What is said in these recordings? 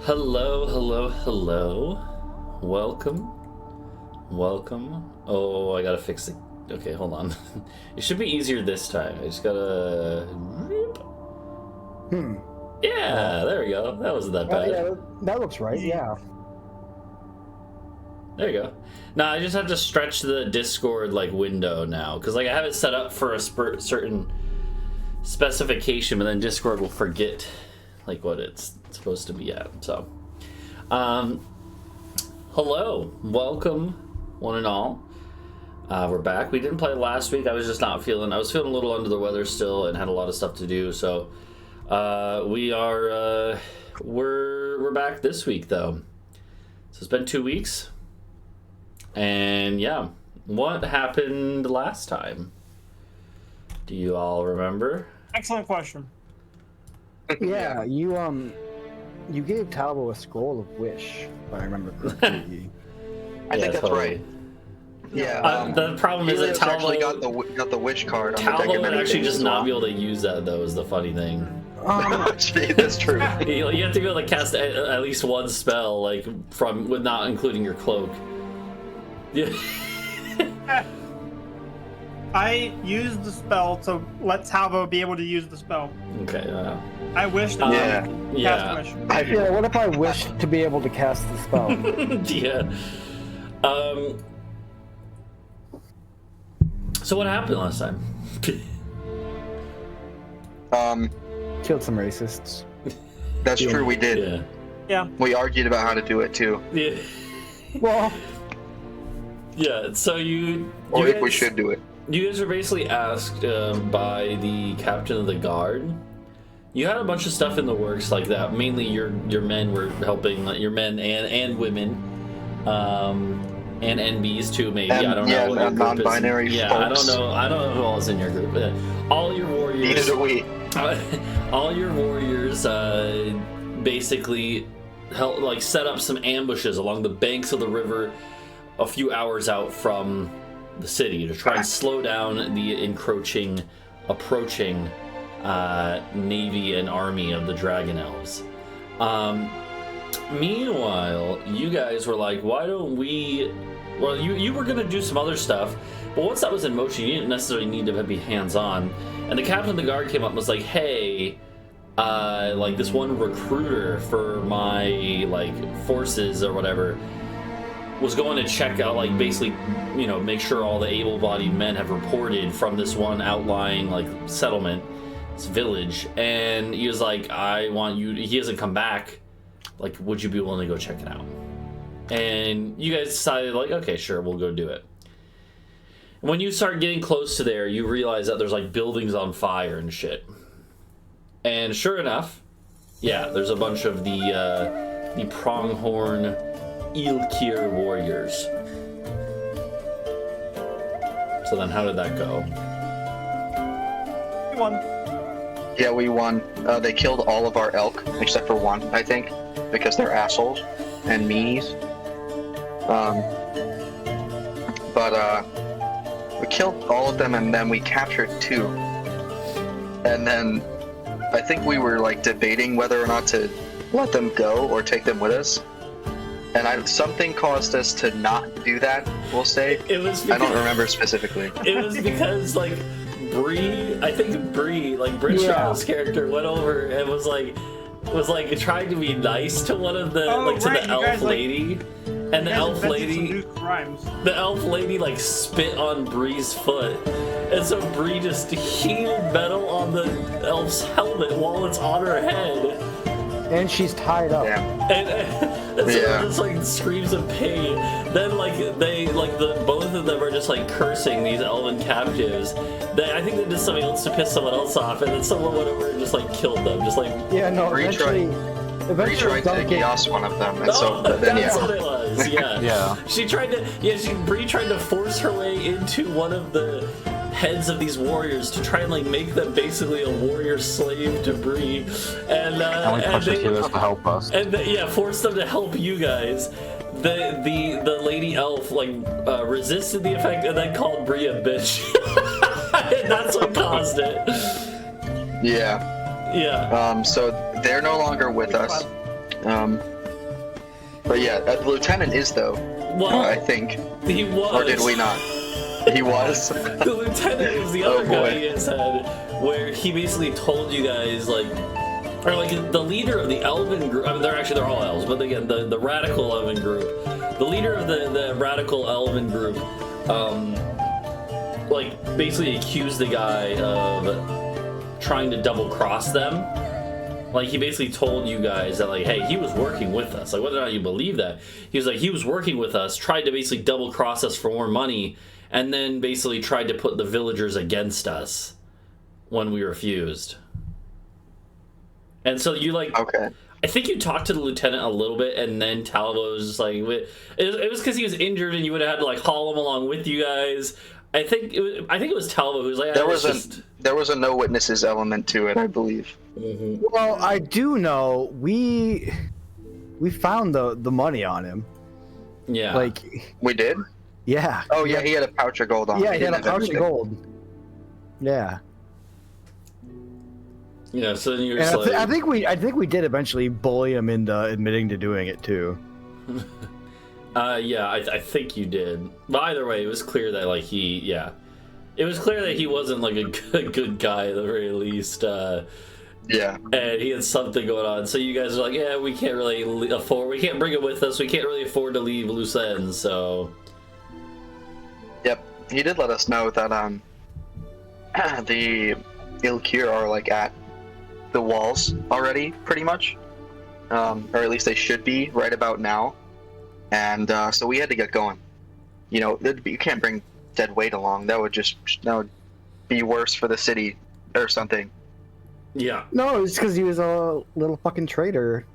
Hello, hello, hello. Welcome. Oh, I gotta fix it. Okay, hold on. It should be easier this time. I just gotta... Yeah, there we go. That wasn't that bad. Yeah, that looks right, yeah. There you go. Now, I just have to stretch the Discord, window now. Because, I have it set up for a certain specification, but then Discord will forget, what it's supposed to be at. So, hello. Welcome, one and all. We're back. We didn't play last week. I was just not feeling... I was feeling a little under the weather still and had a lot of stuff to do. So, we're back this week, though. So, it's been 2 weeks. And, yeah. What happened last time? Do you all remember? Excellent question. Yeah, you gave Talvo a scroll of wish, if I remember correctly. I think that's totally. Right. Yeah. The problem is that Talvo actually got the wish card. Talvo would actually just not be able to use that, though, is the funny thing. That's true. You have to be able to cast at least one spell, with not including your cloak. Yeah. I used the spell to let Talvo be able to use the spell. Okay. I wish that Yeah. cast wish. Yeah, what if I wished to be able to cast the spell? Yeah. So what happened last time? Killed some racists. That's true. We did. Yeah. Yeah. We argued about how to do it too, Yeah. Well, Yeah. So or if we should do it. You guys were basically asked by the captain of the guard. You had a bunch of stuff in the works like that. Mainly your men were helping, your men and women, and NBs too. Maybe I don't know. What your group non-binary. Is. Yeah, folks. I don't know who all is in your group. But all your warriors. Neither do we. All your warriors basically help, set up some ambushes along the banks of the river, a few hours out from the city to try and slow down the approaching navy and army of the Dragon Elves. Meanwhile, you guys were like, why don't we... Well, you were going to do some other stuff, but once that was in motion, you didn't necessarily need to be hands-on. And the captain of the guard came up and was like, hey, this one recruiter for my, forces or whatever was going to check out, basically, make sure all the able-bodied men have reported from this one outlying, settlement, this village. And he was like, I want you... He hasn't come back. Would you be willing to go check it out? And you guys decided, okay, sure, we'll go do it. And when you start getting close to there, you realize that there's, buildings on fire and shit. And sure enough, yeah, there's a bunch of the pronghorn Ilkir warriors. So then how did that go? We won. Yeah, we won. They killed all of our elk except for one, I think, because they're assholes and meanies. But we killed all of them, and then we captured 2. And then I think we were debating whether or not to let them go or take them with us. And something caused us to not do that, we'll say. It was because, I don't remember specifically. It was because, Bree, I think Bree, Britsha's character went over and was trying to be nice to one of the, to the elf lady. And the elf lady, spit on Bree's foot. And so Bree just heated metal on the elf's helmet while it's on her head. and she's tied up. Yeah. And so just screams of pain. Then both of them are just cursing these elven captives. I think they did something else to piss someone else off, and then someone went over and just killed them. Bree tried to chaos one of them, and that's what it was. Yeah. Yeah. Bree tried to force her way into one of the heads of these warriors to try and make them basically a warrior slave to Bree, and we pushed Helios to help us, and forced them to help you guys. The lady elf resisted the effect and then called Bree a bitch. And that's what caused it. Yeah. Yeah. So they're no longer with us. But yeah, the lieutenant is though. Well, I think. he was. Or did we not? He was. The lieutenant was the Oh, other boy. guy you guys had, where he basically told you guys like, or like the leader of the elven group. I mean, they're all elves, but again, the radical elven group, the leader of the radical elven group, like basically accused the guy of trying to double cross them. Like, he basically told you guys that, like, hey, he was working with us. Like, whether or not you believe that, he was like, he was working with us, tried to basically double cross us for more money, and then basically tried to put the villagers against us when we refused. And so you, like, Okay. I think you talked to the lieutenant a little bit, and then Talvo was just like, it was because he was injured, and you would have had to, like, haul him along with you guys. I think it was Talvo who was like, There was a no witnesses element to it, I believe. Mm-hmm. Well, I do know we found the money on him. Yeah. Like, We did? yeah. Oh yeah, he had a pouch of gold on. Yeah, he had a didn't have pouch of everything. gold. Yeah. Yeah, so then you're And just like... I think we did eventually bully him into admitting to doing it too. Yeah, I think you did. But either way, it was clear that, like, it was clear that he wasn't, like, a good guy at the very least. Yeah. And he had something going on. So you guys are like, yeah, we can't really we can't bring it with us. We can't really afford to leave loose ends, so... Yep. He did let us know that the Ilkir are like at the walls already, pretty much, or at least they should be right about now. And so we had to get going. You know, you can't bring dead weight along. That would be worse for the city or something. Yeah. No, it's because he was a little fucking traitor.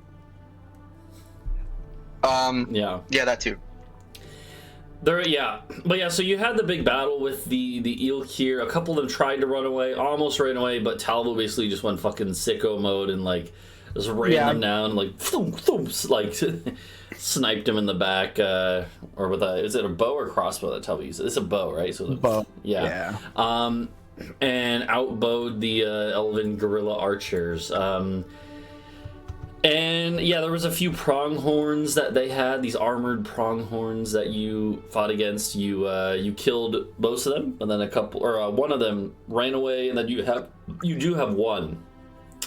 Yeah. Yeah, that too. But yeah, so you had the big battle with the Ilkir. A couple of them tried to run away, almost ran away, but Talvo basically just went fucking sicko mode and, like, just ran them down and, like, like sniped him in the back, or with is it a bow or crossbow that Talvo uses? It's a bow, right? So Bow. Yeah. And outbowed the elven guerrilla archers. And yeah, there was a few pronghorns that they had, these armored pronghorns that you fought against. You killed most of them, and then one of them ran away, and then you do have one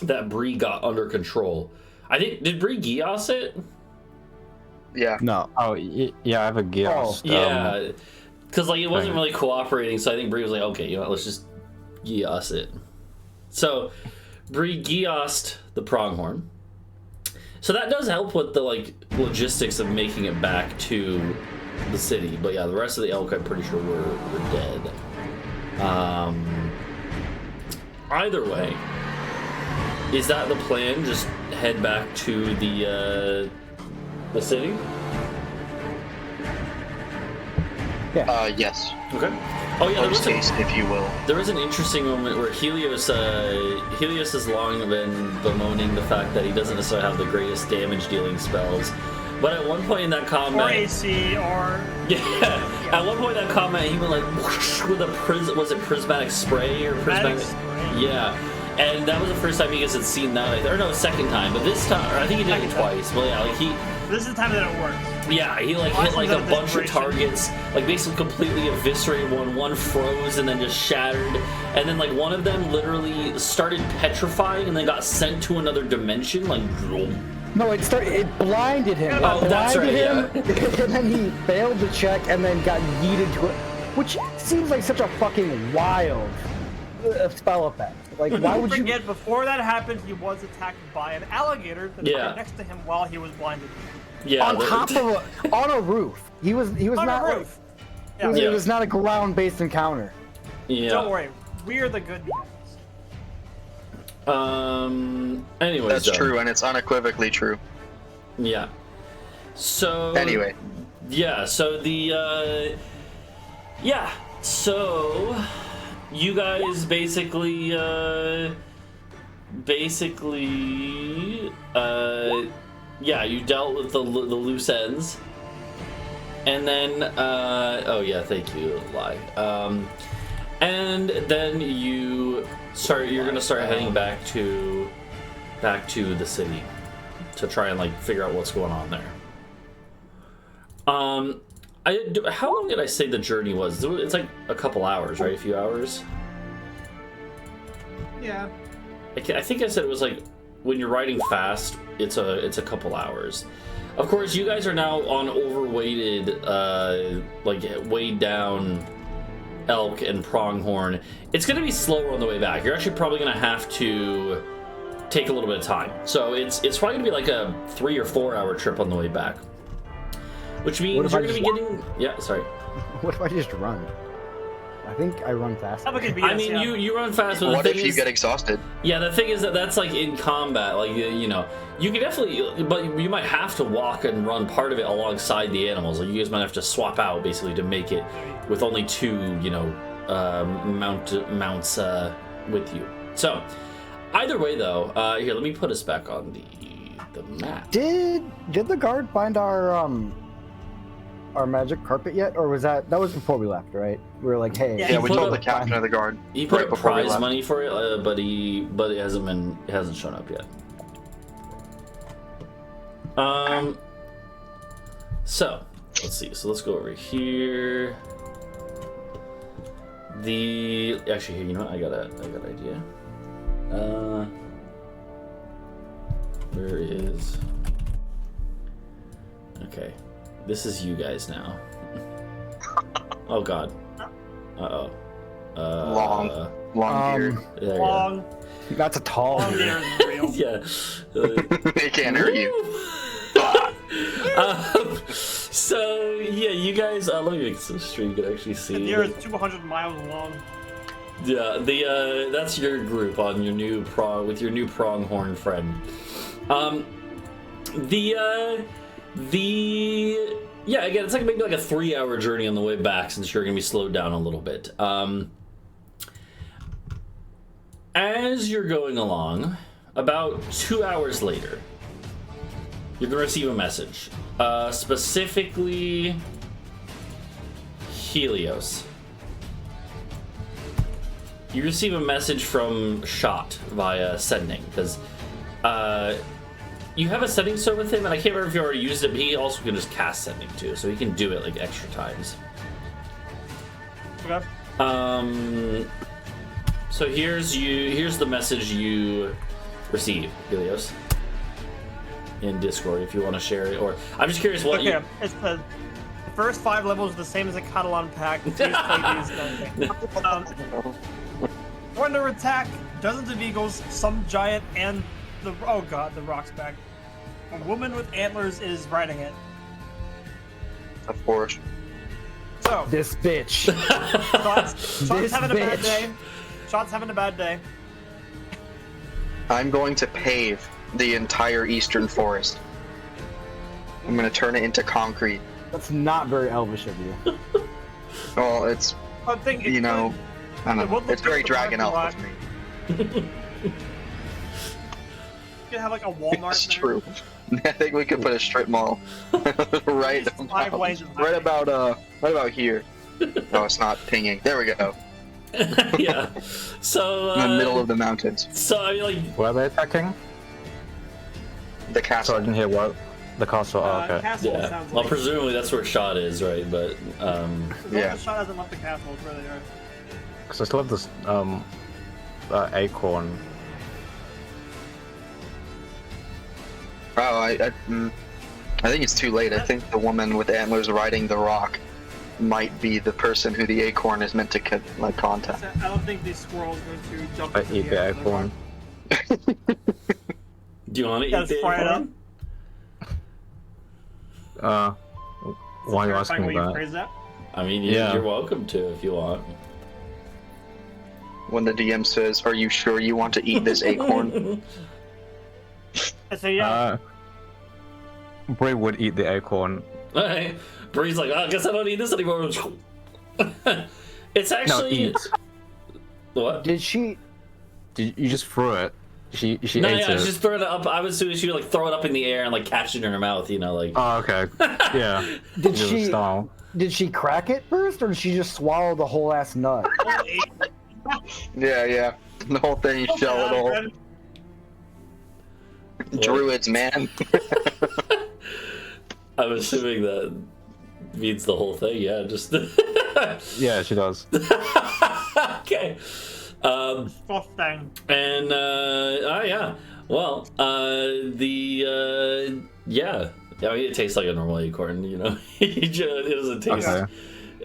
that Bree got under control. I think, did Bree Gios it? Yeah. No. Oh, yeah, I have a Gios. Yeah, because like it wasn't really cooperating, so I think Bree was like, okay, you know what, let's just Gios it. So Bree Giosed the pronghorn. So that does help with the, like, logistics of making it back to the city. But yeah, the rest of the elk, I'm pretty sure were dead. Either way, is that the plan? Just head back to the city? Yes. Okay. Oh yeah, Post haste, if you will. there was an interesting moment where Helios has long been bemoaning the fact that he doesn't necessarily have the greatest damage dealing spells. But at one point in that combat, Or AC, or... yeah, at one point in that combat, he went like whoosh with a was it prismatic spray or prismatic? Spray. Yeah, and that was the first time you guys had seen that, or no, second time. But this time, or I think he did it twice. Well, yeah, like This is the time that it works. yeah, he like hit like a bunch of targets, like basically completely eviscerated one froze and then just shattered, and then like one of them literally started petrifying and then got sent to another dimension, like No, it blinded him. Oh, It that's right, blinded him, and then he failed the check and then got yeeted to it, which seems like such a fucking wild spell effect. Like, why would you? Forget, before that happened, he was attacked by an alligator that Yeah. was next to him while he was blinded. yeah, On top of on a roof. He was On not a roof. Yeah. It was not a ground-based encounter. yeah. Don't worry, we're the good guys. Anyways, That's true, and it's unequivocally true. Yeah. So Anyway. Yeah, so the so you guys basically you dealt with the loose ends. And then oh yeah, thank you, Lie. And then you're gonna start heading back to the city to try and like figure out what's going on there. How long did I say the journey was? It's like a couple hours, right? A few hours. Yeah. I think I said it was like when you're riding fast, it's a couple hours. Of course, you guys are now on overweighted, like weighed down elk and pronghorn. It's going to be slower on the way back. You're actually probably going to have to take a little bit of time. So it's probably going to be like a 3 or 4 hour trip on the way back. Which means you're going to be getting... Yeah, sorry. What if I just run? I think I run fast. I mean, you run fast, but What the if thing you is, get exhausted? yeah, the thing is that's like in combat, like you know, you can definitely, but you might have to walk and run part of it alongside the animals. Like you guys might have to swap out basically to make it with only 2, you know, mounts with you. So either way, though, here let me put us back on the map. Did the guard find our magic carpet yet, or was that was before we left? Right, we were like, hey, Yeah, we put told up- the captain of the guard. He put right up before we prize left. money for it, but it hasn't shown up yet. So let's see. So let's go over here. Actually, here, you know what? I got an idea. Where is? Okay, this is you guys now. Oh God. Uh oh. Long beard. There you go. Long, that's a tall. long beard is real. Yeah. They can't hurt you. So yeah, you guys. Let me make some stream. You can actually The see. deer is 200 miles long. Yeah, that's your group on your new with your new pronghorn friend. Yeah, again, it's like maybe like a 3 hour journey on the way back since you're gonna be slowed down a little bit. As you're going along, about 2 hours later, you're gonna receive a message. Specifically, Helios. You receive a message from Shot via sending, because you have a sending stone with him, and I can't remember if you already used it, but he also can just cast sending too, so he can do it like extra times. Okay. So here's the message you receive, Helios, in Discord if you want to share it, or I'm just curious what Okay, it's the first 5 levels are the same as a Catalan pack. Please play these. Under attack, dozens of eagles, some giant, and the rock's back. A woman with antlers is riding it. Of course. So, This bitch. Shot's having a bad bitch. day. Shot's having a bad day. I'm going to pave the entire eastern forest. I'm going to turn it into concrete. That's not very elvish of you. Well, it's, I think you know, I don't it know. would look It's very like the Dragon Elf parking of me. You could have like a Walmart. It's there. true. I think we could put a strip mall right Least 5 lanes of right about here. Oh, it's not pinging. There we go. yeah. So In the middle of the mountains. So I mean, like, Were they attacking? The So I castle. didn't hear what. The castle, oh, okay. Castle yeah. sounds Well, like. presumably that's where Shot is, right? But Yeah. The shot hasn't left the castle. It's where they are. Because I still have this, acorn. Oh, I think it's too late. I think the woman with antlers riding the rock might be the person who the acorn is meant to contact. I don't think the squirrel's going to jump I into eat the air for acorn. do you want to eat Gotta the fry it up. acorn? Why are you Clarifying asking what me you that? phrased that. I mean, Yeah. you're welcome to if you want. When the DM says, "Are you sure you want to eat this acorn?" I say yeah. Bree would eat the acorn. Alright. Bree's like, I guess I don't need this anymore. It's No, actually eat. what? Did she? You just threw it. She No, ate yeah, it. she's just throwing it up. I would assume she would like throw it up in the air and like catch it in her mouth, you know, like. Oh, okay. Yeah. Did It was she? style. Did she crack it first, or did she just swallow the whole ass nut? Yeah. The whole thing, you shell it all. Druids, man. I'm assuming that means the whole thing. Yeah, just Yeah, she does. okay. Full thing. And yeah. Well, yeah. I mean, it tastes like a normal acorn. You know, it doesn't taste. Okay.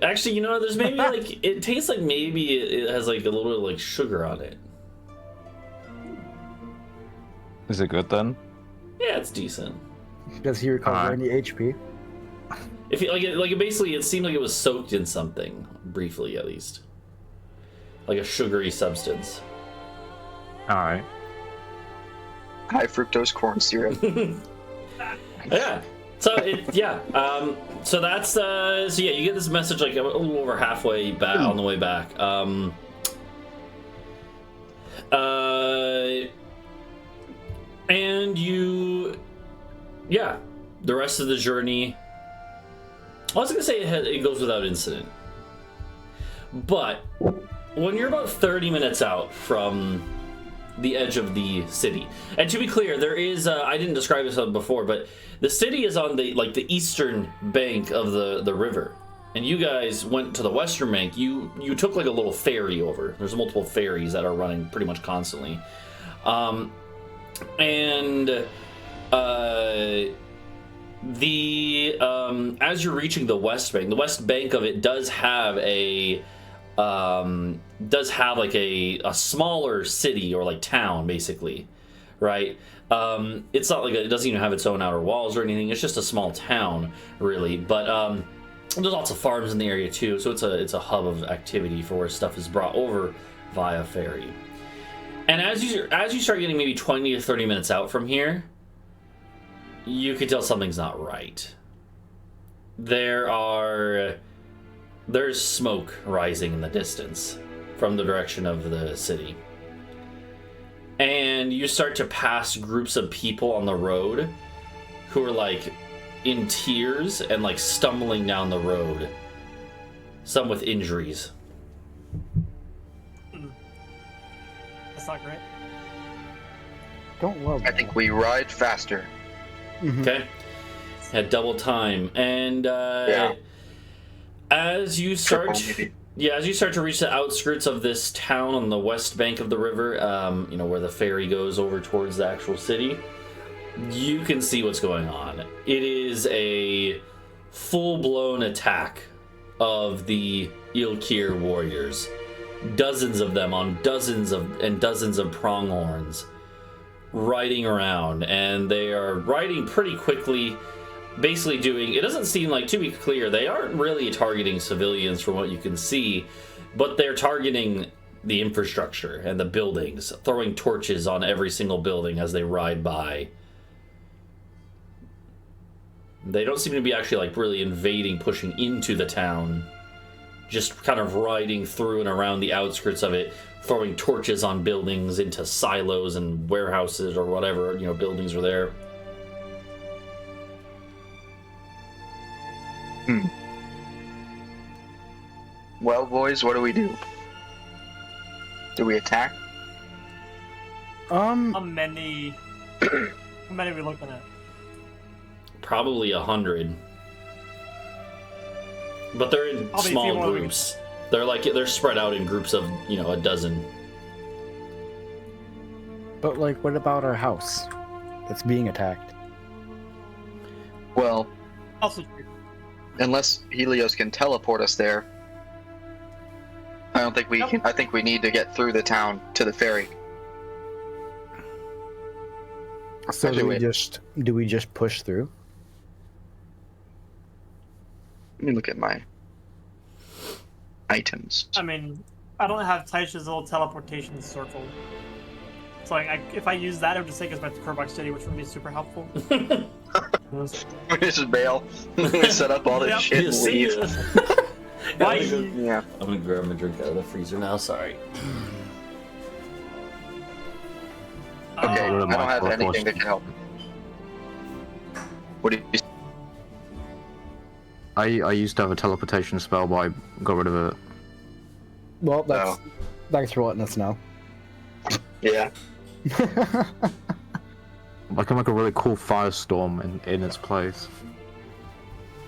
Actually, you know, there's maybe like it tastes like maybe it has like a little bit of like sugar on it. Is it good then? Yeah, it's decent. Does he recover any HP? If you, like it basically, it seemed like it was soaked in something briefly, at least, like a sugary substance. All right. High fructose corn syrup. Yeah. So so that's so yeah, you get this message like a little over halfway back on the way back. And the rest of the journey. I was gonna say it goes without incident, but when you're about 30 minutes out from the edge of the city, and to be clear, there is I didn't describe this before, but the city is on the eastern bank of the river, and you guys went to the western bank. You took like a little ferry over. There's multiple ferries that are running pretty much constantly, as you're reaching the west bank of it does have a smaller city or like town, basically, right? It's not like it doesn't even have its own outer walls or anything. It's just a small town, really. But there's lots of farms in the area too, so it's a hub of activity for where stuff is brought over via ferry. And as you start getting maybe 20 to 30 minutes out from here, you can tell something's not right. There's smoke rising in the distance from the direction of the city. And you start to pass groups of people on the road who are like in tears and like stumbling down the road. Some with injuries. That's not great. Don't love I that. think we ride faster. Okay? At double time. And as you start to reach the outskirts of this town on the west bank of the river, where the ferry goes over towards the actual city, you can see what's going on. It is a full-blown attack of the Ilkir warriors. Dozens of them on dozens of pronghorns riding around, and they are riding pretty quickly, basically doing, it doesn't seem like, to be clear, they aren't really targeting civilians from what you can see, but they're targeting the infrastructure and the buildings, throwing torches on every single building as they ride by. They don't seem to be actually like really invading, pushing into the town, just kind of riding through and around the outskirts of it, throwing torches on buildings into silos and warehouses or whatever, buildings are there. Well, boys, what do we do? Do we attack? How many are we looking at? Probably 100. But they're in small groups. They're spread out in groups of, a dozen. But like, what about our house that's being attacked? Well, Also true. unless Helios can teleport us there, I don't think we can. I think we need to get through the town to the ferry. So Actually, do we just push through? Let me look at my items. I mean, I don't have Taisha's little teleportation circle. So if I use that, it would just take us back to Kurbak City, which would be super helpful. We just bail. We set up all this Yep. shit and leave. Why? Yeah. I'm gonna grab my drink out of the freezer now, sorry. Okay, I rid of don't my have force. anything that can help. What do you? I used to have a teleportation spell, but I got rid of it. Well, thanks for letting us know. Yeah. I can make a really cool firestorm in its place.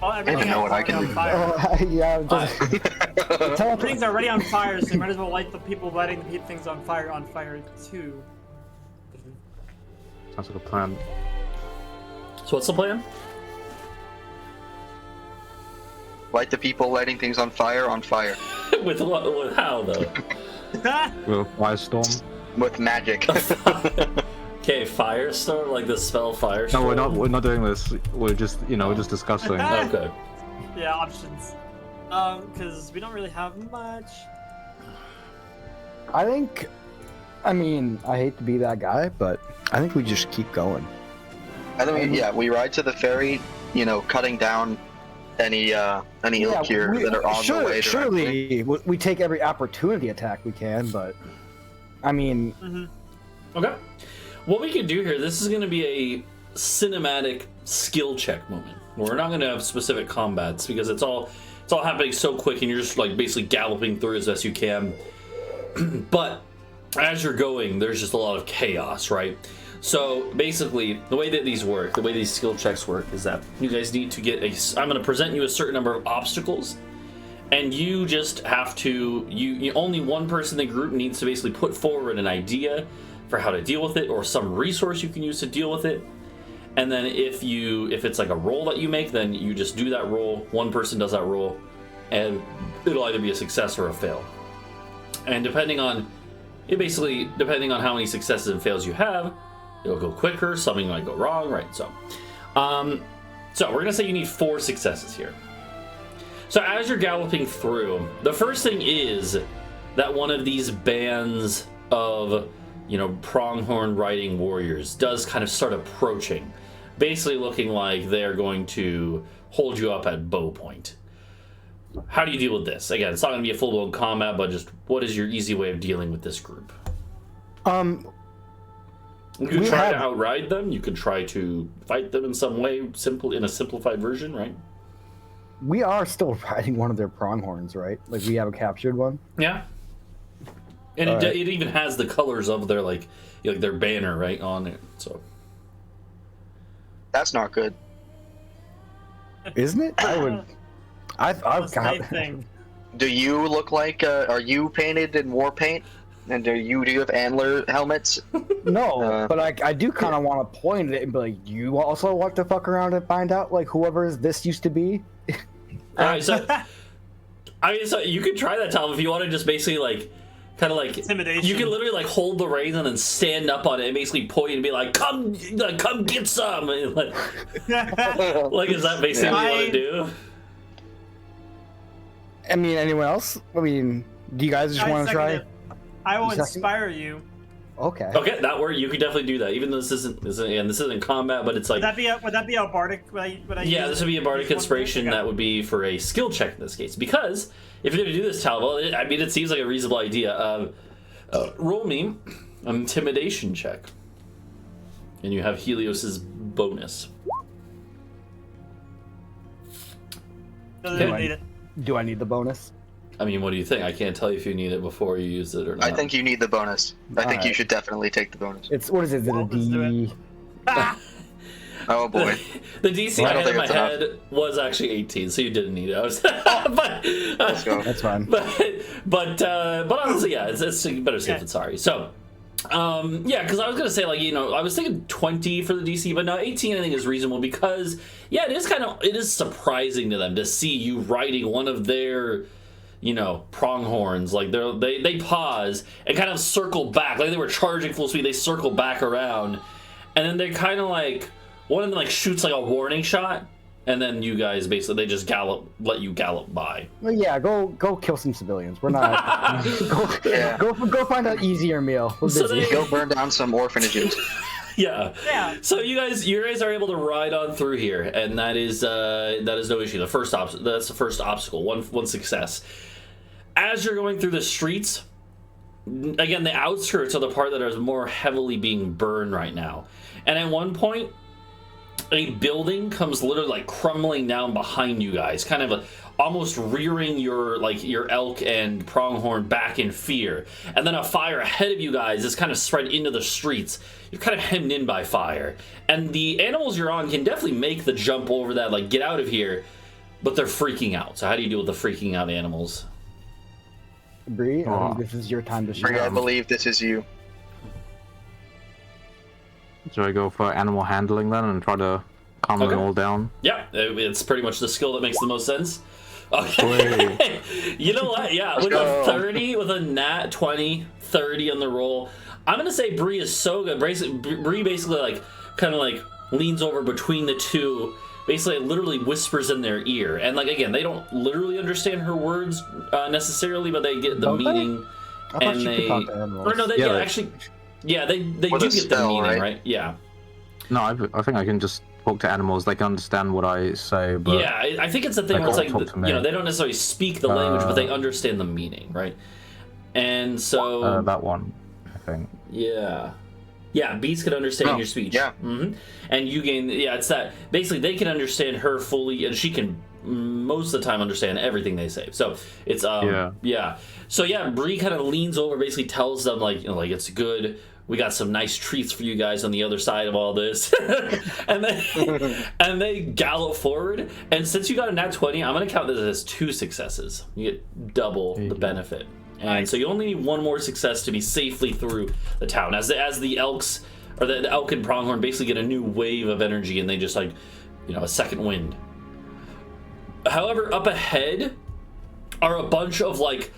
Well, everything know what I is can on do. fire. Oh, yeah, just, Everything's already on fire, so you might as well light the people lighting the things on fire too. Sounds like a plan. So what's the plan? Light the people lighting things on fire With what? With how though? With Firestorm. with magic. Okay, firestorm, like the spell firestorm. No, we're not doing this. We're just, we're just discussing. Okay. Yeah, options. Because we don't really have much. I think, I mean, I hate to be that guy, but I think we just keep going. I think we ride to the ferry, cutting down any ilk here that are on the way. Surely we take every opportunity attack we can, but I mean, Okay. What we can do here, this is going to be a cinematic skill check moment. We're not going to have specific combats because it's all happening so quick and you're just like basically galloping through as best you can. But as you're going, there's just a lot of chaos, right? So basically, the way that these work, the way these skill checks work is that you guys need to get I'm going to present you a certain number of obstacles, and you just have to, you only one person in the group needs to basically put forward an idea for how to deal with it, or some resource you can use to deal with it. And then if it's like a roll that you make, then you just do that roll. One person does that roll, and it'll either be a success or a fail. And depending on how many successes and fails you have, it'll go quicker. Something might go wrong, right? So we're gonna say you need 4 successes here. So as you're galloping through, the first thing is that one of these bands of pronghorn riding warriors does kind of start approaching, basically looking like they're going to hold you up at bow point. How do you deal with this? Again, it's not going to be a full-blown combat, but just what is your easy way of dealing with this group? You could try to outride them. You could try to fight them in some way, in a simplified version, right? we are still riding one of their pronghorns, right? Like we haven't captured one. Yeah. And it even has the colors of their their banner right on it. So that's not good, isn't it? I've got. Thing. Do you look like? Are you painted in war paint? And do you have antler helmets? No, but I do kind of want to point at it and be like, you also want to fuck around and find out like whoever this used to be? All right, so so you could try that, Talvo, if you want to just basically kind of intimidation. You can literally hold the reins and then stand up on it and basically point and be like, come get some. Is that basically what you want to do? I mean, anyone else? I mean, do you guys just want to try? I will inspire you. Okay. Okay, that works. You could definitely do that. Even though this isn't combat, but it's like. Would that be a bardic? Yeah, this would be a bardic inspiration. That would be for a skill check in this case, because if you're gonna do this, Talvo, it seems like a reasonable idea. Roll me an intimidation check, and you have Helios's bonus. Doesn't need it. Do I need the bonus? I mean, what do you think? I can't tell you if you need it before you use it or not. I think you need the bonus. I think you should definitely take the bonus. It's what is it? Is it a D? Oh boy. The DC I had in my head was actually 18, so you didn't need it. Let's go. That's fine. But honestly, yeah, it's better safe than sorry. So, yeah, because I was gonna say I was thinking 20 for the DC, but no, 18 I think is reasonable because it is surprising to them to see you riding one of their pronghorns. Like they pause and kind of circle back, like they were charging full speed. They circle back around, and then they kind of one of them shoots a warning shot, and then you guys basically they just let you gallop by. Well, yeah, go kill some civilians. We're not. Go find an easier meal. Go burn down some orphanages. Yeah. So you guys are able to ride on through here, and that is no issue. That's the first obstacle. One success. As you're going through the streets, again, the outskirts are the part that is more heavily being burned right now. And at one point, a building comes literally crumbling down behind you guys, kind of almost rearing your elk and pronghorn back in fear. And then a fire ahead of you guys is kind of spread into the streets. You're kind of hemmed in by fire. And the animals you're on can definitely make the jump over that, get out of here. but they're freaking out. So how do you deal with the freaking out animals? Bree, I think this is your time to Bree, I shine. believe this is you. So I go for animal handling then and try to calm them all down. Yeah, it's pretty much the skill that makes the most sense. Okay. You know what? Yeah, with a 30, with a nat 20, 30 on the roll, I'm gonna say Bree is so good. Bree basically like kind of like leans over between the two, basically literally whispers in their ear, and like again, they don't literally understand her words necessarily, but they get the meaning. I thought and you could talk to animals. or no, they actually, yeah, they do With a get the spell, meaning, right? right? Yeah. No, I think I can just talk to animals. They can understand what I say, but Yeah, I think it's the thing Like, where it's like, talk to me. you know, they don't necessarily speak the language, but they understand the meaning, right? And so, that one, I think. yeah. Yeah, beasts can understand your speech. yeah. And you gain, it's that, basically they can understand her fully, and she can most of the time understand everything they say. So it's, yeah. So yeah, Bree kind of leans over, basically tells them like, you know, like it's good. We got some nice treats for you guys on the other side of all this. and they gallop forward. And since you got a nat 20, I'm going to count this as 2 successes. You get double the benefit. And so you only need 1 more success to be safely through the town. As the elks, or the elk and pronghorn basically get a new wave of energy, and they just like, you know, a second wind. However, up ahead are a bunch of like,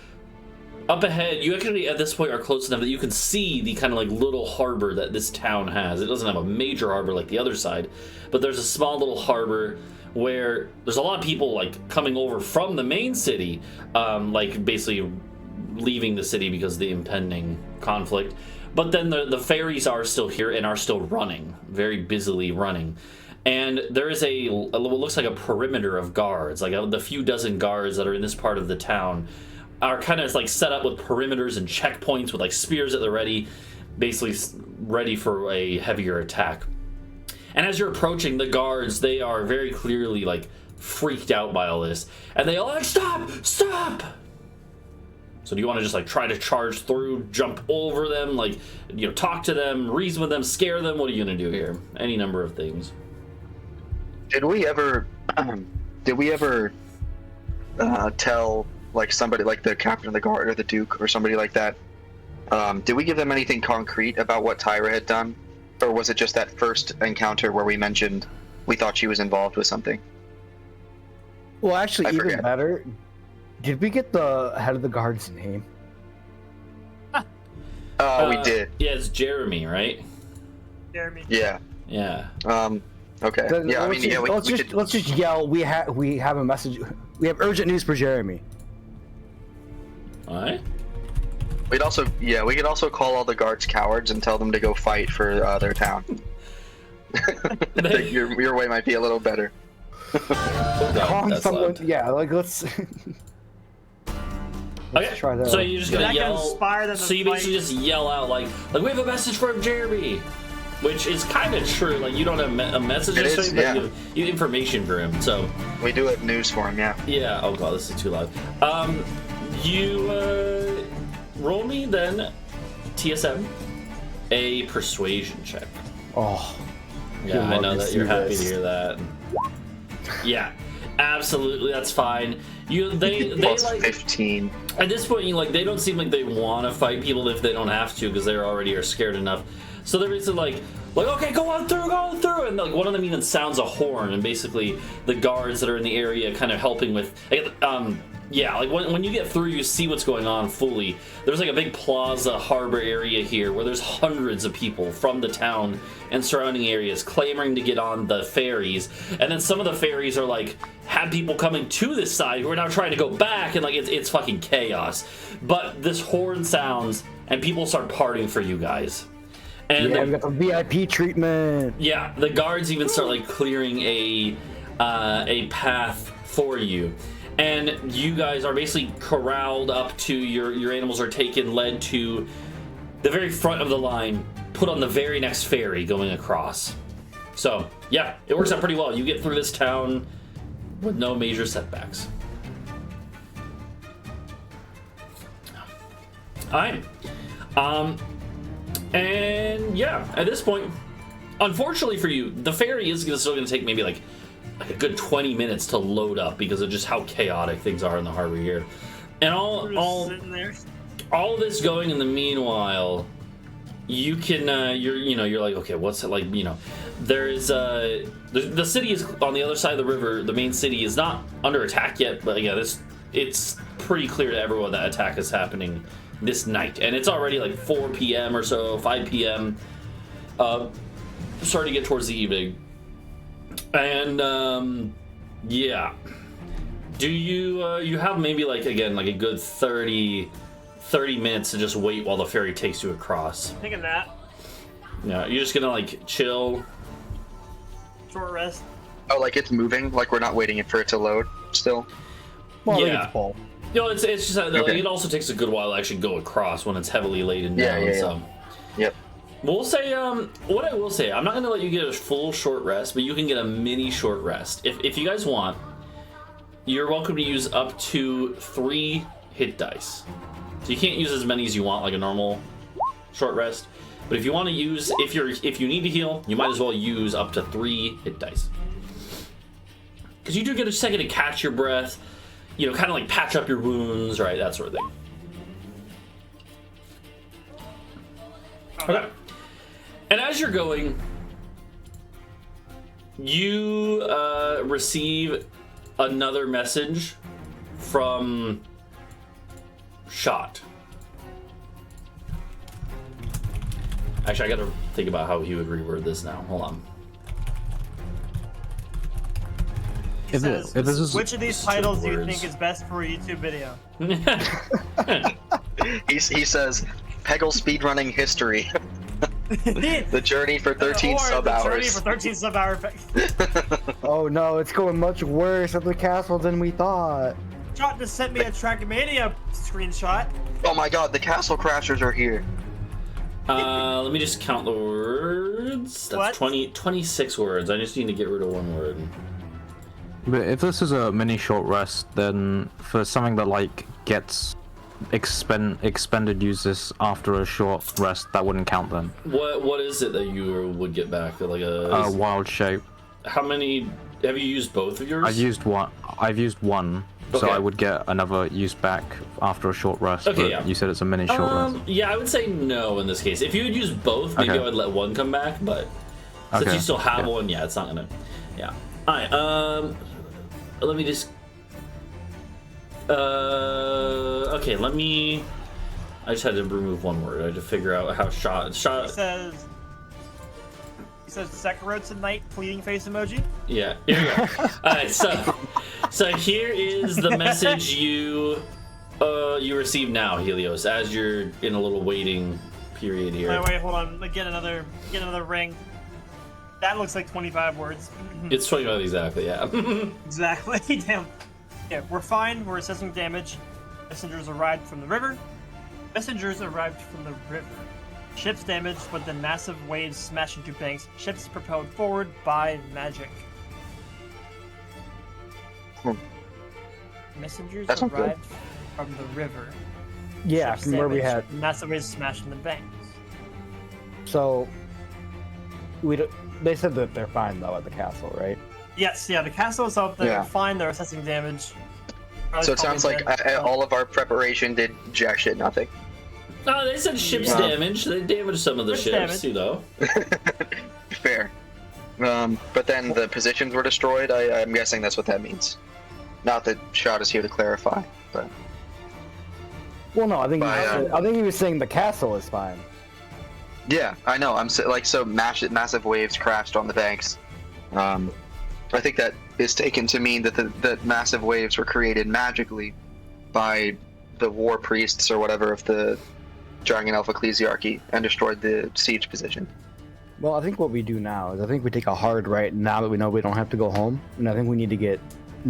up ahead, you actually at this point are close enough that you can see the kind of like little harbor that this town has. It doesn't have a major harbor like the other side, but there's a small little harbor where there's a lot of people like coming over from the main city, like basically leaving the city because of the impending conflict. But then the ferries are still here and are still running, very busily running. And there is what looks like a perimeter of guards, like the few dozen guards that are in this part of the town are kind of like set up with perimeters and checkpoints with like spears at the ready, basically ready for a heavier attack. And as you're approaching, the guards, they are very clearly like freaked out by all this, and they all like, stop! So do you want to just like try to charge through, jump over them, like, you know, talk to them, reason with them, scare them? What are you gonna do here? Any number of things. Did we ever tell like somebody like the captain of the guard or the duke or somebody like that? Did we give them anything concrete about what Tyra had done, or was it just that first encounter where we mentioned we thought she was involved with something? Well, actually, I even forget. better, did we get the head of the guard's name? We did. Yeah, it's Jeremy, right? Jeremy. Yeah. Yeah. Okay. Then Yeah. I mean, yeah. let's just yell. We have a message. We have urgent news for Jeremy. All right. We could also call all the guards cowards and tell them to go fight for their town. Your way might be a little better. Calling That's someone. loud. Yeah, like let's. Okay. try that. So you're just gonna That can yell. inspire them to So you basically fight. just yell out like we have a message from Jeremy, which is kind of true. Like you don't have a message, It or is, something, but yeah. you have information for him. So We do have news for him. Yeah. yeah. Oh god, this is too loud. You roll me then TSM a persuasion check. Oh. Yeah, I love know to that see you're happy this. to hear that. Yeah, absolutely, that's fine. They Plus like 15. at this point, you like they don't seem like they want to fight people if they don't have to because they already are scared enough. So they're basically like okay, go on through, and like one of them even sounds a horn, and basically the guards that are in the area kind of helping with yeah, like when you get through, you see what's going on fully. There's like a big plaza harbor area here where there's hundreds of people from the town and surrounding areas clamoring to get on the ferries. And then some of the ferries are like, have people coming to this side who are now trying to go back, and like it's fucking chaos. But this horn sounds and people start parting for you guys. And Yeah, we got the VIP treatment. yeah, the guards even start like clearing a path for you, and you guys are basically corralled up to your animals are taken, led to the very front of the line, put on the very next ferry going across. So yeah, it works out pretty well. You get through this town with no major setbacks. All right. And yeah, at this point, unfortunately for you, the ferry is still going to take maybe like like a good 20 minutes to load up because of just how chaotic things are in the harbor here. And We're just sitting there. all this going in the meanwhile, you can you're like, okay, what's it like? There's the city is on the other side of the river. The main city is not under attack yet, but yeah, it's pretty clear to everyone that attack is happening this night, and it's already like 4 p.m. or so, 5 p.m. Starting to get towards the evening, and yeah. Do you have maybe like a good 30 minutes to just wait while the ferry takes you across? Taking that. Yeah, you're just gonna like chill. Short rest. Oh, like it's moving? Like we're not waiting for it to load still? Well, I think Yeah. it's full. It's just that, like, Okay. it also takes a good while to actually go across when it's heavily laden Yeah, down. yeah, yeah. So Yep. we'll say what I will say, I'm not gonna let you get a full short rest, but you can get a mini short rest if you guys want. You're welcome to use up to 3 hit dice. So you can't use as many as you want, like a normal short rest. But if you want to use, if you need to heal, you might as well use up to 3 hit dice. Because you do get a second to catch your breath, kind of like patch up your wounds, right? That sort of thing. Okay. And as you're going, you receive another message from Shot. Actually, I gotta think about how he would reword this now. Hold on. He If says, this is which of these just titles do you words. think is best for a YouTube video? He says, Peggle speedrunning history. The journey for 13 or sub the journey hours. for 13 sub hour. Oh no, it's going much worse at the castle than we thought. Shot just sent me a Trackmania screenshot. Oh my god, the castle crashers are here. Let me just count the words. That's What? 26 words. I just need to get rid of 1 word. But if this is a mini short rest, then for something that like gets expended uses after a short rest, that wouldn't count then. What is it that you would get back? Like a Wild shape. how many have you used both of yours? I've used one, so Okay. I would get another use back after a short rest. Okay, but yeah. You said it's a mini short rest. Yeah, I would say no in this case. If you would use both, maybe Okay. I would let one come back, but since Okay, you still have yeah. one, yeah, it's not gonna. Yeah. Alright, let me just. Okay, let me. I just had to remove 1 word. I had to figure out how shot. He says Sekiro tonight, pleading face emoji. Yeah, here we go. Alright, so here is the message you receive now, Helios, as you're in a little waiting period here. Wait, hold on. Get another ring. That looks like 25 words. It's 25 exactly, yeah. Exactly. Damn. Yeah, we're fine. We're assessing damage. Messengers arrived from the river. Ships damaged, but then massive waves smash into banks. Ships propelled forward by magic. Messengers That sounds good. arrived from the river. Yeah, Ships from where we damaged, had. massive waves smashing the banks. So they said that they're fine though at the castle, right? Yes, yeah, the castle is up. They're Yeah. fine. They're assessing damage. So it sounds like all of our preparation did jack shit nothing. No, they said ships Yeah. damage. They damaged some of the Ships ships, Fair. But then the positions were destroyed. I'm guessing that's what that means. Not that Shot is here to clarify, but Well, no, I think By, he was saying the castle is fine. yeah, I know. So massive waves crashed on the banks. I think that is taken to mean that the massive waves were created magically by the war priests or whatever of the Dragon Elf Ecclesiarchy and destroyed the siege position. Well, I think what we do now is I think we take a hard right now that we know we don't have to go home, and I think we need to get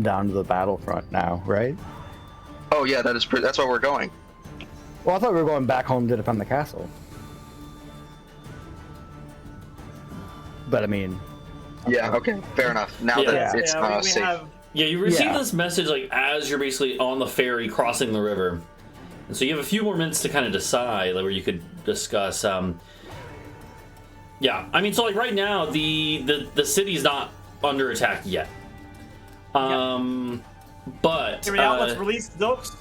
down to the battlefront now, right? Oh yeah, that's where we're going. Well, I thought we were going back home to defend the castle. But I mean, Yeah, okay, fair enough. Now Yeah. that it's we safe. have Yeah, you receive Yeah. this message like as you're basically on the ferry crossing the river, and so you have a few more minutes to kind of decide, like where you could discuss. Yeah, I mean, so like right now, the city's not under attack yet. But Hear me out. Let's release Zilks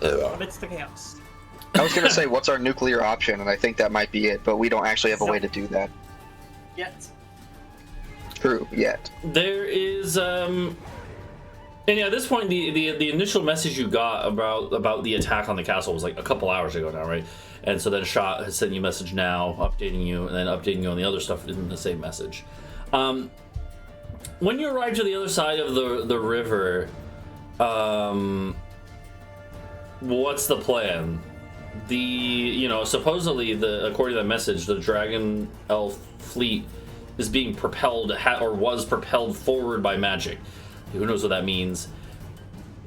amidst the chaos. I was gonna say, what's our nuclear option? And I think that might be it, but we don't actually have a way to do that. Yet. True, yet. there is and yeah, at this point, the initial message you got about the attack on the castle was like a couple hours ago now, right? And so then Shot has sent you a message now, updating you, and then updating you on the other stuff in the same message. When you arrive to the other side of the river, what's the plan? Supposedly, according to that message, the Dragon Elf fleet is being propelled, or was propelled forward by magic. Who knows what that means?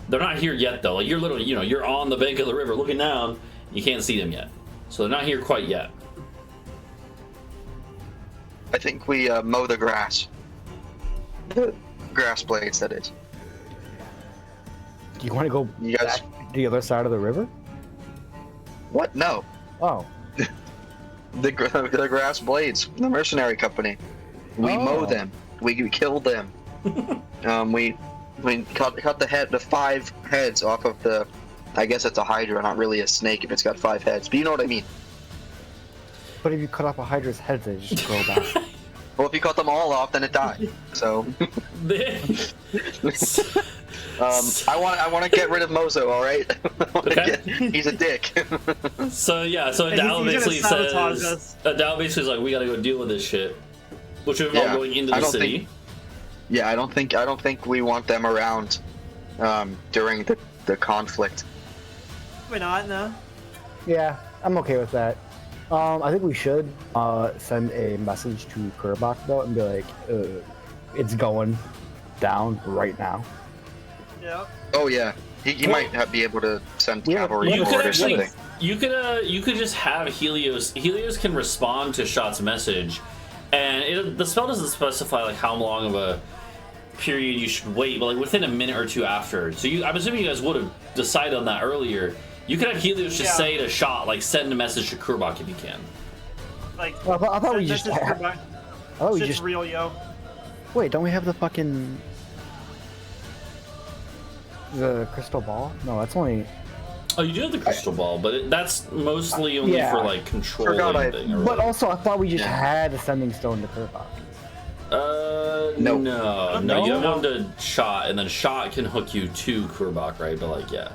They're not here yet, though. Like, you're literally, you're on the bank of the river looking down. You can't see them yet. So they're not here quite yet. I think we mow the grass. The grass blades, that is. Do you want to go You guys- back to the other side of the river? What? No. Oh. The grass blades, the mercenary company. We mow them. We kill them. We cut the 5 heads off of the. I guess it's a hydra, not really a snake if it's got 5 heads. But you know what I mean. But if you cut off a hydra's head, they just grow back. Well, if you cut them all off, then it died. So. I want to get rid of Mozo. All right. He's a dick. So Adau basically says, Adau basically is like, we gotta go deal with this shit, which would involve going into the city. I don't think we want them around during the conflict. Why not? No. Yeah, I'm okay with that. I think we should send a message to Kurbak though and be like, it's going down right now. Yeah. Oh yeah, he might be able to send cavalry You forward could or something. you could just have Helios. Helios can respond to Shot's message, and the spell doesn't specify like how long of a period you should wait, but like within a minute or two after. So I'm assuming you guys would have decided on that earlier. You could have Helios just say to Shot, like, send a message to Kurbak if you can. Like, Well, I thought we just had. Kurbak. Oh, we Shit's just. real, yo. Wait, don't we have the fucking. The crystal ball? No, that's only. Oh, you do have the crystal ball, but that's mostly only for like controlling thing. Or But also, I thought we just had a sending stone to Kurbak. No, No? you have one to Shot, and then Shot can hook you to Kurbak, right? But like, yeah.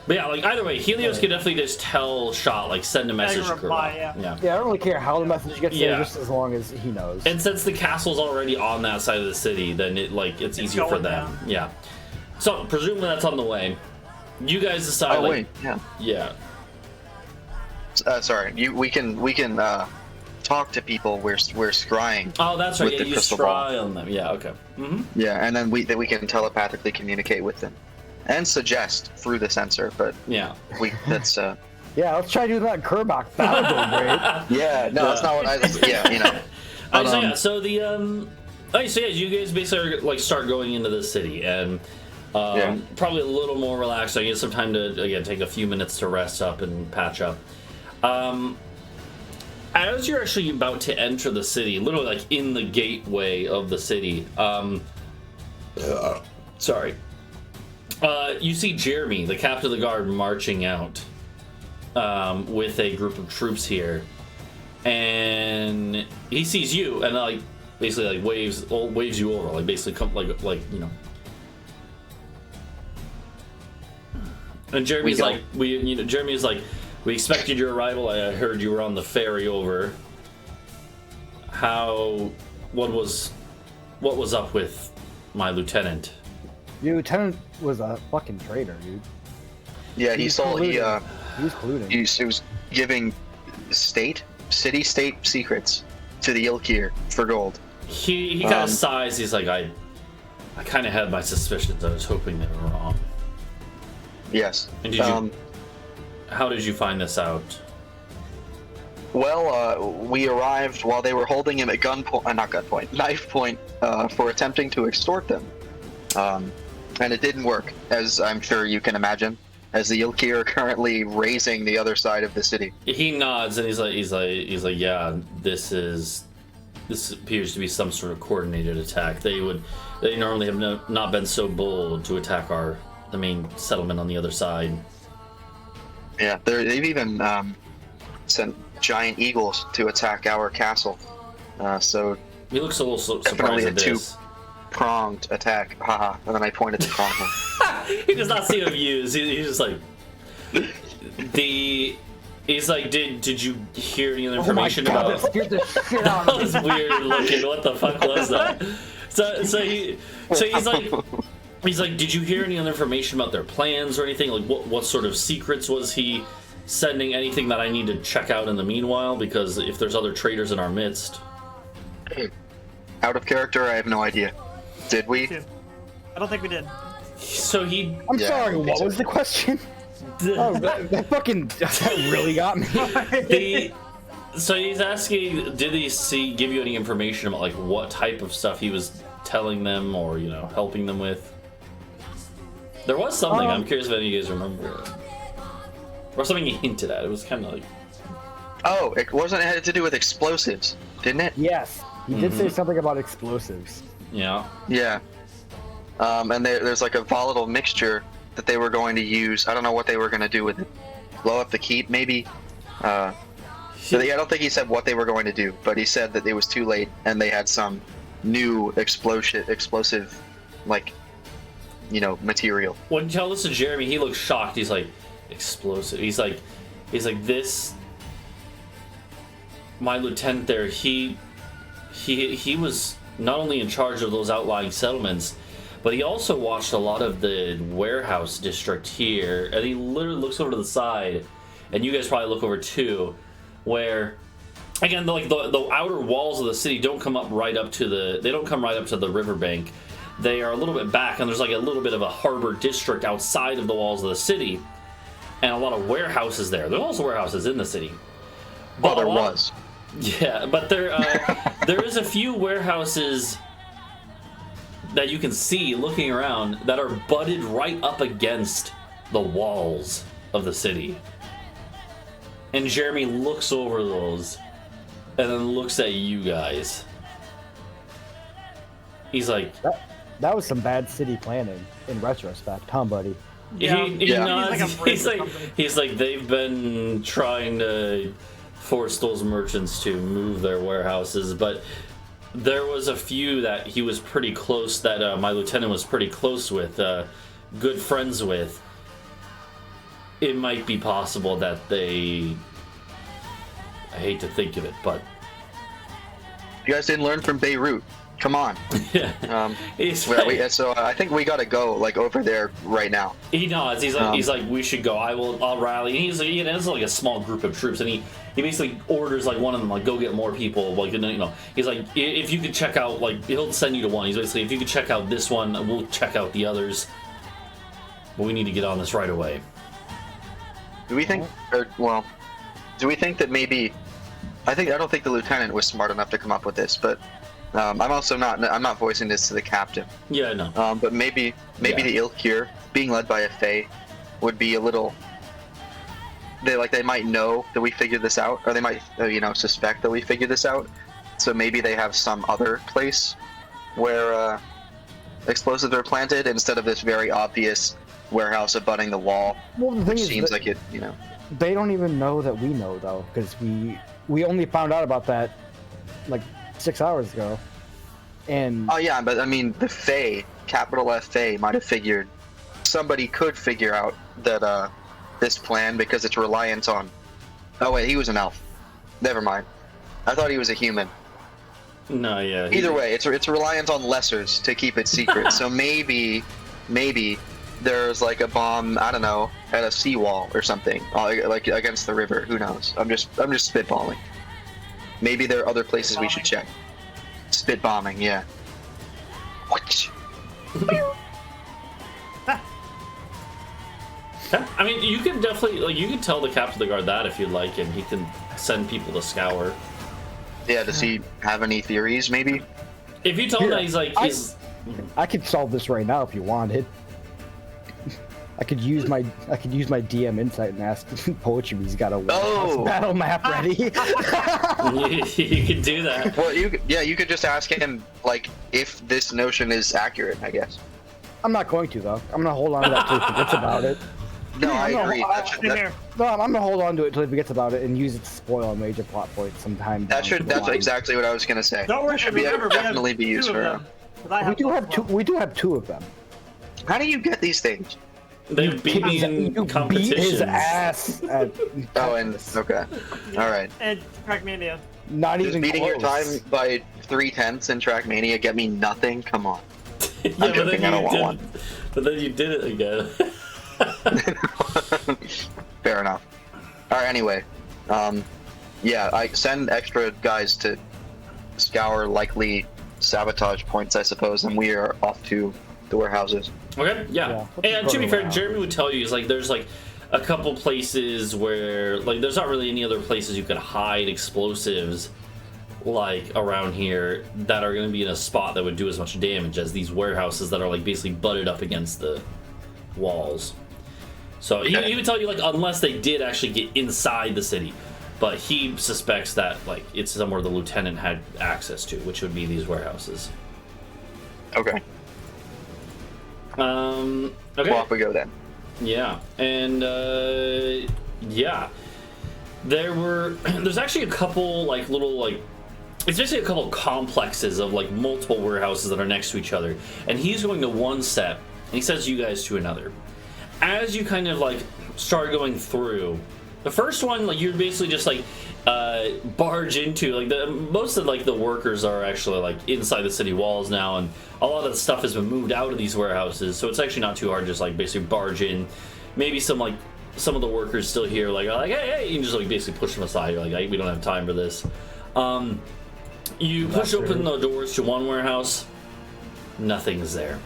But yeah, like either way, Helios can definitely just tell Shot, like, send a message to reply, Kurbak. yeah. Yeah, I don't really care how the message gets there, Yeah. just as long as he knows. And since the castle's already on that side of the city, then it's easier for going them. down. Yeah. So presumably that's on the way. You guys decide. Oh like, wait, yeah. Yeah. Sorry, we can talk to people. We're scrying. Oh, that's right. With Yeah, the you crystal try on them. Yeah. Okay. Yeah, and then we can telepathically communicate with them, and suggest through the sensor. But Yeah. that's Yeah, let's try doing that in Kurbak. That would go great. yeah. No, that's not what I. Yeah, you know. But, So you guys basically are, like start going into the city and probably a little more relaxed. I get some time to again take a few minutes to rest up and patch up. As you're actually about to enter the city, literally like in the gateway of the city, you see Jeremy, the captain of the guard, marching out with a group of troops here, and he sees you and like basically like waves you over, like basically come like you know. And Jeremy's like, Jeremy's like, we expected your arrival. I heard you were on the ferry over. What was up with my lieutenant? Your lieutenant was a fucking traitor, dude. yeah, he was colluding. He was giving city-state secrets to the Ilkir for gold. He kind of sighs. He's like, I kind of had my suspicions. I was hoping they were wrong. Yes. And how did you find this out? Well, we arrived while they were holding him at knife point, for attempting to extort them. And it didn't work, as I'm sure you can imagine, as the Ilkir are currently raising the other side of the city. He nods and he's like, yeah, this is this appears to be some sort of coordinated attack. They normally have not been so bold to attack the main settlement on the other side. Yeah, they've even sent giant eagles to attack our castle. So He looks a little surprised definitely a at this. two-pronged attack. Haha. And then I pointed the prong. He does not see him use. He's just like He's like, did you hear any other information oh my God, about? that scared the shit out That of me. was weird looking. What the fuck was that? So he's like, did you hear any other information about their plans or anything? Like, what sort of secrets was he sending? Anything that I need to check out in the meanwhile? Because if there's other traitors in our midst. Out of character, I have no idea. Did we? I don't think we did. So he. I'm Yeah, sorry, what so. was the question? Oh, that fucking that really got me. So he's asking, did he give you any information about like what type of stuff he was telling them or helping them with? There was something. I'm curious if any of you guys remember it. Or something he hinted at. It was kind of like. Oh, it had to do with explosives, didn't it? Yes, he did say something about explosives. Yeah. Yeah. And there's like a volatile mixture that they were going to use. I don't know what they were going to do with it. Blow up the keep, maybe? I don't think he said what they were going to do, but he said that it was too late and they had some new explosive, like, material. When you tell this to Jeremy, he looks shocked. He's like, explosive. He's like, this. My lieutenant there, he was not only in charge of those outlying settlements, but he also watched a lot of the warehouse district here, and he literally looks over to the side, and you guys probably look over too, where, again, the outer walls of the city don't come right up to the riverbank. They are a little bit back, and there's like a little bit of a harbor district outside of the walls of the city, and a lot of warehouses there. There's also warehouses in the city. Well, there was. Yeah, but there is a few warehouses that you can see looking around that are butted right up against the walls of the city. And Jeremy looks over those and then looks at you guys. He's like, That was some bad city planning in retrospect, huh, buddy? Yeah. he nods. He's He's like, they've been trying to force those merchants to move their warehouses, but there was a few that he was pretty close, that my lieutenant was pretty close with, good friends with. It might be possible that I hate to think of it, but You guys didn't learn from Beirut. Come on. yeah. So I think we gotta go over there right now. He nods. He's like, we should go. I'll rally. And he has like a small group of troops, and he basically orders like one of them, like, go get more people. Like, he's like, if you could check out, like, he'll send you to one. He's basically, if you could check out this one, we'll check out the others. But we need to get on this right away. Do we think that maybe? I don't think the lieutenant was smart enough to come up with this, but I'm not voicing this to the captain. Yeah, no. But maybe the Ilk here, being led by a Fae, would be a little. They might know that we figured this out, or they might suspect that we figured this out. So maybe they have some other place where explosives are planted instead of this very obvious warehouse abutting the wall. Well, the thing which is seems that like it. they don't even know that we know, though, because we only found out about that like 6 hours ago. And Oh yeah, but I mean the Fae, capital F Fae, might have figured. Somebody could figure out that this plan, because it's reliant on. Oh wait, he was an elf. Never mind. I thought he was a human. No, yeah. Either way, it's reliant on lessers to keep it secret. So maybe there's like a bomb, I don't know, at a seawall or something, like against the river. Who knows? I'm just spitballing. Maybe there are other places we should check. Spit bombing, yeah. I mean, you can definitely, you can tell the captain of the guard that if you'd like, and he can send people to scour. Yeah, does he have any theories, maybe? If you tell him that, he's like, I could solve this right now if you wanted. I could use my DM insight and ask Poetry. He's got a Oh! battle map ready. You can do that. Well, you could just ask him like if this notion is accurate. I guess. I'm not going to though. I'm gonna hold on to that till he forgets about it. No, I No, agree. No, I'm gonna hold on to it till he forgets about it and use it to spoil a major plot point sometime. That's exactly what I was gonna say. Don't worry, It should remember, we have definitely be used two for of him. them. But I We do one have as two. well. We do have 2 of them. How do you get these things? They beat me in You beat competitions. his ass at. Oh, and okay, all right. And Trackmania. Not Does even beating your close. time by 3/10 in Trackmania get me nothing? Come on. Yeah, I'm joking, I don't want one. But then you did it again. Fair enough. All right. Anyway, yeah, I send extra guys to scour likely sabotage points, I suppose, and we are off to the warehouses. Okay, yeah. Yeah, And to be fair, around. Jeremy would tell you is like there's like a couple places where like there's not really any other places you could hide explosives like around here that are going to be in a spot that would do as much damage as these warehouses that are like basically butted up against the walls. So he would tell you like unless they did actually get inside the city, but he suspects that like it's somewhere the lieutenant had access to, which would be these warehouses. Okay. Okay. Well, off we go then. Yeah, and yeah, there's actually a couple like little like it's basically a couple complexes of like multiple warehouses that are next to each other, and he's going to one set and he sends you guys to another. As you kind of like start going through the first one, like you're basically just like barge into like most of like the workers are actually like inside the city walls now, and a lot of the stuff has been moved out of these warehouses, so it's actually not too hard, just like basically barge in. Maybe some of the workers still here like are like hey, you can just like basically push them aside. You're like we don't have time for this. You push open the doors to one warehouse, nothing's there.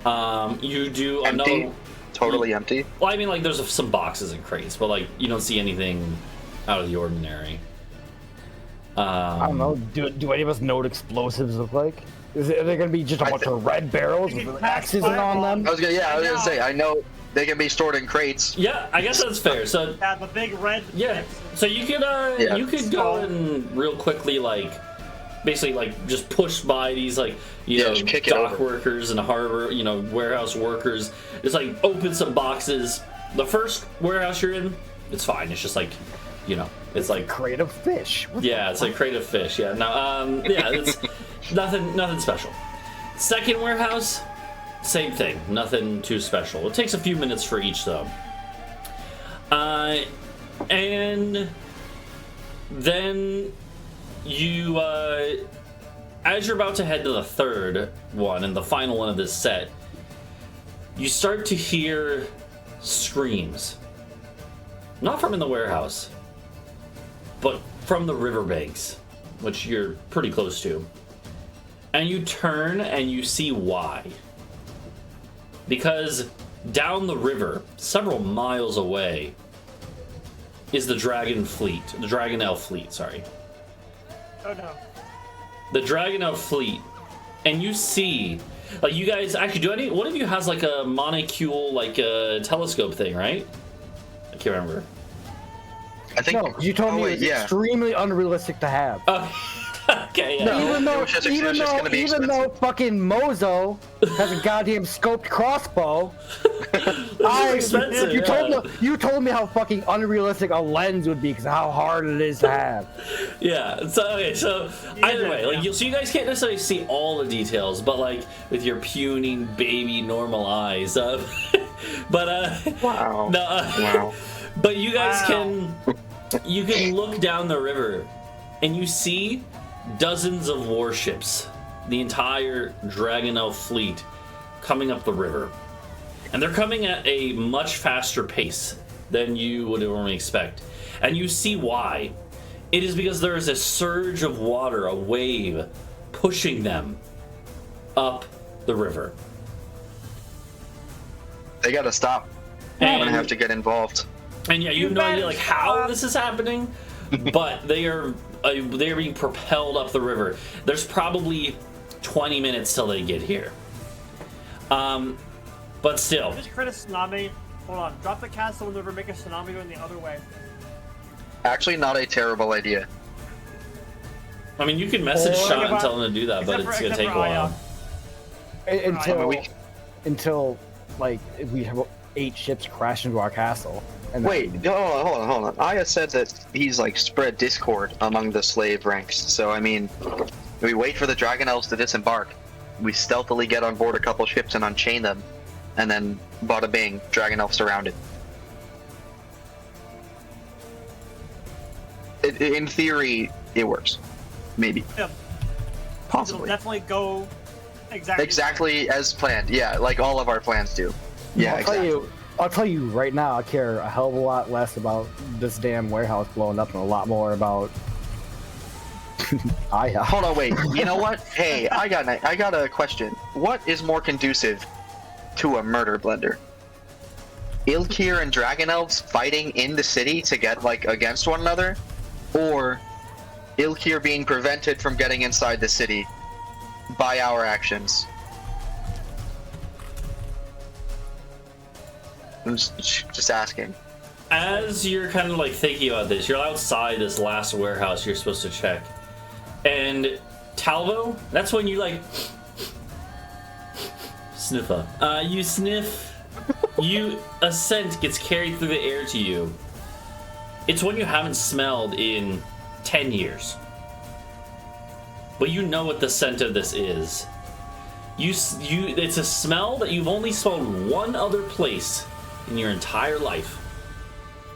You do Empty? another. Totally empty. Well, I mean, like, there's some boxes and crates, but, like, you don't see anything out of the ordinary. I don't know. Do any of us know what explosives look like? Are they gonna be just a bunch of red barrels with axes on them? I was gonna say I know they can be stored in crates. Yeah, I guess that's fair. So, Have a big red. yeah. So you could, Yeah. you could go and real quickly, like, basically, like, just push by these, like, you know, just kick it dock over. workers and harbor, you know, warehouse workers. Just, like, open some boxes. The first warehouse you're in, it's fine. It's just, like, you know, it's like... Crate of fish. What Yeah, it's like crate of fish. Yeah, no, yeah, it's nothing special. Second warehouse, same thing, nothing too special. It takes a few minutes for each though. And then you, as you're about to head to the third one and the final one of this set, you start to hear screams. Not from in the warehouse, but from the riverbanks, which you're pretty close to. And you turn and you see why. Because down the river, several miles away, is the Dragon Fleet. The Dragonel Fleet, sorry. Oh no. The Dragonel Fleet. And you see, like, you guys, actually, one of you has, like, a monocule, like, a telescope thing, right? I can't remember. I think. No, you told me it was extremely unrealistic to have. Okay, yeah. No. Even though, It was just gonna be even though expensive. fucking Mozo has a goddamn scoped crossbow, expensive, you told me how fucking unrealistic a lens would be because of how hard it is to have. Yeah. So okay. So either way, like so you guys can't necessarily see all the details, but like with your puny baby normal eyes. But Wow. no. Wow. But you guys can look down the river, and you see dozens of warships, the entire Dragonel fleet, coming up the river, and they're coming at a much faster pace than you would normally expect. And you see why. It is because there is a surge of water, a wave, pushing them up the river. They gotta stop. I'm gonna have to get involved. And yeah, you have no idea like how this is happening, but they are being propelled up the river. There's probably 20 minutes till they get here. But still. Just create a tsunami. Hold on. Drop the castle maneuver, make a tsunami going the other way. Actually, not a terrible idea. I mean, you can message Or- Sean and tell him to do that, but it's gonna take a while. Until like we have 8 ships crash into our castle. And Wait, hold on. Aya said that he's like spread discord among the slave ranks. So I mean, we wait for the dragon elves to disembark. We stealthily get on board a couple ships and unchain them, and then bada bing, dragon elf surrounded. In theory, it works. Maybe. Yeah. Possibly. It'll definitely go Exactly as planned. Yeah, like all of our plans do. Yeah, I'll tell you right now, I care a hell of a lot less about this damn warehouse blowing up and a lot more about Aya. Hold on, wait. You know what? Hey, I got a question. What is more conducive to a murder blender? Ilkir and Dragon Elves fighting in the city to get like against one another, or Ilkir being prevented from getting inside the city by our actions? I'm just asking. As you're kind of like thinking about this, you're outside this last warehouse you're supposed to check. And Talvo, that's when you like sniff up. You sniff, a scent gets carried through the air to you. It's one you haven't smelled in 10 years. But you know what the scent of this is. It's a smell that you've only smelled one other place in your entire life.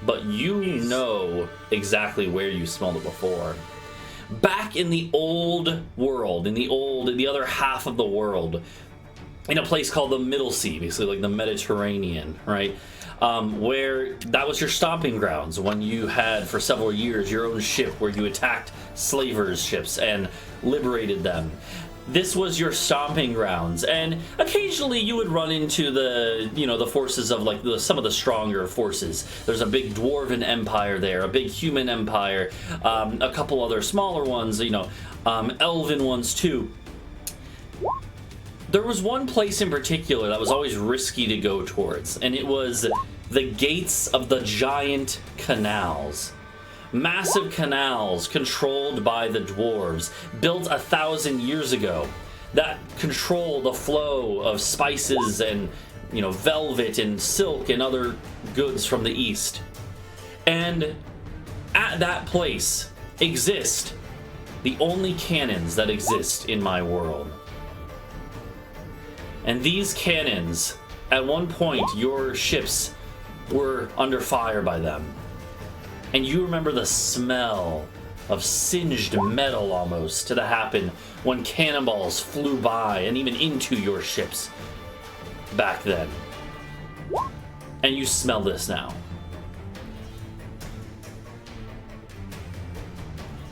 But you know exactly where you smelled it before. Back in the old world, in the other half of the world, in a place called the Middle Sea, basically like the Mediterranean, right? Where that was your stomping grounds when you had for several years your own ship where you attacked slavers' ships and liberated them. This was your stomping grounds, and occasionally you would run into the forces of like some of the stronger forces. There's a big dwarven empire there, a big human empire, a couple other smaller ones, elven ones too. There was one place in particular that was always risky to go towards, and it was the gates of the giant canals. Massive canals controlled by the dwarves, built 1,000 years ago, that control the flow of spices and, velvet and silk and other goods from the east. And at that place exist the only cannons that exist in my world. And these cannons, at one point, your ships were under fire by them. And you remember the smell of singed metal almost to happen when cannonballs flew by and even into your ships back then. And you smell this now.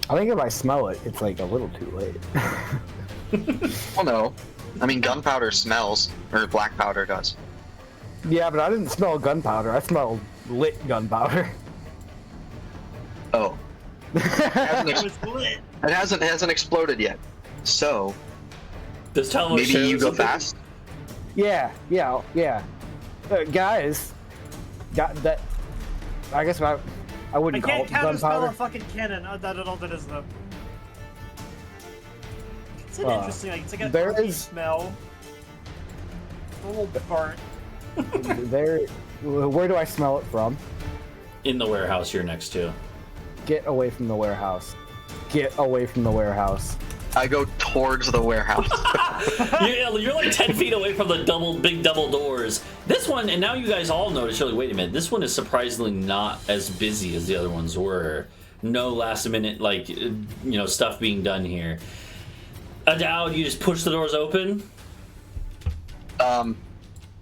I think if I smell it, it's like a little too late. Well, no. I mean, gunpowder smells, or black powder does. Yeah, but I didn't smell gunpowder. I smelled lit gunpowder. Oh. It hasn't exploded yet. So Does Talvo maybe show you go something? fast. Yeah. Guys, got that. I guess I I wouldn't call can't it counter spell gunpowder. a fucking cannon. I don't know what that is though. It's an interesting, it's like a there earthy is- smell. A little burnt. Where do I smell it from? In the warehouse you're next to. Get away from the warehouse. Get away from the warehouse. I go towards the warehouse. You're like 10 feet away from the big double doors. This one, and now you guys all notice, you're like, wait a minute, this one is surprisingly not as busy as the other ones were. No last minute, stuff being done here. Adau, do you just push the doors open?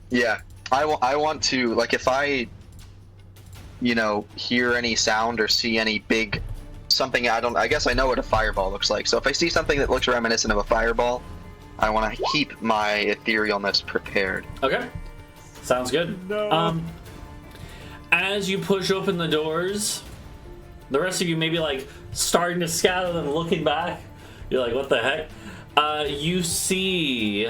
Yeah. I want to, like, if I, hear any sound or see any big something, I guess I know what a fireball looks like. So if I see something that looks reminiscent of a fireball, I want to keep my etherealness prepared. Okay. Sounds good. No. As you push open the doors, the rest of you maybe like starting to scatter them, looking back. You're like, what the heck? You see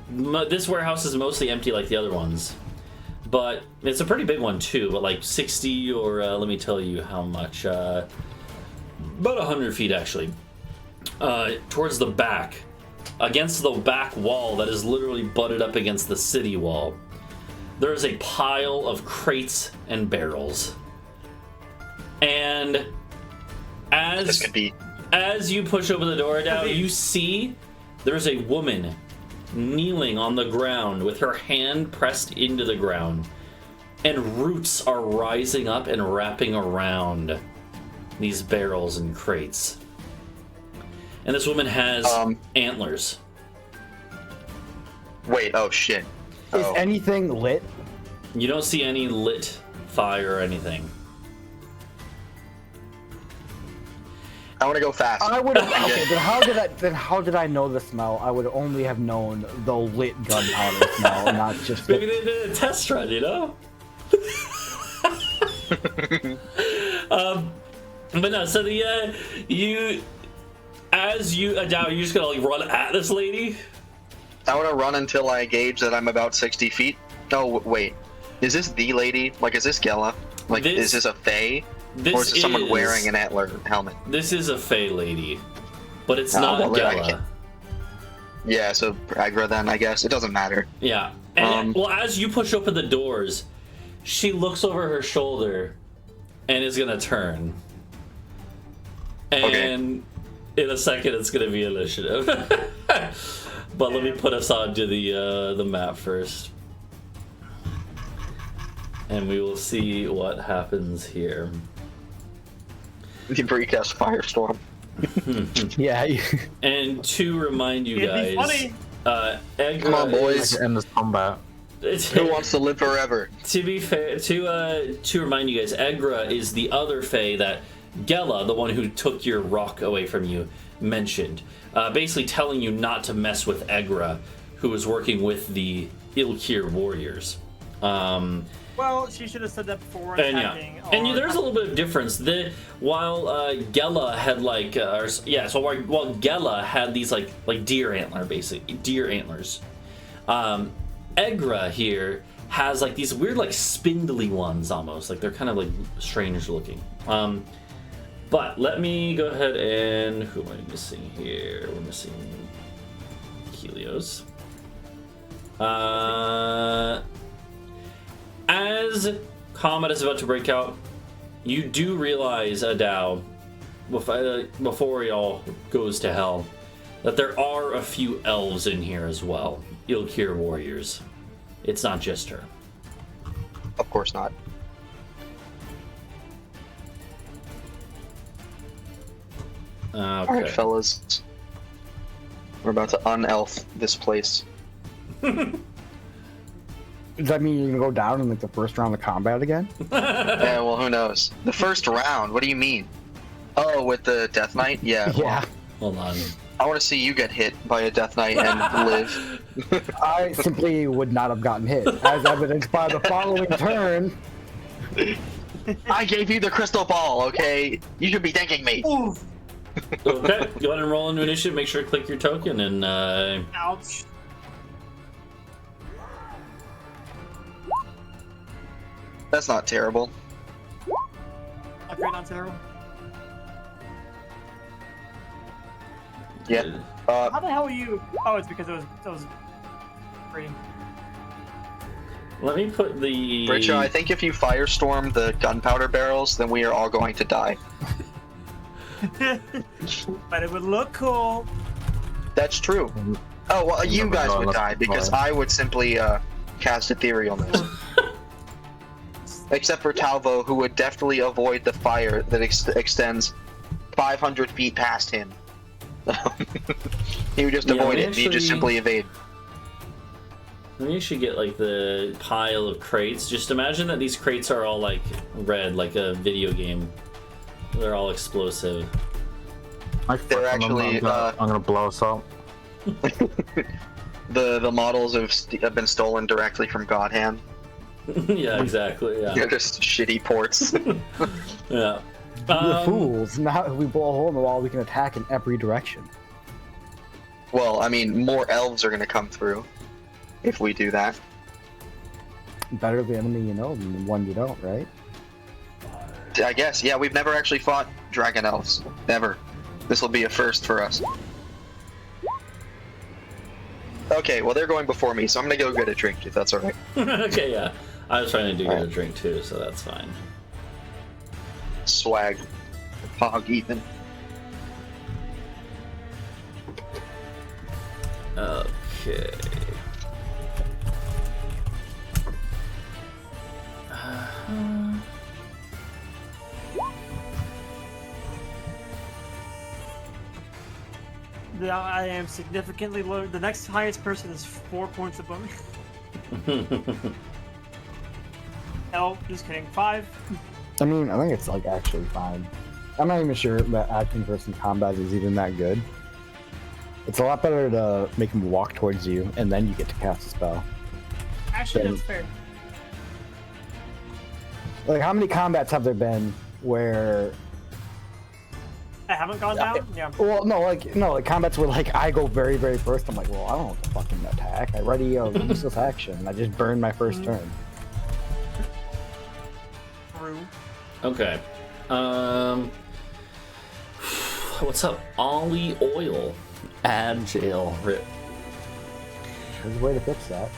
This warehouse is mostly empty like the other ones. But it's a pretty big one too, but like 60 or let me tell you how much. About 100 feet actually. Towards the back. Against the back wall that is literally butted up against the city wall. There is a pile of crates and barrels. And This could be. as you push open the door down, you see there's a woman kneeling on the ground with her hand pressed into the ground, and roots are rising up and wrapping around these barrels and crates. And this woman has antlers. Wait, oh shit. Is anything lit? You don't see any lit fire or anything. I want to go fast. I would have. Okay, then how did I know the smell? I would only have known the lit gunpowder smell, not just. Maybe they did a test run, you know? But no, so Adau, you're just gonna like run at this lady? I want to run until I gauge that I'm about 60 feet. Oh, wait. Is this the lady? Like, is this Gela? Like, is this a fae? Or is it someone wearing an antler helmet? This is a fae lady, but it's not Gela. Yeah, so Agra then, I guess. It doesn't matter. Yeah. And well, as you push open the doors, she looks over her shoulder and is gonna turn. And in a second, it's gonna be initiative. But let me put us onto the map first, and we will see what happens here. You precast Firestorm. Yeah. And to remind you It'd be guys, Egra Come on, boys. In this combat. Who wants to live forever? To be fair, to remind you guys, Egra is the other fae that Gela, the one who took your rock away from you, mentioned. Basically telling you not to mess with Egra, who is working with the Ilkir warriors. Well, she should have said that before And attacking. there's a little bit of difference. While Gela had while Gela had these like deer antlers, Egra here has like these weird like spindly ones almost, like they're kind of like strange looking. But let me go ahead and who am I missing here? We're missing Helios. As combat is about to break out, you do realize, Adau, before it all goes to hell, that there are a few elves in here as well. Ilkir warriors. It's not just her. Of course not. Okay. Alright, fellas. We're about to unelf this place. Does that mean you're gonna go down in like the first round of combat again? Yeah, well, who knows? The first round? What do you mean? Oh, with the Death Knight? Yeah. Yeah. Hold on. I want to see you get hit by a Death Knight and live. I simply would not have gotten hit, as evidenced by the following turn. I gave you the crystal ball, okay? You should be thanking me. Oof. Okay, go ahead and roll into initiative. Make sure to click your token and Ouch. That's not terrible. Not great, not terrible. Yeah. How the hell are you? Oh, it's because it was free. let me put the. Britsha, I think if you firestorm the gunpowder barrels, then we are all going to die. But it would look cool. That's true. Oh, well, you guys would die, because I would simply cast Etherealness. Except for Talvo, who would definitely avoid the fire that extends 500 feet past him. He would just avoid it. He'd just simply evade. You should get like the pile of crates. Just imagine that these crates are all like red, like a video game. They're all explosive. They're actually. I'm gonna blow us up. The models have been stolen directly from God Hand. Yeah, exactly. Yeah. They're just shitty ports. Yeah. We're fools. Now if we blow a hole in the wall, we can attack in every direction. Well, I mean, more elves are gonna come through. if we do that. Better the enemy you know than the one you don't, right? I guess. Yeah, we've never actually fought dragon elves. Never. This will be a first for us. Okay, well they're going before me, so I'm gonna go get a drink if that's alright. Okay, yeah. I was trying to do get a drink too, so that's fine. Swag. Hog Ethan. Okay. I am significantly low. The next highest person is 4 points above me. No, just kidding. 5. I mean, I think it's like actually fine. I'm not even sure that acting person combat is even that good. It's a lot better to make him walk towards you and then you get to cast a spell. Actually, Then- that's fair. Like, how many combats have there been where? I haven't gone down? Yeah. Well, no, combats where like I go very, very first. I'm like, well, I don't want to fucking attack. I ready a useless action. I just burned my first turn. True. Okay. What's up? Ollie Oil. Agile. Rip. There's a way to fix that.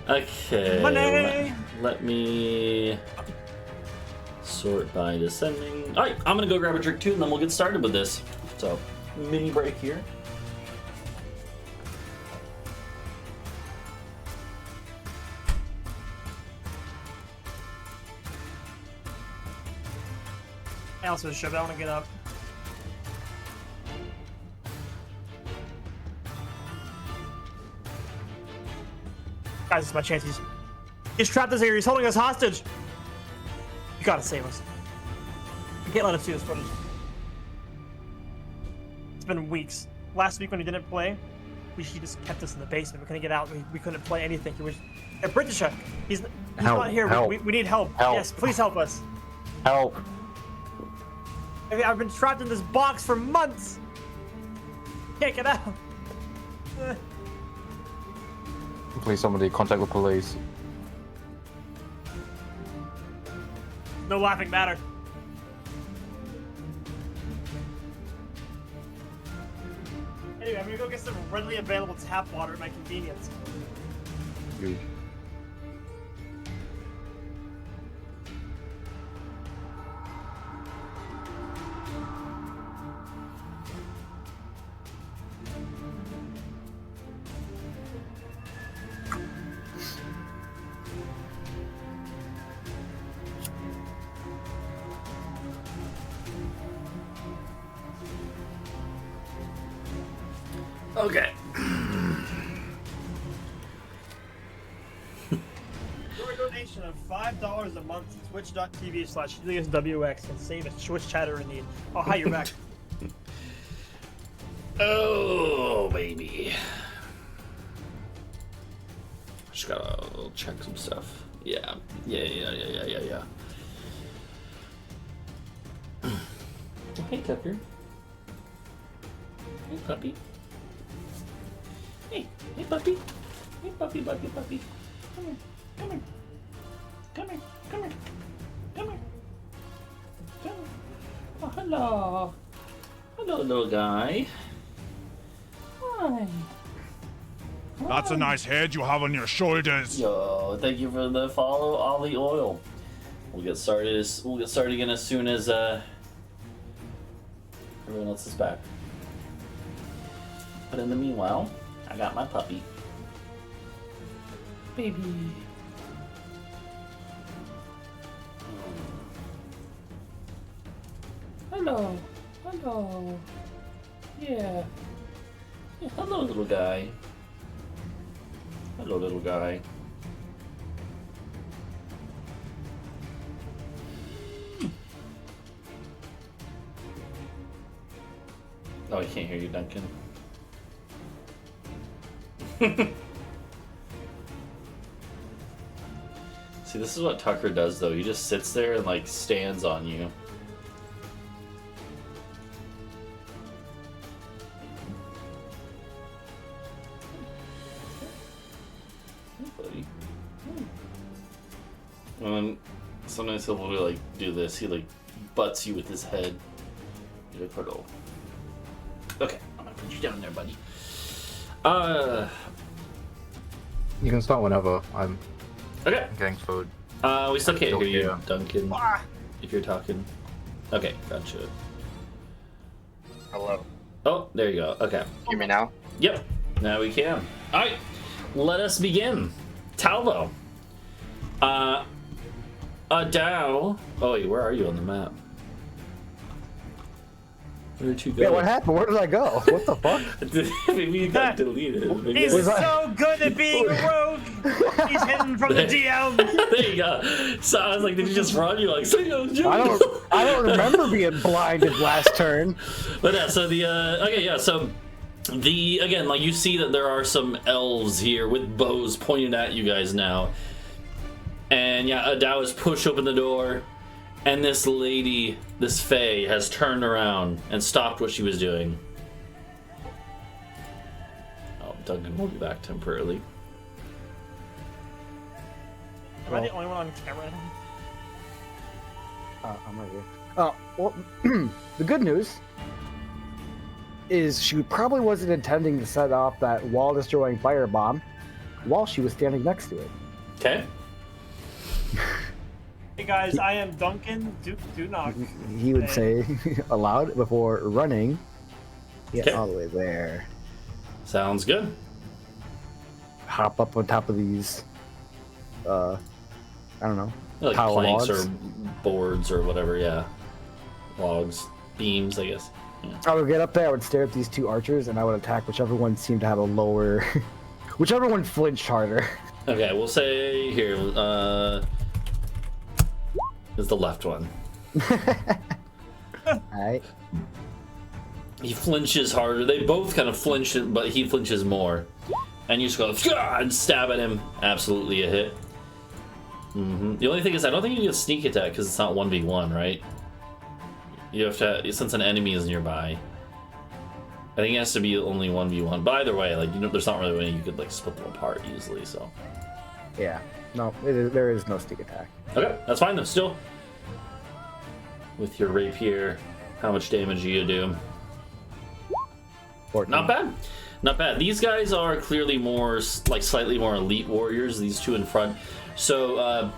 Okay. Money! Let me sort by descending. Alright, I'm gonna go grab a drink too, and then we'll get started with this. So, mini break here. I also should. I want to get up. Guys, this is my chance. He's trapped us here. He's holding us hostage. You gotta save us. You can't let us see this footage. It's been weeks. Last week when he didn't play, he just kept us in the basement. We couldn't get out. We couldn't play anything. He was Britsha. He's Help, not here. help. We need help. Help. Yes, please help us. Help! I've been trapped in this box for months. Can't get out. Please, somebody contact the police. No laughing matter. Anyway, I'm gonna go get some readily available tap water at my convenience. You. Okay. Your donation of $5 a month to twitch.tv/HeliosWX can save a Twitch chatter in need. Oh, hi, you're back. Oh, baby. Just gotta check some stuff. Yeah. Oh, hey, Tucker. Hey, puppy. Hey, puppy. Hey, puppy. Come here. Come here. Come here. Come here. Come here. Come here. Oh, hello. Hello, little guy. Hi. That's a nice head you have on your shoulders. Yo, thank you for the follow, Ollie Oil. We'll get started. We'll get started again as soon as everyone else is back. But in the meanwhile, I got my puppy. Baby. Hello. Hello. Yeah. Yeah, hello, little guy. Hello, little guy. Oh, I can't hear you, Duncan. See, this is what Tucker does, though. He just sits there and, like, stands on you. And then sometimes he'll literally like do this. He like butts you with his head. You're like, "Hello." Okay, I'm gonna put you down there, buddy. You can start whenever I'm Okay. getting food. We still can't Still hear you, here. Duncan. Ah, If you're talking. Okay, gotcha. Hello. Oh, there you go. Okay. Hear me now? Yep. Now we can. All right. Let us begin. Talvo. Adau. Oh wait, where are you on the map? Where did you go? Yeah, what happened? Where did I go? What the fuck? Maybe you got deleted. Maybe he's it was- so good at being a rogue. He's hidden from the DM. There you go. So I was like, did you just run? You're like, I don't remember being blinded last turn. But yeah, so the okay, yeah, so the again, like you see that there are some elves here with bows pointed at you guys now. And yeah, Adau has pushed open the door, and this lady, this fae, has turned around and stopped what she was doing. Oh, Duncan will be back temporarily. Am I the only one on camera? I'm right here. Well, the good news is she probably wasn't intending to set off that wall-destroying firebomb while she was standing next to it. Okay. Hey guys, I am Duncan. Do knock. He would say aloud before running. Yeah, Okay. all the way there. Sounds good. Hop up on top of these. I don't know. Like Pile of planks logs. or boards or whatever, yeah. Logs, beams, I guess. Yeah. I would get up there. I would stare at these two archers, and I would attack whichever one seemed to have a lower, whichever one flinched harder. Okay, we'll say here, is the left one. Alright. He flinches harder. They both kind of flinch, but he flinches more. And you just go "Gah!" and stab at him. Absolutely a hit. The only thing is, I don't think you get sneak attack because it's not 1v1, right? You have to, since an enemy is nearby. I think it has to be only 1v1. But either way, like, you know, there's not really a way you could like split them apart easily. So Yeah. No, there is no sneak attack. okay, that's fine though. Still, with your rapier, how much damage do you do? 14. Not bad. Not bad. These guys are clearly more, like, slightly more elite warriors, these two in front. So,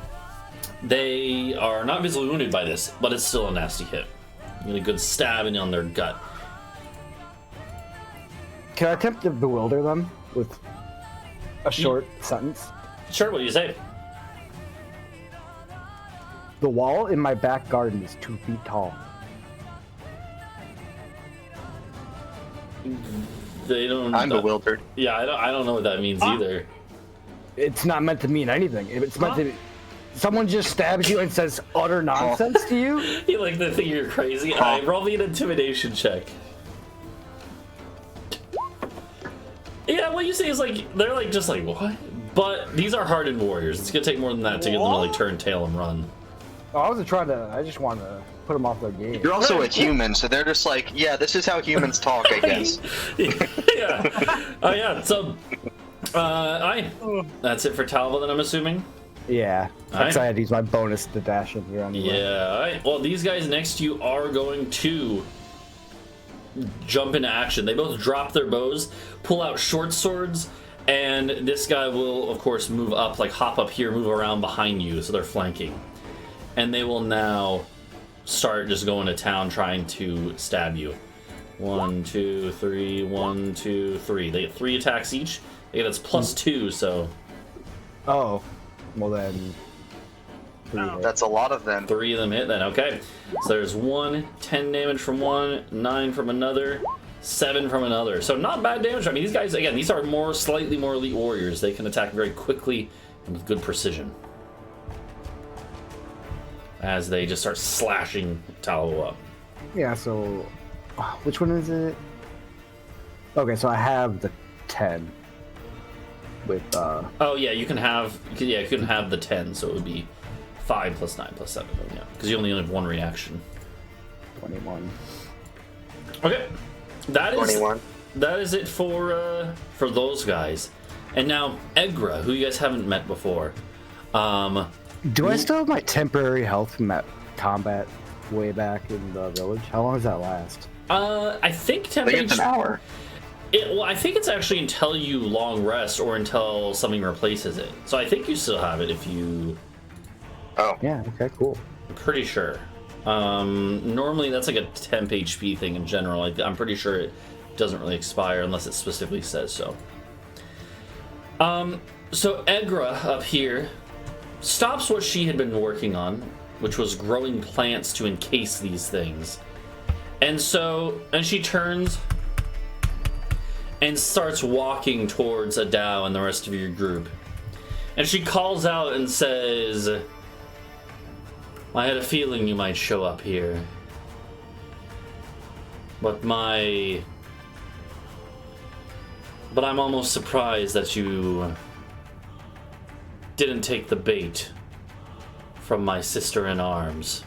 they are not visibly wounded by this, but it's still a nasty hit. You get a good stabbing on their gut. Can I attempt to bewilder them with a short sentence? Sure, what do you say? The wall in my back garden is 2 feet tall. They don't... I'm bewildered. Yeah, I don't know what that means either. It's not meant to mean anything. It's meant to. Someone just stabs you and says utter nonsense to you. You like to think you're crazy? I roll me an intimidation check. Yeah, what you say is like, they're like, just like, what? But these are hardened warriors. It's gonna take more than that to get them to like turn tail and run. Oh, I wasn't trying to. I just wanted to put them off their game. You're also a human, so they're just like, yeah, this is how humans talk, I guess. Yeah. Oh yeah. So, that's it for Talvo, then I'm assuming. Yeah. Alright. Because I had to use my bonus to dash in here anyway. Yeah. All right. Well, these guys next to you are going to jump into action. They both drop their bows, pull out short swords, and this guy will, of course, move up, like hop up here, move around behind you, so they're flanking. And they will now start just going to town trying to stab you. 1, 2, 3, 1, 2, 3. They get 3 attacks each. Again, it's +2, so Oh. Well then. That's a lot of them. 3 of them hit then. Okay. So there's 1, 10 damage from one, 9 from another, 7 from another. So not bad damage. I mean, these guys, again, these are slightly more elite warriors. They can attack very quickly and with good precision. As they just start slashing Talvo up. Yeah. So, which one is it? Okay, so I have the 10. With Oh yeah, you can have the 10, so it would be 5 + 9 + 7. Yeah, because you only have 1 reaction. 21. Okay, that is 21. That is it for those guys. And now Egra, who you guys haven't met before, Do I still have my temporary health from that combat way back in the village? How long does that last? I think I temporary. think it's an hour. Well, I think it's actually until you long rest or until something replaces it. So I think you still have it if you. Oh. Yeah, okay, cool. I'm pretty sure. Normally that's like a temp HP thing in general. I'm pretty sure it doesn't really expire unless it specifically says so. So Egra up here stops what she had been working on, which was growing plants to encase these things. And she turns and starts walking towards Adau and the rest of your group. And she calls out and says, I had a feeling you might show up here. But I'm almost surprised that you didn't take the bait from my sister-in-arms.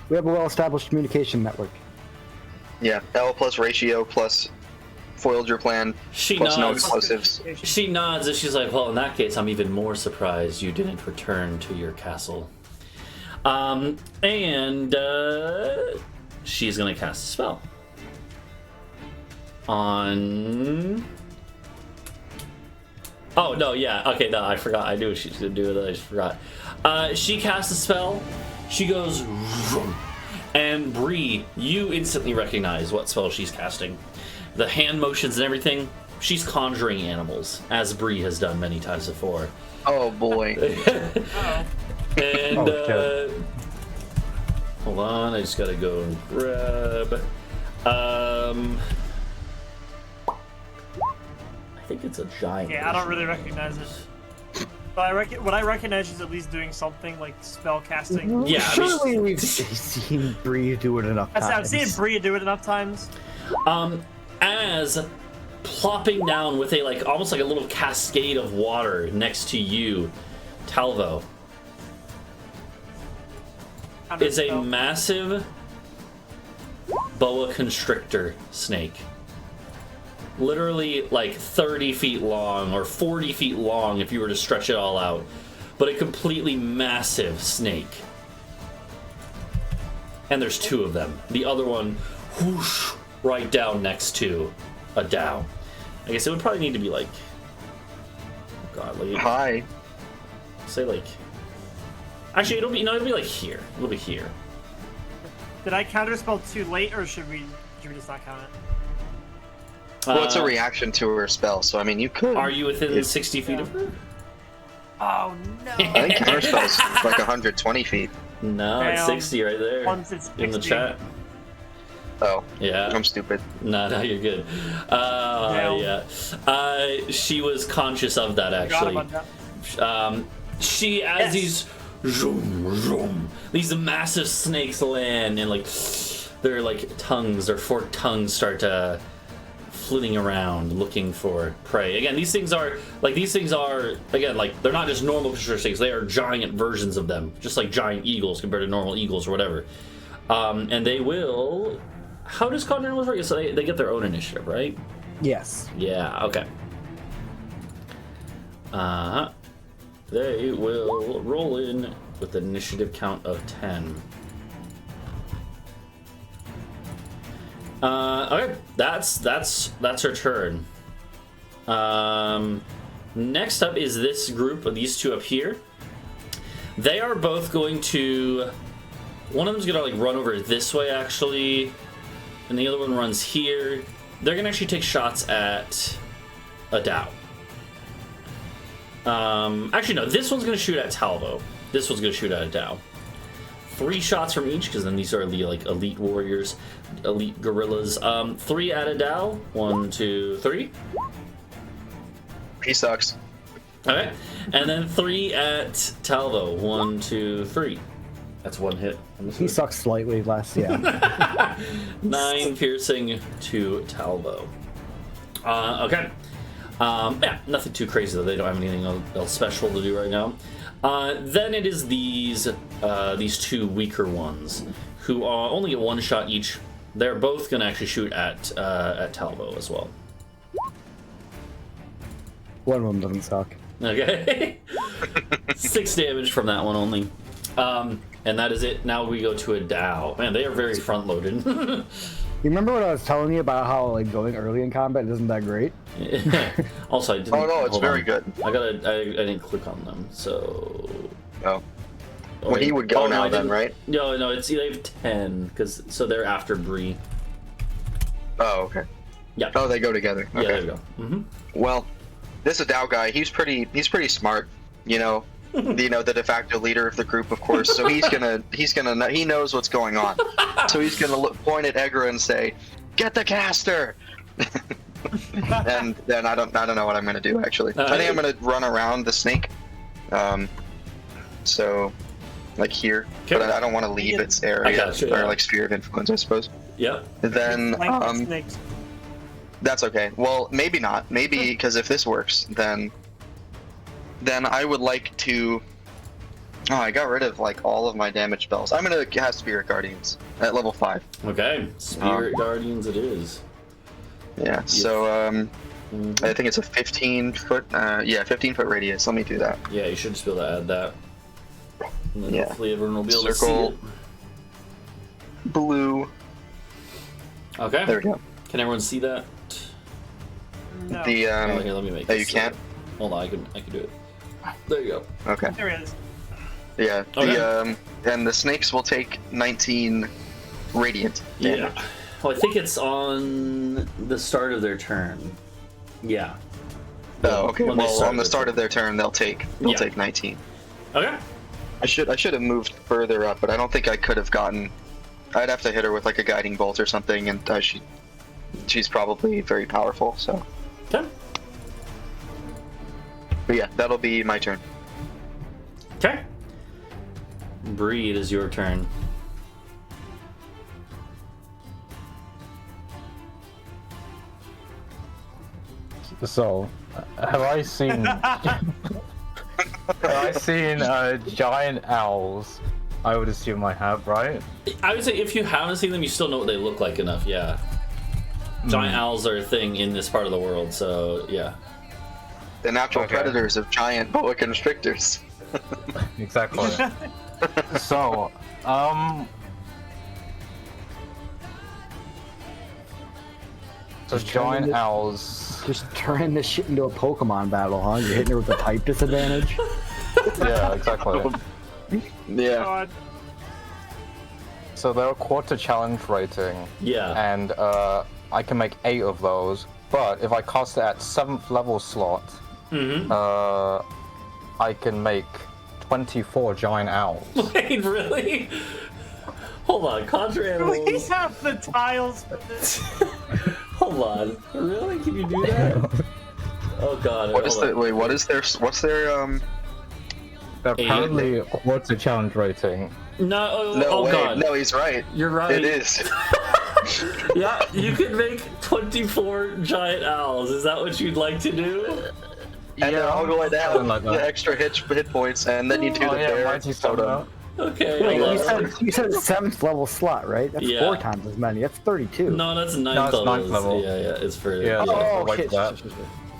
We have a well-established communication network. Yeah, L plus ratio plus foiled your plan plus no explosives. She nods and she's like, well, in that case, I'm even more surprised you didn't return to your castle. She's gonna cast a spell on. Oh no, yeah, okay, no, I forgot. I knew what she was gonna do, and I just forgot. She casts a spell. She goes, vroom, and Bree, you instantly recognize what spell she's casting. The hand motions and everything. She's conjuring animals, as Bree has done many times before. Oh boy. And hold on, I just gotta go and grab. I think it's a giant. Yeah, I don't really recognize it. But what I recognize is at least doing something like spell casting. Yeah, Surely we've seen Bree do it enough times. I've seen Bree do it enough times. As plopping down with a almost like a little cascade of water next to you, Talvo, is a massive boa constrictor snake. Literally 30 feet long or 40 feet long if you were to stretch it all out. But a completely massive snake. And there's two of them. The other one, whoosh, right down next to Adau. I guess it would probably need to be oh God, Hi. say actually it'll be here. It'll be here. Did I counterspell too late, or should we just not count it? Well, it's a reaction to her spell, so I mean, you could. Are you within 60 feet of her? Oh no! I think counterspell's 120 feet. No, it's 60 right there. Once it's 60. In the chat. Oh. Yeah. I'm stupid. No, you're good. Yeah. She was conscious of that, actually. She, as these massive snakes land, and their their forked tongues start to flitting around looking for prey. Again, these things are again, they're not just normal constrictor snakes, they are giant versions of them, just like giant eagles compared to normal eagles or whatever. And they will. How does Conjuring Animals work? So they get their own initiative, right? Yes. Yeah, okay. They will roll in with an initiative count of 10. Okay, that's her turn. Next up is this group of these two up here. They are both going to. One of them's gonna run over this way actually, and the other one runs here. They're gonna actually take shots at Adau. Actually no, this one's gonna shoot at Talvo. This one's gonna shoot at Adau. 3 shots from each, because then these are the elite warriors, elite gorillas. 3 at Adau. 1, 2, 3. He sucks. Okay, and then 3 at Talvo. 1, 2, 3. That's 1 hit. He sucks slightly less, yeah. 9 piercing to Talvo. Okay. Yeah, nothing too crazy though. They don't have anything else special to do right now. Then it is these 2 weaker ones who are only get 1 shot each. They're both gonna actually shoot at Talvo as well. One of them doesn't suck. Okay. 6 damage from that one only. And that is it. Now we go to Adau. Man, they are very front loaded. You remember what I was telling you about how like going early in combat isn't that great? Also, I didn't. Oh no, it's hold very on. good. I didn't click on them, so. Oh. Well, he would go now I then, didn't. right? No, it's they have 10 so they're after Bree. Oh, okay. Yeah. Oh, they go together. Yeah, Okay. there we go. Mm-hmm. Well, this Adau guy, he's pretty smart. You know, the de facto leader of the group, of course. So he knows what's going on. So he's gonna point at Egra and say, "Get the caster." And then I don't know what I'm gonna do actually. I think I'm gonna run around the snake. So, like here, Okay. but I don't want to leave its area gotcha, or yeah. like sphere of influence, I suppose. Yep. Then Flank the snakes. that's okay. Well, maybe not. Maybe because if this works, then I would like to. Oh, I got rid of like all of my damage spells. I'm gonna cast Spirit Guardians at level 5. Okay. Spirit Guardians it is. Yeah. So I think it's a 15-foot. 15-foot radius. Let me do that. Yeah, you should just be able to add that. And then Yeah. hopefully everyone will be able Circle. to see Blue. it. Okay. There we go. Can everyone see that? No. The Oh, here, let me make Oh, this, you can't. Hold on, I can do it. There you go. Okay. There it is. Yeah. Okay. The and the snakes will take 19 radiant damage. Yeah. Well, I think it's on the start of their turn. Yeah. Oh, okay. When they Well, start on the their start turn. of their turn, they'll take Yeah. 19. Okay. I should have moved further up, but I don't think I could have gotten. I'd have to hit her with like a guiding bolt or something, and she's probably very powerful. So, Okay. but yeah, that'll be my turn. Okay. Bree, it is your turn. So, have I seen giant owls? I would assume I have, right? I would say if you haven't seen them, you still know what they look like enough, yeah. Giant owls are a thing in this part of the world, so yeah. The natural Okay. predators of giant boa constrictors. Exactly. So, so Just turn giant it- owls. Just turning this shit into a Pokemon battle, huh? You're hitting her with a type disadvantage. Yeah, exactly. Yeah. God. So they're a quarter challenge rating, Yeah. and I can make 8 of those. But if I cast it at 7th level slot, Mm-hmm. I can make 24 giant owls. Wait, really? Hold on, conjure We animals. have the tiles for this. Hold on. Really? Can you do that? Oh god. What is hold on. the wait? What's their They're apparently a quarter challenge rating. No, No, oh wait, god. no, he's right. You're right. It is. Yeah, you can make 24 giant owls. Is that what you'd like to do? And then I'll go something down like the that. extra hit points, and then you do Oh the yeah, bear mighty totem. stamina. Okay. Wait, hold you on. said 7th level slot, right? That's Yeah. 4 times as many. That's 32. No, that's ninth No, it's level. ninth level. Yeah, it's for. Yeah, Oh, so wait shit, for that. shit.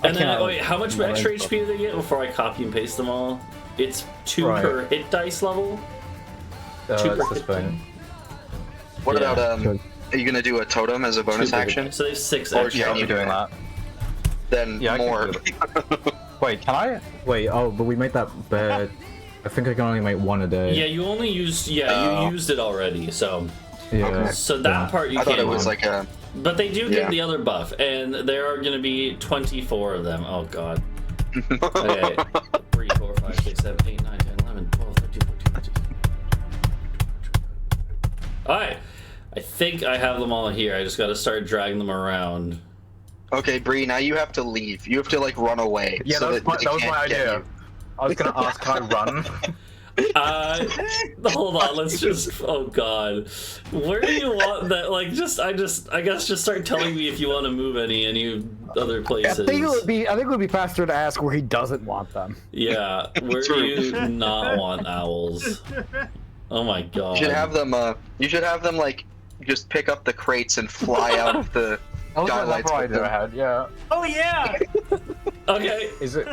And then, cannot- wait, how much no, extra it's- HP do they get before I copy and paste them all? It's 2 Right. per hit dice level? Two per It's this hit thing. What Yeah. about are you gonna do a totem as a bonus Two per hit action? dice. So they have 6 Or extra. Yeah, I'll Can be you- doing that. Then Yeah, I can more. do Wait, can I? Wait, oh, but we made that bed. I think I can only make 1 a day. Yeah, you only used. Yeah, Oh. you used it already. So, Yeah. Okay. so that part you I thought can't. it was like a. But they do Yeah. get the other buff, and there are going to be 24 of them. Oh god. Okay. 3, 4, 5, 6, 7, 8, 9, 10, 11, 12, 13, 14, 15. Alright. I think I have them all here. I just got to start dragging them around. Okay, Bree. Now you have to leave. You have to like run away. Yeah, so that was they my can't get idea. you. I was gonna ask, can I run? Hold on, let's just. Oh god, where do you want that? Like, I guess just start telling me if you want to move any other I places. think it would be faster to ask where he doesn't want them. Yeah, where do you not want owls? Oh my god. You should have them. You should have them like just pick up the crates and fly out of the That was skylights another with idea I them. had, yeah. Oh yeah. Okay. Is it?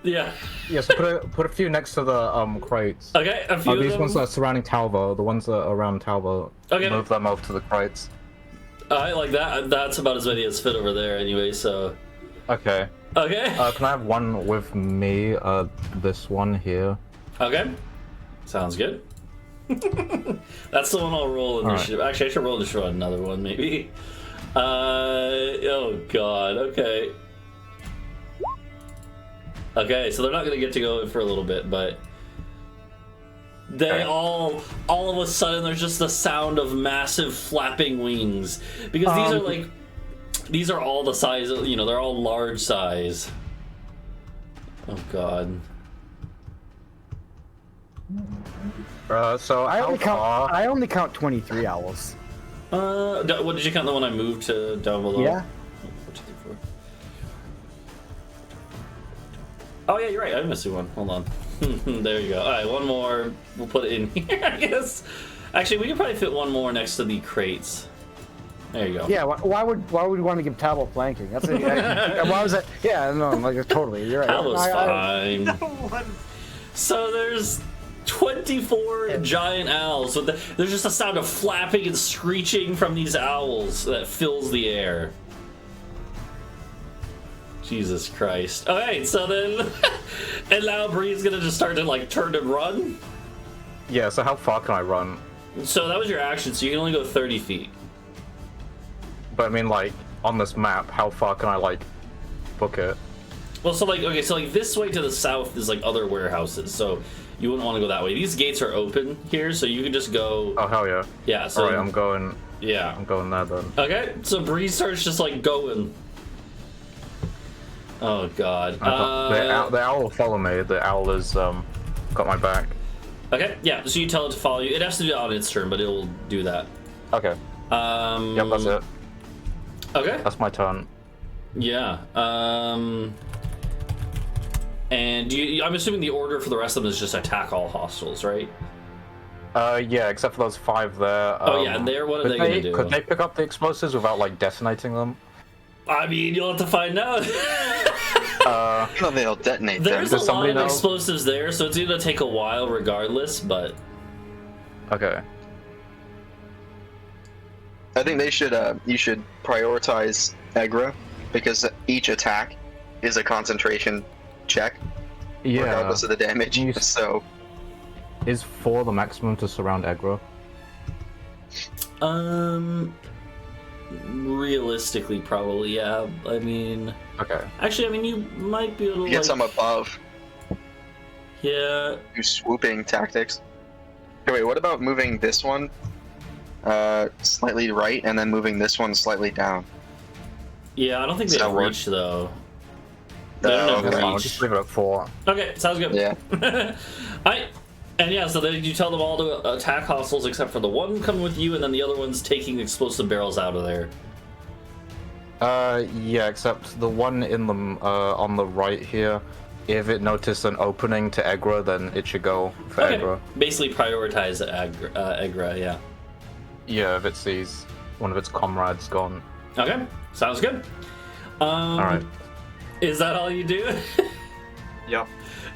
Yeah. Yeah, so put a few next to the crates. Okay, a few of These them. ones that are surrounding Talvo, the ones that are around Talvo. Okay. Move them over to the crates. I like that. That's about as many as fit over there anyway, so... Okay. Okay. Can I have one with me? This one here. Okay. Sounds good. That's the one I'll roll initiative. Right. Actually, I should roll initiative on another one, maybe. Oh god, okay. Okay, so they're not gonna get to go for a little bit, but... They all of a sudden, there's just the sound of massive flapping wings. Because these are like... These are all the size, you know, they're all large size. Oh god. So I how only count 23 owls. What did you count the one I moved to down below? Yeah. 1, 2, 3, 4. Oh yeah, you're right. I'm missing one. Hold on. There you go. All right, one more. We'll put it in here, I guess. Actually, we could probably fit one more next to the crates. There you go. Yeah. Why would we want to give Talvo flanking? That's why was that? Yeah. No. Like totally. You're right. Talvo's fine. No one. So there's 24 giant owls. So there's just a sound of flapping and screeching from these owls that fills the air. Jesus Christ. Alright, so then... and now Bree's gonna just start to, like, turn and run? Yeah, so how far can I run? So that was your action, so you can only go 30 feet. But I mean, like, on this map, how far can I, like, book it? Well, so, like, okay, so, like, this way to the south is, like, other warehouses, so you wouldn't want to go that way. These gates are open here, so you can just go... Oh, hell yeah. Yeah, so... Alright, I'm going Yeah. there, then. Okay, so Bree starts just, like, going. Oh, God. The owl will follow me. The owl has, got my back. Okay, yeah, so you tell it to follow you. It has to do that on its turn, but it'll do that. Okay. Yep, that's it. Okay. That's my turn. Yeah. And I'm assuming the order for the rest of them is just attack all hostiles, right? Yeah, except for those 5 there. Oh yeah, and what are they gonna do? Could they pick up the explosives without, like, detonating them? I mean, you'll have to find out. No, they'll detonate them. There's a lot somebody of know? explosives there, so it's gonna take a while regardless, but... Okay. I think they should. You should prioritize Egra because each attack is a concentration check, Yeah. regardless of the damage. You- So Is 4 the maximum to surround Egra? Realistically, probably, yeah. I mean... Okay. Actually, I mean, you might be able to, get like... some above. Yeah. Do swooping tactics. Okay, wait, what about moving this one slightly right and then moving this one slightly down? Yeah, I don't think Does they that have work? reach, though. They don't have okay. I'll reach. just leave it at 4. Okay, sounds good. Yeah. Alright. And yeah, so then you tell them all to attack hostiles except for the one coming with you, and then the other one's taking explosive barrels out of there. Yeah, except the one in the on the right here, if it noticed an opening to Egra, then it should go for Okay. Egra. Basically prioritize Egra, yeah. Yeah, if it sees one of its comrades gone. Okay, sounds good. Alright. Is that all you do? Yep.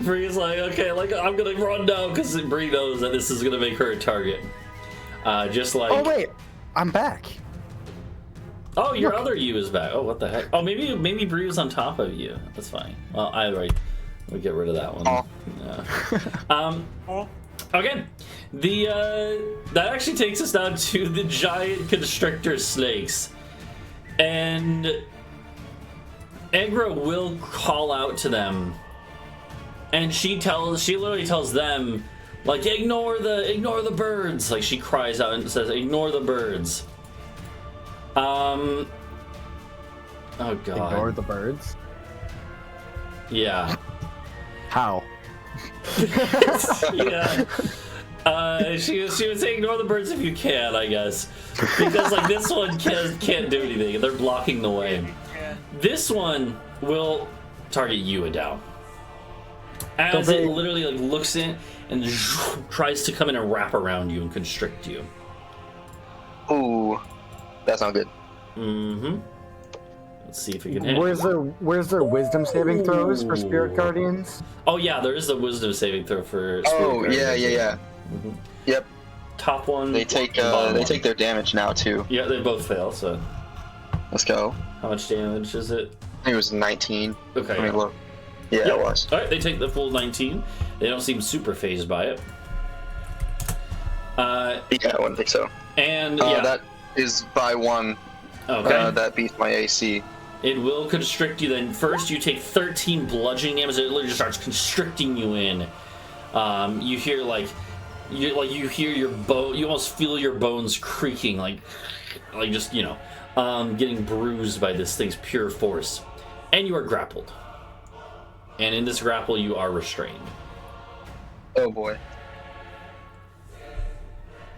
Bree's like, okay, like, I'm gonna run now, because Bree knows that this is gonna make her a target. Just like... Oh wait, I'm back. Oh, your other you is back. Oh, what the heck? Oh, maybe Bree was on top of you. That's fine. Well, we'll get rid of that one. Oh. Yeah. Okay. That actually takes us down to the giant constrictor snakes. And Egra will call out to them. And she literally tells them, like, ignore the birds. Like, she cries out and says, ignore the birds. Oh god. Ignore the birds. Yeah. How? Yeah. She would say ignore the birds if you can, I guess. Because like this one can't do anything. They're blocking the way. This one will target you, Adau. As it literally like looks in and tries to come in and wrap around you and constrict you. Ooh, that's not good. Mm-hmm. Let's see if we can hit. Where's their wisdom saving throws for spirit guardians? Oh yeah, there is the wisdom saving throw for spirit Oh guardians. yeah. Yep. Top one. They take and bottom one. their damage now too. Yeah, they both fail. So Let's go. how much damage is it? I think it was 19. Okay. Let me look. Yeah, Yep. it was. All right, they take the full 19. They don't seem super phased by it. Yeah, I wouldn't think so. And yeah, That is by 1. okay. That beats my AC. It will constrict you. Then first, you take 13 bludgeoning damage. It literally just starts constricting you in. You hear you hear your bone. You almost feel your bones creaking, like just getting bruised by this thing's pure force. And you are grappled. And in this grapple, you are restrained. Oh boy.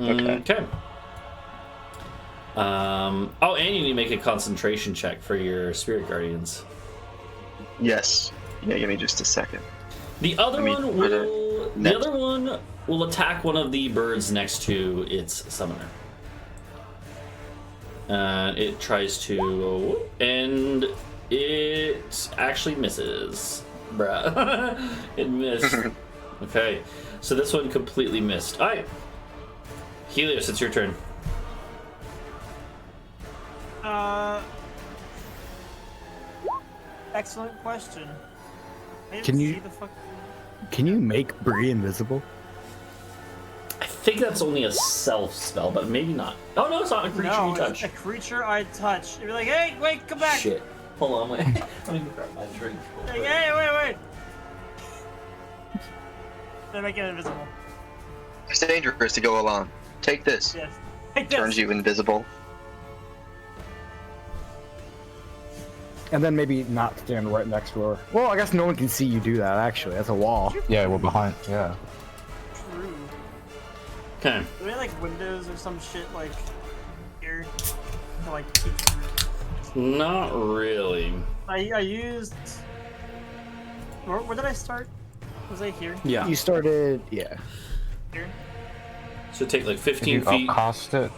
Okay. Oh, and you need to make a concentration check for your spirit guardians. Yes. Yeah, give me just a second. The other one will. next. The other one will attack one of the birds next to its summoner. It tries to, and it actually misses. Bruh. It missed. Okay, so this one completely missed. All right, Helios, it's your turn. Excellent question. I didn't Can you- see the fuck- Can you make Bree invisible? I think that's only a self spell, but maybe not. Oh no, it's not a creature No, you touch. it's a creature I touch. You'd be like, hey, wait, come back. Shit. Hold on, wait. Let me grab my drink. Like, hey, wait. Then make it invisible. It's dangerous to go alone. Take this. Yes. Take this. Turns you invisible. And then maybe not stand right next to her. Well, I guess no one can see you do that, actually. That's a wall. Yeah, we're behind. Yeah. True. Okay. Do they have, like windows or some shit like here to like peek through? Not really. I used. Where did I start? Was I here? Yeah. You started, yeah. Here. So take like If 15 you feet. upcast it,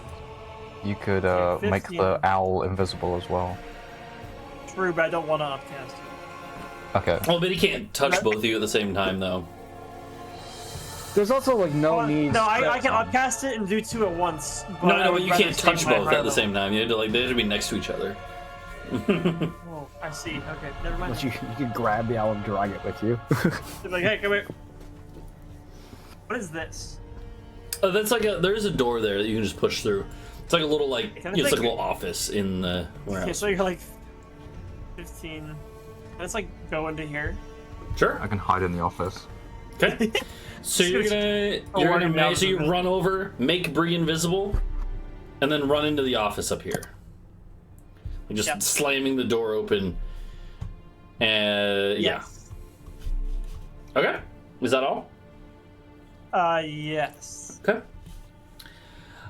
you could make 15. the owl invisible as well. True, but I don't want to upcast it. Okay. Oh, but he can't touch both of you at the same time, though. There's also, like, no need. No, I can upcast it and do 2 at once. But No, I but would you rather can't stay touch behind both at the Milo. same time. You have to they have to be next to each other. Oh, I see. Okay, never mind. Unless you could grab the owl and drag it with you. They're like, hey, come here. What is this? That's like there's a door there that you can just push through. It's like a little Can I it's like take- a little office in the Okay, warehouse. so you're like 15. Let's like go into here. Sure. I can hide in the office. Okay. So you're gonna run over, make Bree invisible, and then run into the office up here. You're just Yep. slamming the door open. Yeah. Yes. Okay. Is that all? Yes. Okay.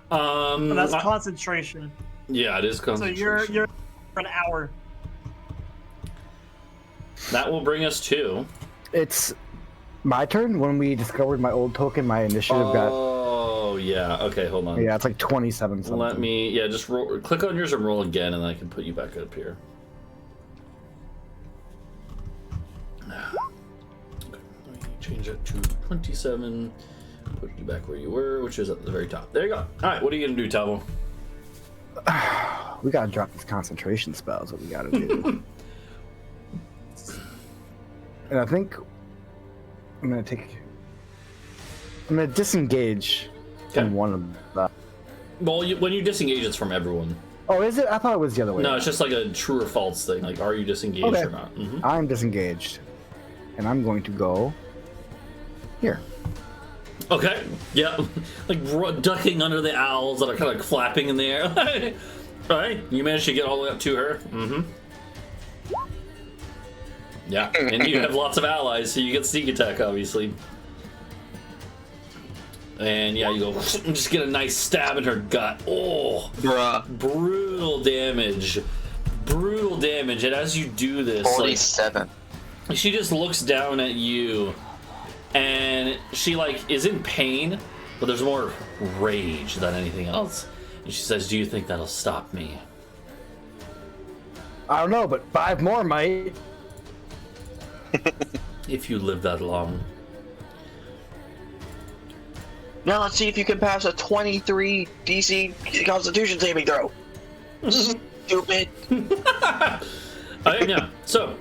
But that's I- concentration. yeah, it is So concentration. you're for an hour. That will bring us to. It's my turn. When we discovered my old token, my initiative got. Oh yeah. Okay, hold on. Yeah, it's like 27 something. Let me. Yeah, just roll. Click on yours and roll again, and then I can put you back up here. Okay, let me change it to 27. Put you back where you were, which is at the very top. There you go. All right, what are you gonna do, Talvo? We gotta drop these concentration spells. What we gotta do. And I think I'm gonna disengage Okay. from one of them. Well, when you disengage, it's from everyone. Oh, is it? I thought it was the other way. No, it's just like a true or false thing. Like, are you disengaged Okay. or not? Mhm. I'm disengaged, and I'm going to go here. Okay. Yeah. Like ducking under the owls that are kind of flapping in the air. All right. You managed to get all the way up to her. Mm-hmm. Yeah. And you have lots of allies, so you get sneak attack, obviously. And yeah, you go and just get a nice stab in her gut. Oh, Bruh. brutal damage. Brutal damage. And as you do this, like, 47. she just looks down at you and she like is in pain, but there's more rage than anything else. And she says, "Do you think that'll stop me?" I don't know, but 5 more might. If you live that long. Now let's see if you can pass a 23 DC Constitution saving throw. Stupid. Okay, yeah. So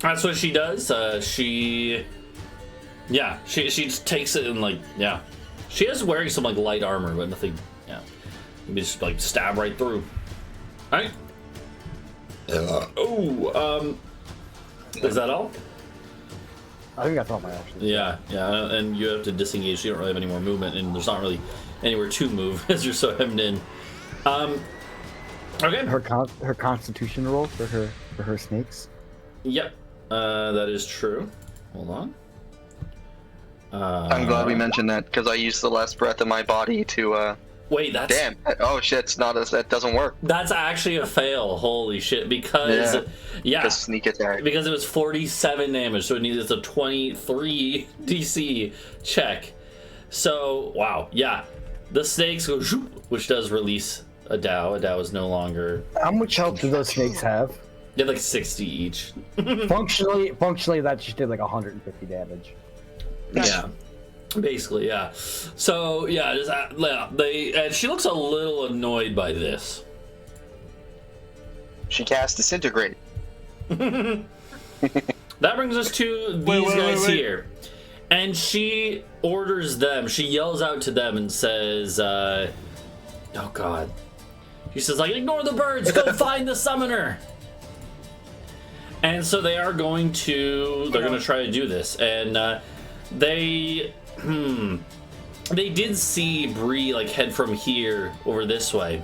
that's what she does. She just takes it and like, yeah. She is wearing some like light armor, but nothing. Yeah, maybe just like stab right through. All right. Is that all? I think that's all my actions. Yeah, and you have to disengage. So you don't really have any more movement, and there's not really anywhere to move as you're so hemmed in. Okay. Her Constitution roll for her snakes. Yep, that is true. Hold on. I'm glad we mentioned that because I used the last breath of my body to. Wait, that's damn. Oh shit! It's not that doesn't work. That's actually a fail. Holy shit! Because yeah, sneak attack. Because it was 47 damage, so it needed a 23 DC check. So wow, yeah, the snakes go, which does release Adau. Adau is no longer. How much health do those snakes have? They have like 60 each. Functionally, that just did like 150 damage. Yeah. Basically, yeah. So yeah, just, and she looks a little annoyed by this. She cast Disintegrate. That brings us to these guys here, and she orders them. She yells out to them and says, "Oh God!" She says, "Like, ignore the birds. Go find the summoner." And so they are going to. They're going to try to do this, and they. They did see Bree like head from here over this way.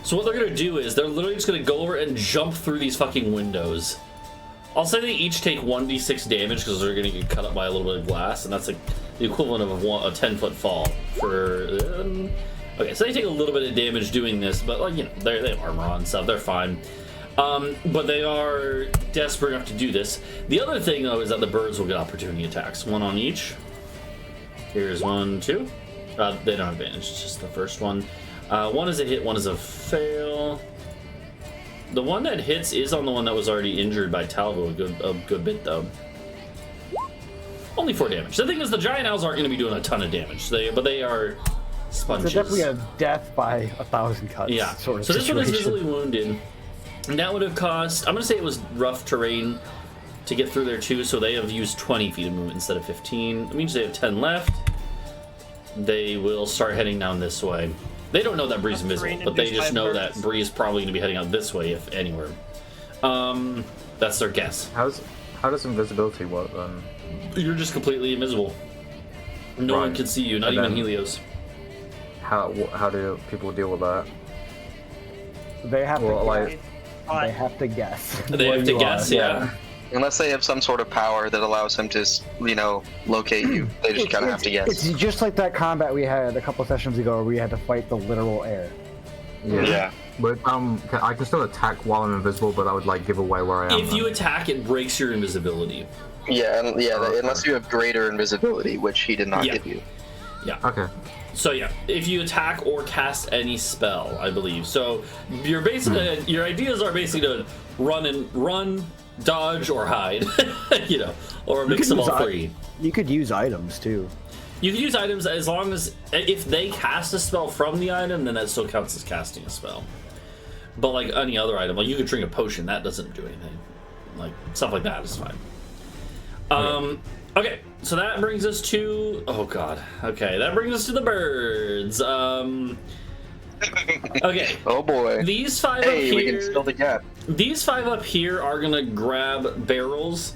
So what they're gonna do is they're literally just gonna go over and jump through these fucking windows. I'll say they each take 1d6 damage because they're gonna get cut up by a little bit of glass, and that's like the equivalent of a 10-foot fall for. Okay, so they take a little bit of damage doing this, but like, you know, they have armor on and stuff. They're fine. But they are desperate enough to do this. The other thing though is that the birds will get opportunity attacks, 1 on each. Here's 1, 2. They don't have advantage, it's just the first one. 1 is a hit, 1 is a fail. The one that hits is on the one that was already injured by Talvo a good bit, though. Only 4 damage. The thing is, the giant owls aren't going to be doing a ton of damage, but they are sponges. So definitely a death by 1,000 cuts. Yeah. Sort of so this one is situation. visibly wounded. And that would have cost, I'm going to say it was rough terrain to get through there too, so they have used 20 feet of movement instead of 15. That means they have 10 left. They will start heading down this way. They don't know that Bree's invisible, but they just know that Bree is probably going to be heading out this way, if anywhere. That's their guess. How does invisibility work then? You're just completely invisible. No one can see you, not even Helios. How do people deal with that? They have Well, to like- They have to guess. They have to guess, yeah. Unless they have some sort of power that allows them to, locate you. They just kind of have to guess. It's just like that combat we had a couple sessions ago where we had to fight the literal air. Yeah. But I can still attack while I'm invisible, but that would like give away where I am. If you attack, it breaks your invisibility. Yeah, unless you have greater invisibility, which he did not give you. Yeah. Okay. So yeah, if you attack or cast any spell, I believe. So your ideas are basically to run, dodge, or hide. Or a mix of all 3. You could use items too. You can use items as long as if they cast a spell from the item, then that still counts as casting a spell. But like any other item, like you could drink a potion, that doesn't do anything. Like stuff like that is fine. Okay, so that brings us to that brings us to the birds. Okay. Oh boy. These 5 up Hey, here. we can fill the gap. These 5 up here are gonna grab barrels,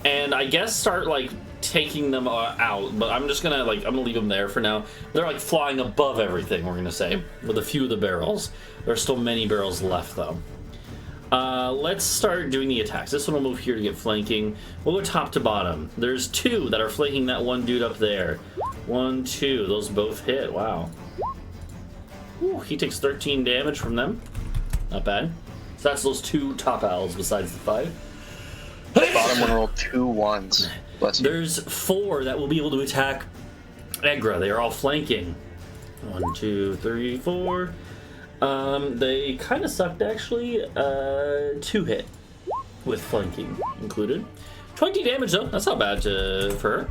and I guess start like taking them out. But I'm just gonna I'm gonna leave them there for now. They're like flying above everything. We're gonna say with a few of the barrels. There's still many barrels left though. Let's start doing the attacks. This one will move here to get flanking. We'll go top to bottom. There's 2 that are flanking that one dude up there. 1, 2. Those both hit. Wow. Ooh, he takes 13 damage from them. Not bad. So that's those 2 top owls besides the 5. Bottom one rolled 2 1s. Bless you. There's 4 that will be able to attack Egra. They are all flanking. 1, 2, 3, 4. They kind of sucked actually. 2 hit with flanking included. 20 damage though. That's not bad for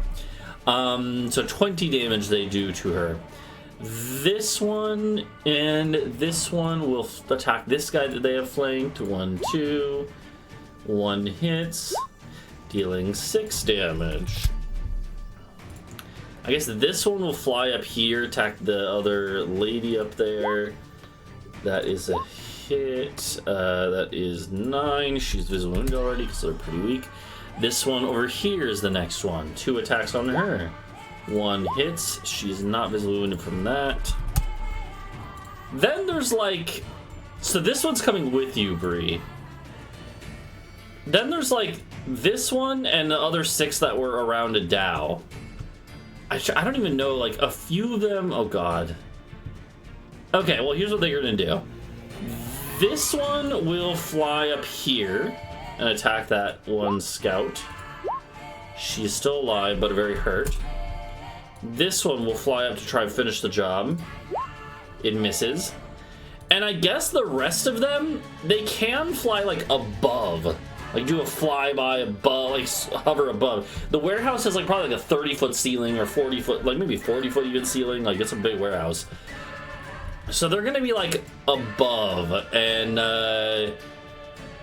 her. So 20 damage they do to her. This one and this one will attack this guy that they have flanked. 1, 2. 1 hits, dealing 6 damage. I guess this one will fly up here, attack the other lady up there. That is a hit. That is 9. She's visible wounded already because they're pretty weak. This one over here is the next one. 2 attacks on her. 1 hits. She's not visibly wounded from that. Then there's like... So this one's coming with you, Bree. Then there's like this one and the other 6 that were around Adau. I don't even know, like a few of them. Oh god. Okay, well here's what they're gonna do. This one will fly up here and attack that one scout. She's still alive but very hurt. This one will fly up to try and finish the job. It misses. And I guess the rest of them, they can fly like above. Like do a flyby above, like hover above. The warehouse has like probably like a 30-foot ceiling or 40-foot, like maybe 40-foot even ceiling. Like it's a big warehouse. So they're gonna be like above and oh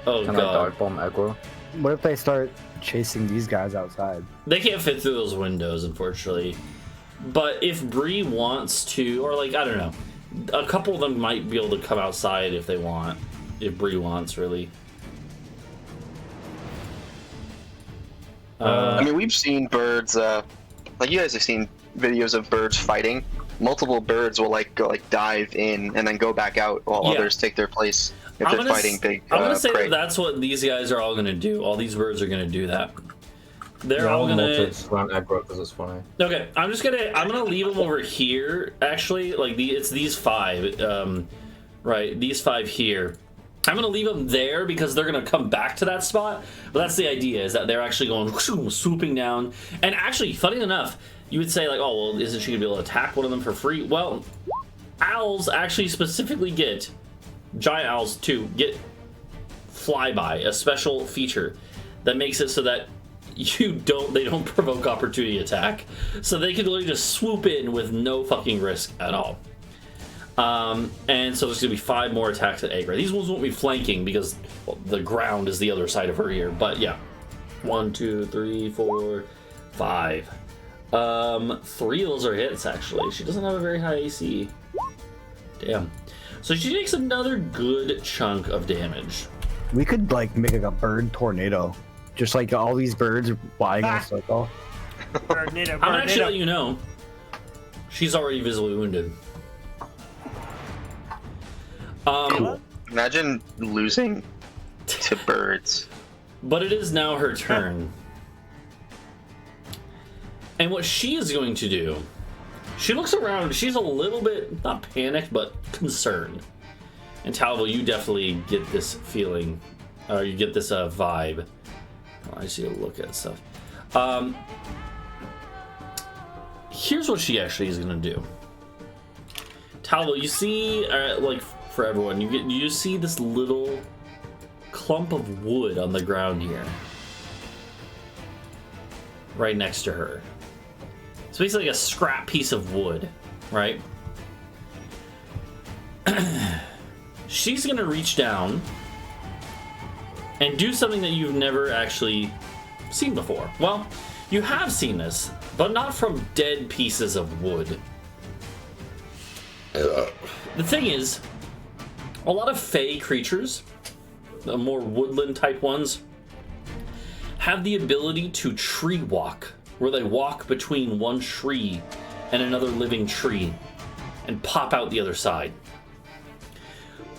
Can I I god. dart bomb aggro? What if they start chasing these guys outside? They can't fit through those windows, unfortunately. But if Bree wants to, or like I don't know, a couple of them might be able to come outside if they want. If Bree wants, really. I mean, we've seen birds, like you guys have seen videos of birds fighting. Multiple birds will like go like dive in and then go back out while Yeah. others take their place if I'm they're gonna fighting big I'm gonna say prey. that that's what these guys are all gonna do. All these birds are gonna do that. They're Yeah, all I'll gonna. just run aggro because it's funny. Okay, I'm gonna leave them over here. Actually, like it's these 5. Right, these 5 here. I'm gonna leave them there because they're gonna come back to that spot. But that's the idea, is that they're actually going swooping down. And actually, funny enough, you would say like, oh well, isn't she gonna be able to attack one of them for free? Well, owls actually specifically get giant owls too get flyby, a special feature that makes it so that they don't provoke opportunity attack, so they can literally just swoop in with no fucking risk at all. And so there's gonna be 5 more attacks at Agra. These ones won't be flanking because well, the ground is the other side of her here. But yeah, 1, 2, 3, 4, 5. 3 of those are hits actually. She doesn't have a very high AC. Damn. So she takes another good chunk of damage. We could like make like a bird tornado. Just like all these birds flying in a circle. Tornado, I'm gonna actually tornado. let you know. She's already visibly wounded. Cool. Imagine losing to birds. But it is now her turn. And what she is going to do, she looks around, she's a little bit, not panicked, but concerned. And Talvo, you definitely get this feeling, or you get this vibe. Oh, I just need to look at stuff. Here's what she actually is going to do. Talvo, you see, like for everyone, you see this little clump of wood on the ground here. Right next to her. It's basically like a scrap piece of wood, right? She's gonna reach down and do something that you've never actually seen before. Well, you have seen this, but not from dead pieces of wood. The thing is, a lot of fey creatures, the more woodland type ones, have the ability to tree walk, where they walk between one tree and another living tree and pop out the other side.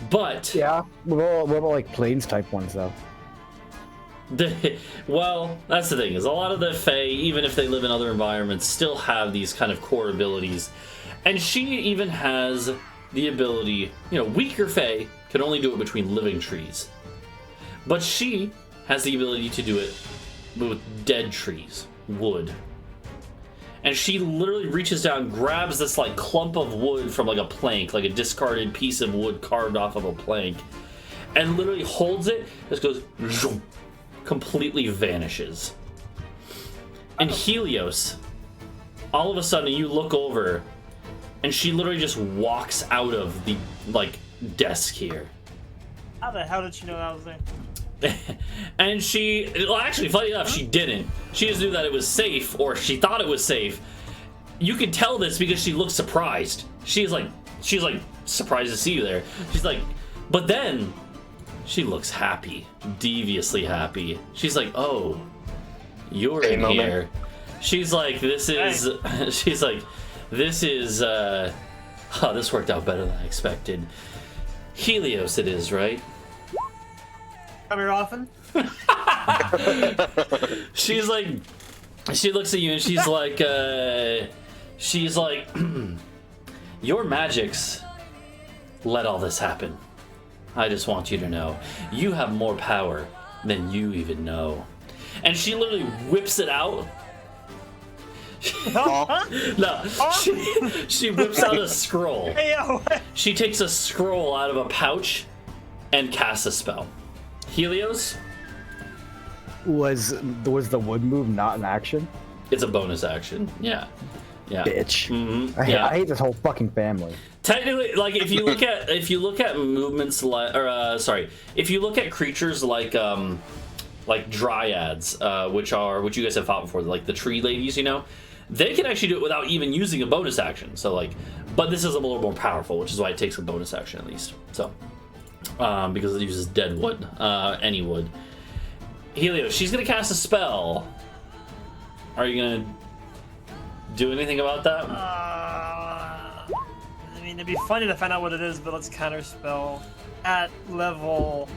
But Yeah. What about like plains type ones though? well, that's the thing, is a lot of the Fae, even if they live in other environments, still have these kind of core abilities. And she even has the ability, weaker Fae can only do it between living trees. But she has the ability to do it with dead trees, wood. and she literally reaches down, grabs this like clump of wood from like a plank, like a discarded piece of wood carved off of a plank, and literally holds it, just goes zoom, completely vanishes. And Helios, all of a sudden you look over and she literally just walks out of the like desk here. How the hell did she know that was there? And she, well, actually, funny enough, she didn't. She just knew that it was safe, or she thought it was safe. You could tell this because she looked surprised. She's like surprised to see you there. She's like, but then she looks happy, deviously happy. She's like, oh, you're in here. She's like, this is, she's like, this is, oh, this worked out better than I expected. Helios it is, right? Come here often? She's like, she looks at you and she's like, your magics let all this happen. I just want you to know, you have more power than you even know. And she literally whips it out. No, she whips out a scroll. Hey, yo. She takes a scroll out of a pouch and casts a spell. Helios? Was the wood move not an action? It's a bonus action. Yeah. Bitch. Mm-hmm. I hate this whole fucking family. Technically, like if you look at movements like, if you look at creatures like dryads, which you guys have fought before, like the tree ladies, you know, they can actually do it without even using a bonus action. So like, but this is a little more powerful, which is why it takes a bonus action at least. So. Because it uses dead wood, any wood. Helios, she's gonna cast a spell. Are you gonna do anything about that? I mean, it'd be funny to find out what it is, but let's counterspell at level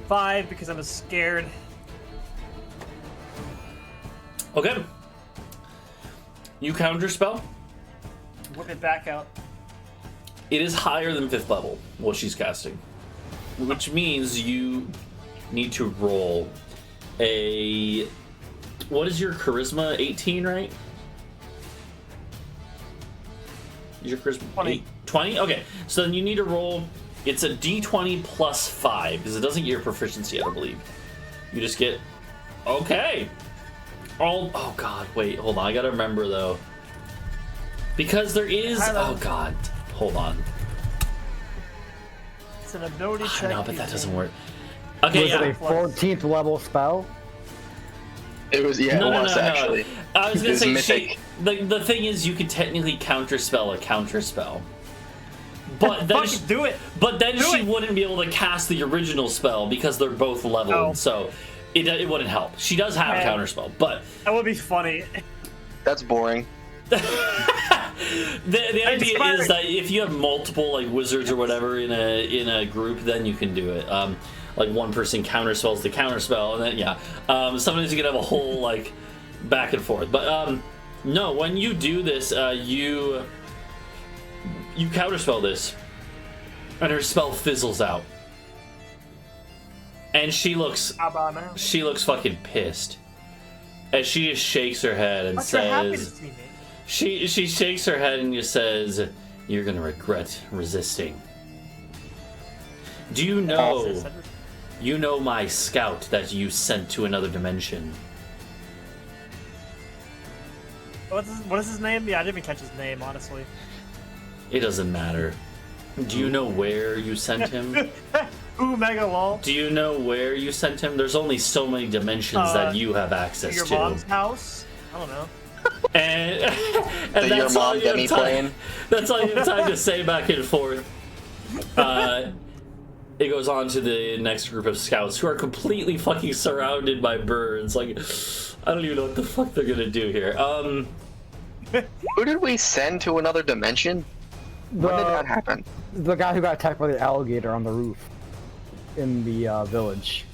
5 because I'm scared. Okay. You counterspell. Whip it back out. It is higher than 5th level, what she's casting. Which means you need to roll a... What is your charisma? 18, right? Is your charisma 20? 20? Okay, so then you need to roll... It's a d20 plus 5, because it doesn't get your proficiency, I don't believe. You just get... Okay! Oh god, wait, hold on. I gotta remember, though. Because there is... Oh god, hold on. It's an ability check. No, but that doesn't work. Okay, Was it a 14th level spell? It was, yeah, No. actually. I was gonna It's say, mythic. the thing is, you could technically counterspell a counterspell. But then, do it. But then she it. wouldn't be able to cast the original spell because they're both leveled, Oh. so it wouldn't help. She does have Man. counterspell, but That would be funny. That's boring. the idea is that if you have multiple like wizards or whatever in a group, then you can do it. Like one person counterspells the counterspell, and then sometimes you can have a whole like back and forth. But no, when you do this, you counterspell this, and her spell fizzles out, and she looks fucking pissed, as she just shakes her head and says. She shakes her head and just says, "You're gonna regret resisting. Do you know my scout that you sent to another dimension?" What is his name? Yeah, I didn't even catch his name, honestly. It doesn't matter. Do you know where you sent him? Ooh, mega lol. Do you know where you sent him? There's only so many dimensions that you have access your to. Your mom's house? I don't know. And Your that's all mom you have time. demi-plane? That's all you have time to say back and forth. It goes on to the next group of scouts who are completely fucking surrounded by birds. Like, I don't even know what the fuck they're gonna do here. Who did we send to another dimension? When did that happen? The guy who got attacked by the alligator on the roof in the village.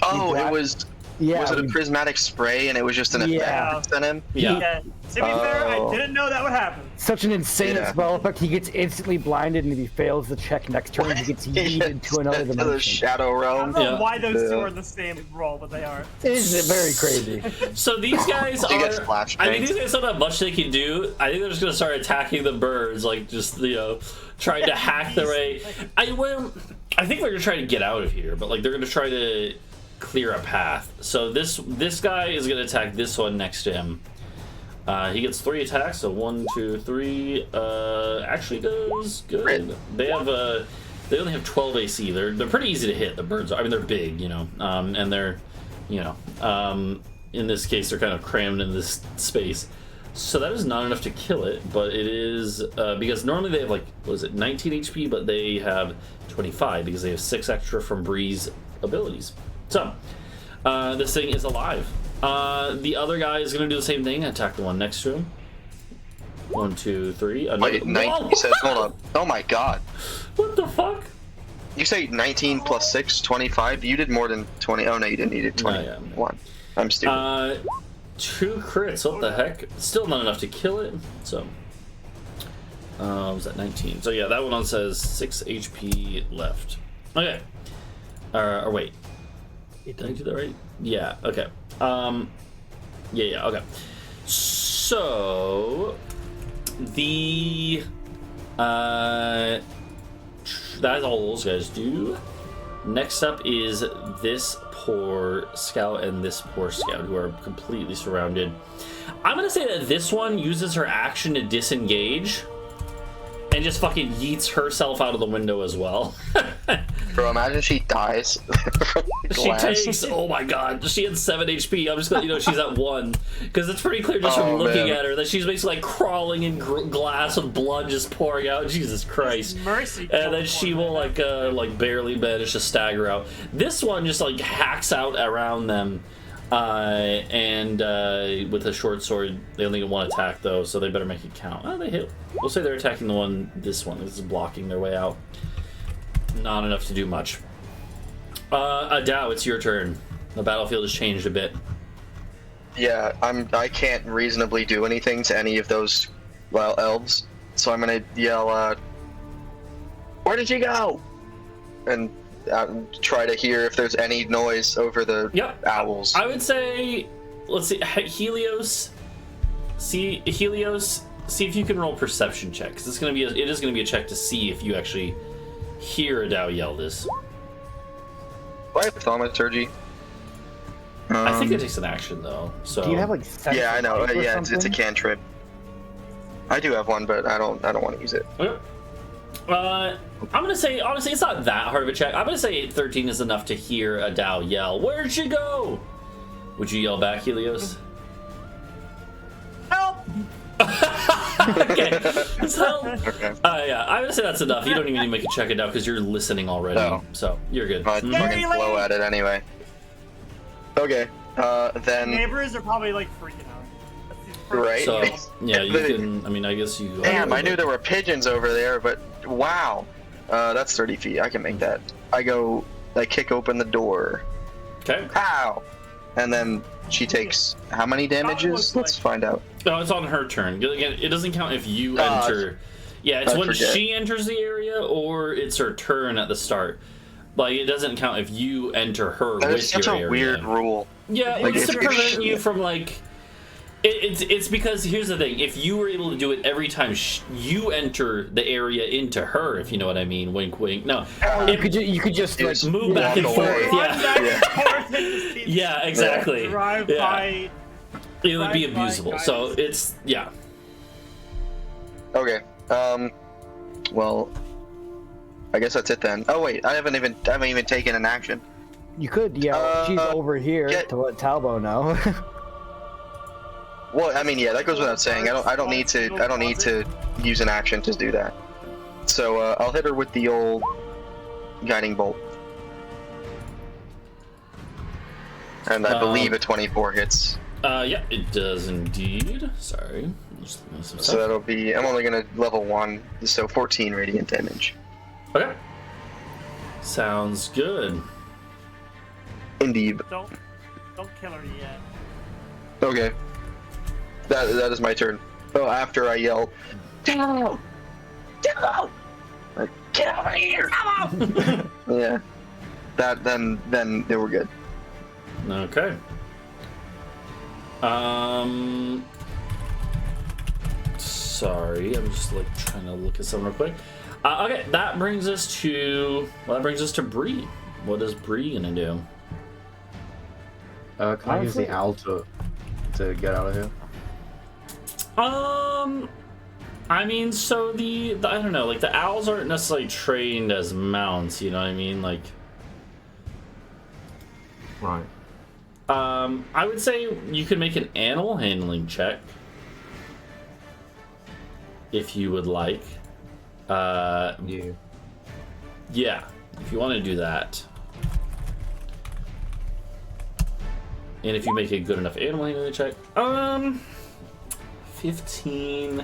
Oh, it was Yeah. Was it a prismatic spray and it was just an Yeah. effect on him? Yeah. To be fair, I Oh. didn't know that would happen. Such an insane Yeah. spell effect. He gets instantly blinded, and if he fails the check next turn, he gets yeeted to another To the dimension. shadow I realm. don't know Yeah. why those two Yeah. are in the same role, but they are. It is very crazy. So these guys You get are. splash I think bangs. these guys don't have much they can do. I think they're just gonna start attacking the birds, like just trying to hack their way. I think they're gonna try to get out of here, but like they're gonna try to clear a path. So this guy is gonna attack this one next to him. He gets 3 attacks, so 1, 2, 3. Actually does good. Great. They only have 12 AC. They're pretty easy to hit. The birds are. I mean, they're big, and they're, in this case, they're kind of crammed in this space. So that is not enough to kill it, but it is because normally they have 19 HP, but they have 25 because they have 6 extra from Bree's abilities. So this thing is alive. The other guy is going to do the same thing. Attack the one next to him. 1, 2, 3. Wait, 19, you said, hold up. Oh my god. What the fuck? You say 19 plus 6, 25? You did more than 20. Oh no, you didn't. You did 21. I'm stupid. 2 crits. What the heck? Still not enough to kill it. So, was that 19? So yeah, that one says 6 HP left. Okay. Or wait. Did I do that right? Yeah. Okay. Yeah. Okay. So that's all those guys do. Next up is this poor scout and this poor scout who are completely surrounded. I'm gonna say that this one uses her action to disengage and just fucking yeets herself out of the window as well. Bro, imagine she dies from the She glass. takes, oh my god, she had 7 HP. I'm just gonna, she's at 1. Because it's pretty clear just from looking at her that she's basically like crawling in glass with blood just pouring out. Jesus Christ. Mercy. And then she will like barely manage to stagger out. This one just like hacks out around them. And with a short sword, they only get 1 attack though, so they better make it count. Oh, they hit. We'll say they're attacking this one. This is blocking their way out. Not enough to do much. Adau, it's your turn. The battlefield has changed a bit. Yeah, I can't reasonably do anything to any of those elves, so I'm gonna yell, "Where did she go?" And try to hear if there's any noise over the owls. I would say, let's see, Helios. See if you can roll perception check, because it is gonna be a check to see if you actually hear Adau yell this. I have thaumaturgy. I think it takes an action though. So Do you have Yeah, I know. Yeah, it's a something? cantrip. I do have one, but I don't want to use it. Okay. I'm gonna say honestly, it's not that hard of a check. I'm gonna say 13 is enough to hear Adau yell, "Where'd she go?" Would you yell back, Helios? Help! Okay. So, Okay. yeah, I would say that's enough. You don't even need to make a check it out because you're listening already. No. So you're good. I'd fucking blow at it anyway. Okay, then... Neighbors are probably like freaking out. Right? So yeah, you can. I mean, I guess you. Damn, I knew there were pigeons over there, but wow. That's 30 feet. I can make that. I kick open the door. Okay. Pow! And then she takes how many damages? Let's find out. No, it's on her turn. Again, it doesn't count if you enter. Yeah, it's I when forget. she enters the area or it's her turn at the start. Like, it doesn't count if you enter her That with is such your a area. weird rule. Yeah, Like, it's to if- prevent you from like. It's because here's the thing: if you were able to do it every time you enter the area into her, if you know what I mean, wink, wink. No, You could just like Just move back and walk forth. away. Yeah, yeah, exactly. Drive Yeah. by. It would be Drive by abusable. guys. So it's Okay. Well, I guess that's it then. Oh wait, I haven't even taken an action. you could yell. She's over here to let Talvo know. Well, I mean, yeah, that goes without saying. I don't need to use an action to do that. So I'll hit her with the old guiding bolt, and I believe a 24 hits. yeah, it does indeed. Sorry. So that'll be. I'm only gonna level 1, so 14 radiant damage. Okay. Sounds good. Indeed. Don't Don't kill her yet. Okay. That is my turn. Oh, after I yell, Talvo! Talvo! Like, get over here! Talvo! Yeah. Then they were good. Okay. Sorry, I'm just like trying to look at something real quick. Okay, that brings us to Bree. What is Bree gonna do? Can I use the owl to get out of here? I mean, so I don't know, like the owls aren't necessarily trained as mounts, you know what I mean? Like, Right. I would say you could make an animal handling check if you would like. Yeah. Yeah, if you want to do that. And if you make a good enough animal handling check, 15.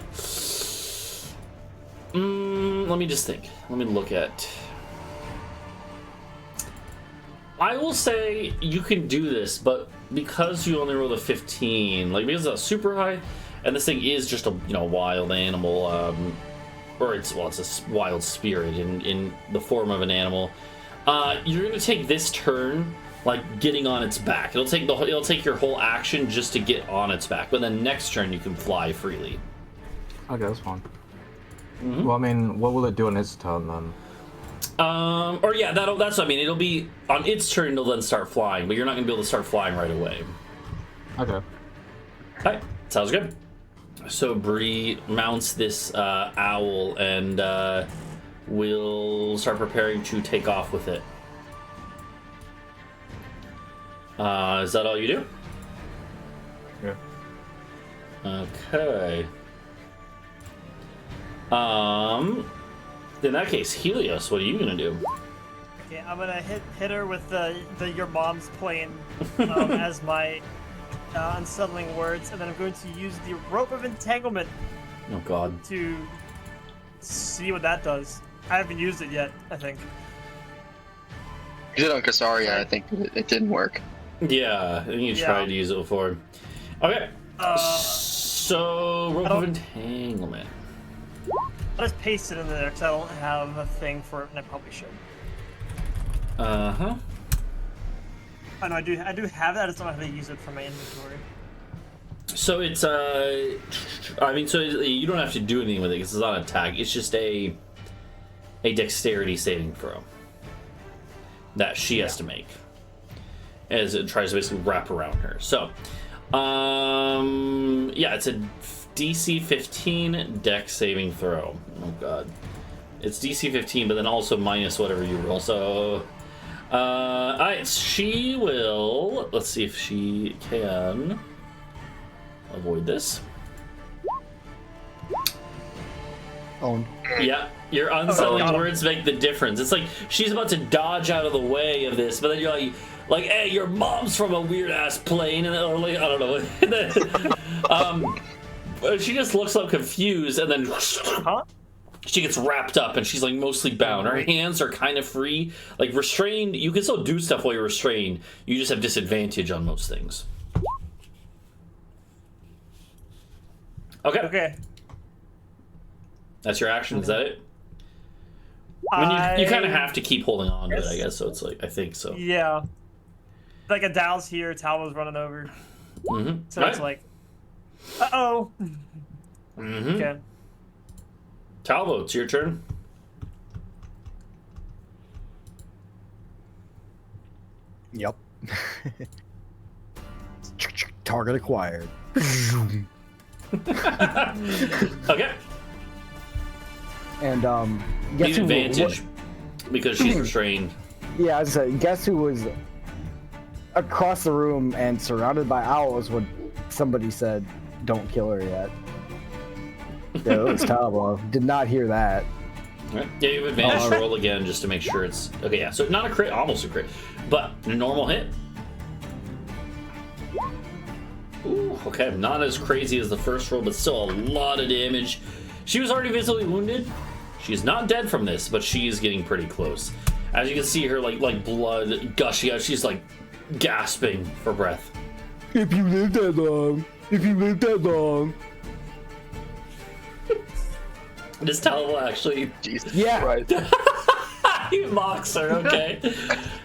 Let me just think. Let me look at. I will say you can do this, but because you only rolled a 15, like because it's super high, and this thing is just a wild animal, or it's a wild spirit in the form of an animal. You're gonna take this turn like getting on its back. It'll take your whole action just to get on its back, but then next turn you can fly freely. Okay, that's fine. Mm-hmm. Well, I mean, what will it do on its turn then? Or yeah, that's what I mean. It'll be on its turn. It'll then start flying, but you're not gonna be able to start flying right away. Okay. Alright, sounds good. So Bree mounts this owl and will start preparing to take off with it. Is that all you do? Yeah. Okay. In that case, Helios, what are you gonna do? Okay, I'm gonna hit her with the your mom's plane as my unsettling words, and then I'm going to use the rope of entanglement Oh God. to see what that does. I haven't used it yet, I think. You did on Kasaria, I think it didn't work. Yeah, I think you tried to use it before. Okay. So rope of entanglement. I'll just paste it in there because I don't have a thing for it, and I probably should. Uh-huh. Oh no, I do have that. I just don't know how to use it for my inventory. So it's I mean, so you don't have to do anything with it because it's not an attack. It's just a dexterity saving throw that she has to make as it tries to basically wrap around her. So, yeah, it's a DC 15 dex saving throw. Oh God, it's DC 15, but then also minus whatever you roll. So, alright, she will. Let's see if she can avoid this. Owned. Yeah, your unsettling words make the difference. It's like she's about to dodge out of the way of this, but then you're like, hey, your mom's from a weird ass plane, and or like, I don't know. And then, she just looks so confused, and then she gets wrapped up, and she's like mostly bound. Her hands are kind of free, like restrained. You can still do stuff while you're restrained. You just have disadvantage on most things. Okay. Okay. That's your action. Is that it? I mean, you kind of have to keep holding on to it, I guess. So it's like, I think so. Yeah. Like Adau's here, Talvo's running over. Mm-hmm. So it's like, uh-oh. Mm-hmm. Okay. Talvo, it's your turn. Yep. Target acquired. Okay. And Need guess who? advantage because she's restrained. Yeah, I was saying, guess who was across the room and surrounded by owls when somebody said, "Don't kill her yet." Yeah, it was Talvo. Did not hear that. Right. Yeah, you have advantage. Roll again just to make sure it's okay. Yeah, so not a crit, almost a crit, but a normal hit. Ooh, okay, not as crazy as the first roll, but still a lot of damage. She was already visibly wounded. She is not dead from this, but she is getting pretty close. As you can see her like blood gushing out, she's like gasping for breath. If you live that long. Does Talvo actually? Jesus Yeah. Christ. He mocks her. Okay,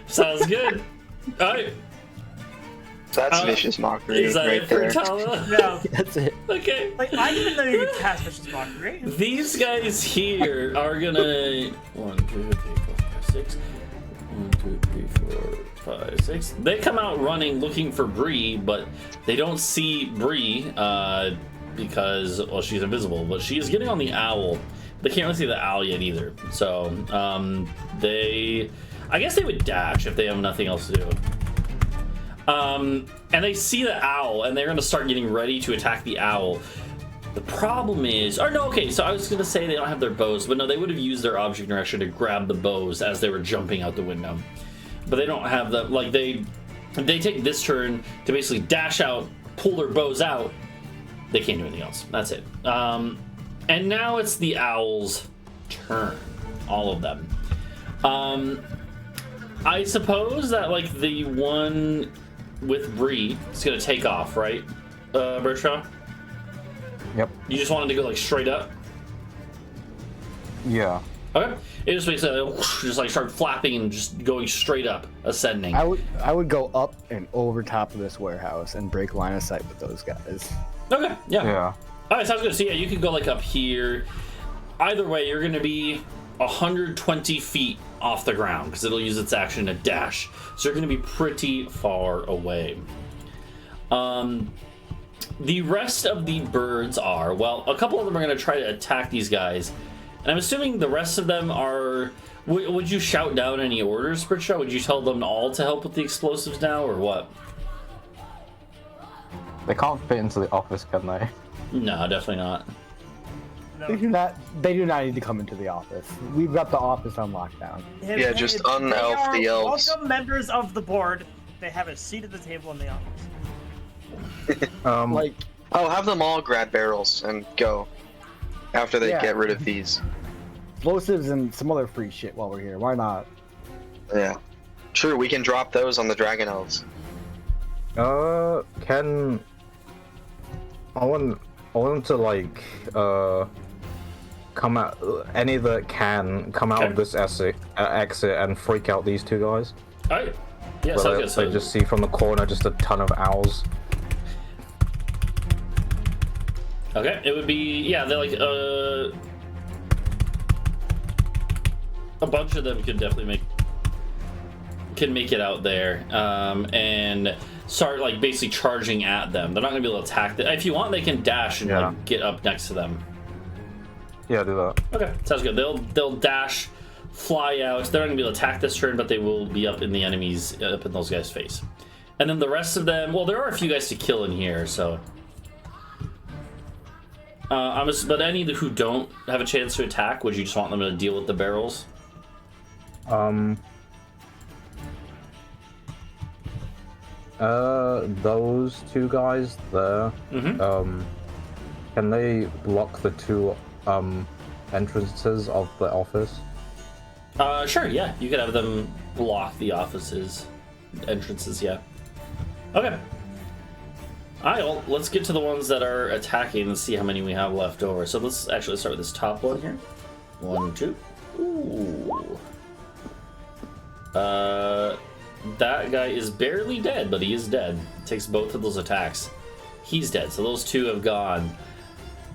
sounds good. All right, That's vicious mockery is that right it for there. Talvo? No. That's it. Okay. Like, I didn't know you could cast Vicious Mockery. These guys here are gonna 1, 2, 3, 4, 5, 6. 1, 2, 3, 4, 5, 6. They come out running looking for Bree, but they don't see Bree because, well, she's invisible. But she is getting on the owl. They can't really see the owl yet either. So I guess they would dash if they have nothing else to do. And they see the owl, and they're gonna start getting ready to attack the owl. The problem is, or no, okay, so I was gonna say they don't have their bows, but no, they would have used their object direction to grab the bows as they were jumping out the window. But they don't have them, like they take this turn to basically dash out, pull their bows out. They can't do anything else. That's it. And now it's the owl's turn, all of them. I suppose that like the one with Bree is gonna take off, right, Britsha? Yep. You just wanted to go like straight up? Yeah. Okay. It just makes just like start flapping and just going straight up, ascending. I would go up and over top of this warehouse and break line of sight with those guys. Okay. Yeah. Yeah. All right. Sounds good. So yeah, you could go like up here. Either way, you're gonna be 120 feet off the ground because it'll use its action to dash. So you're gonna be pretty far away. The rest of the birds are, well, a couple of them are going to try to attack these guys. And I'm assuming the rest of them are... Would you shout down any orders, Britsha? Would you tell them all to help with the explosives now, or what? They can't fit into the office, can they? No, definitely not. They do not need to come into the office. We've got the office on lockdown. Yeah, just un-elf the elves. Welcome members of the board. They have a seat at the table in the office. Like, Oh, have them all grab barrels and go after they Yeah. get rid of these. explosives and some other free shit while we're here. Why not? Yeah. True, we can drop those on the dragon elves. Can I want to like come out, any that can come out of this exit and freak out these two guys. Alright. Yeah, Where sounds they, good. So they just see from the corner just a ton of owls. Okay, it would be, yeah, they're like, a bunch of them could definitely make it out there, and start, like, basically charging at them. They're not gonna be able to attack them. If you want, they can dash and, like, get up next to them. Yeah, do that. Okay, sounds good. They'll dash, fly out. They're not gonna be able to attack this turn, but they will be up in the enemies, up in those guys' face. And then the rest of them, well, there are a few guys to kill in here, so... but any who don't have a chance to attack, would you just want them to deal with the barrels? Those two guys there, can they block the two entrances of the office? Sure, yeah. You could have them block the offices, entrances, yeah. Okay. Alright, well, let's get to the ones that are attacking and see how many we have left over. So let's actually start with this top one here. 1, 2. Ooh. That guy is barely dead, but he is dead. Takes both of those attacks. He's dead, so those two have gone.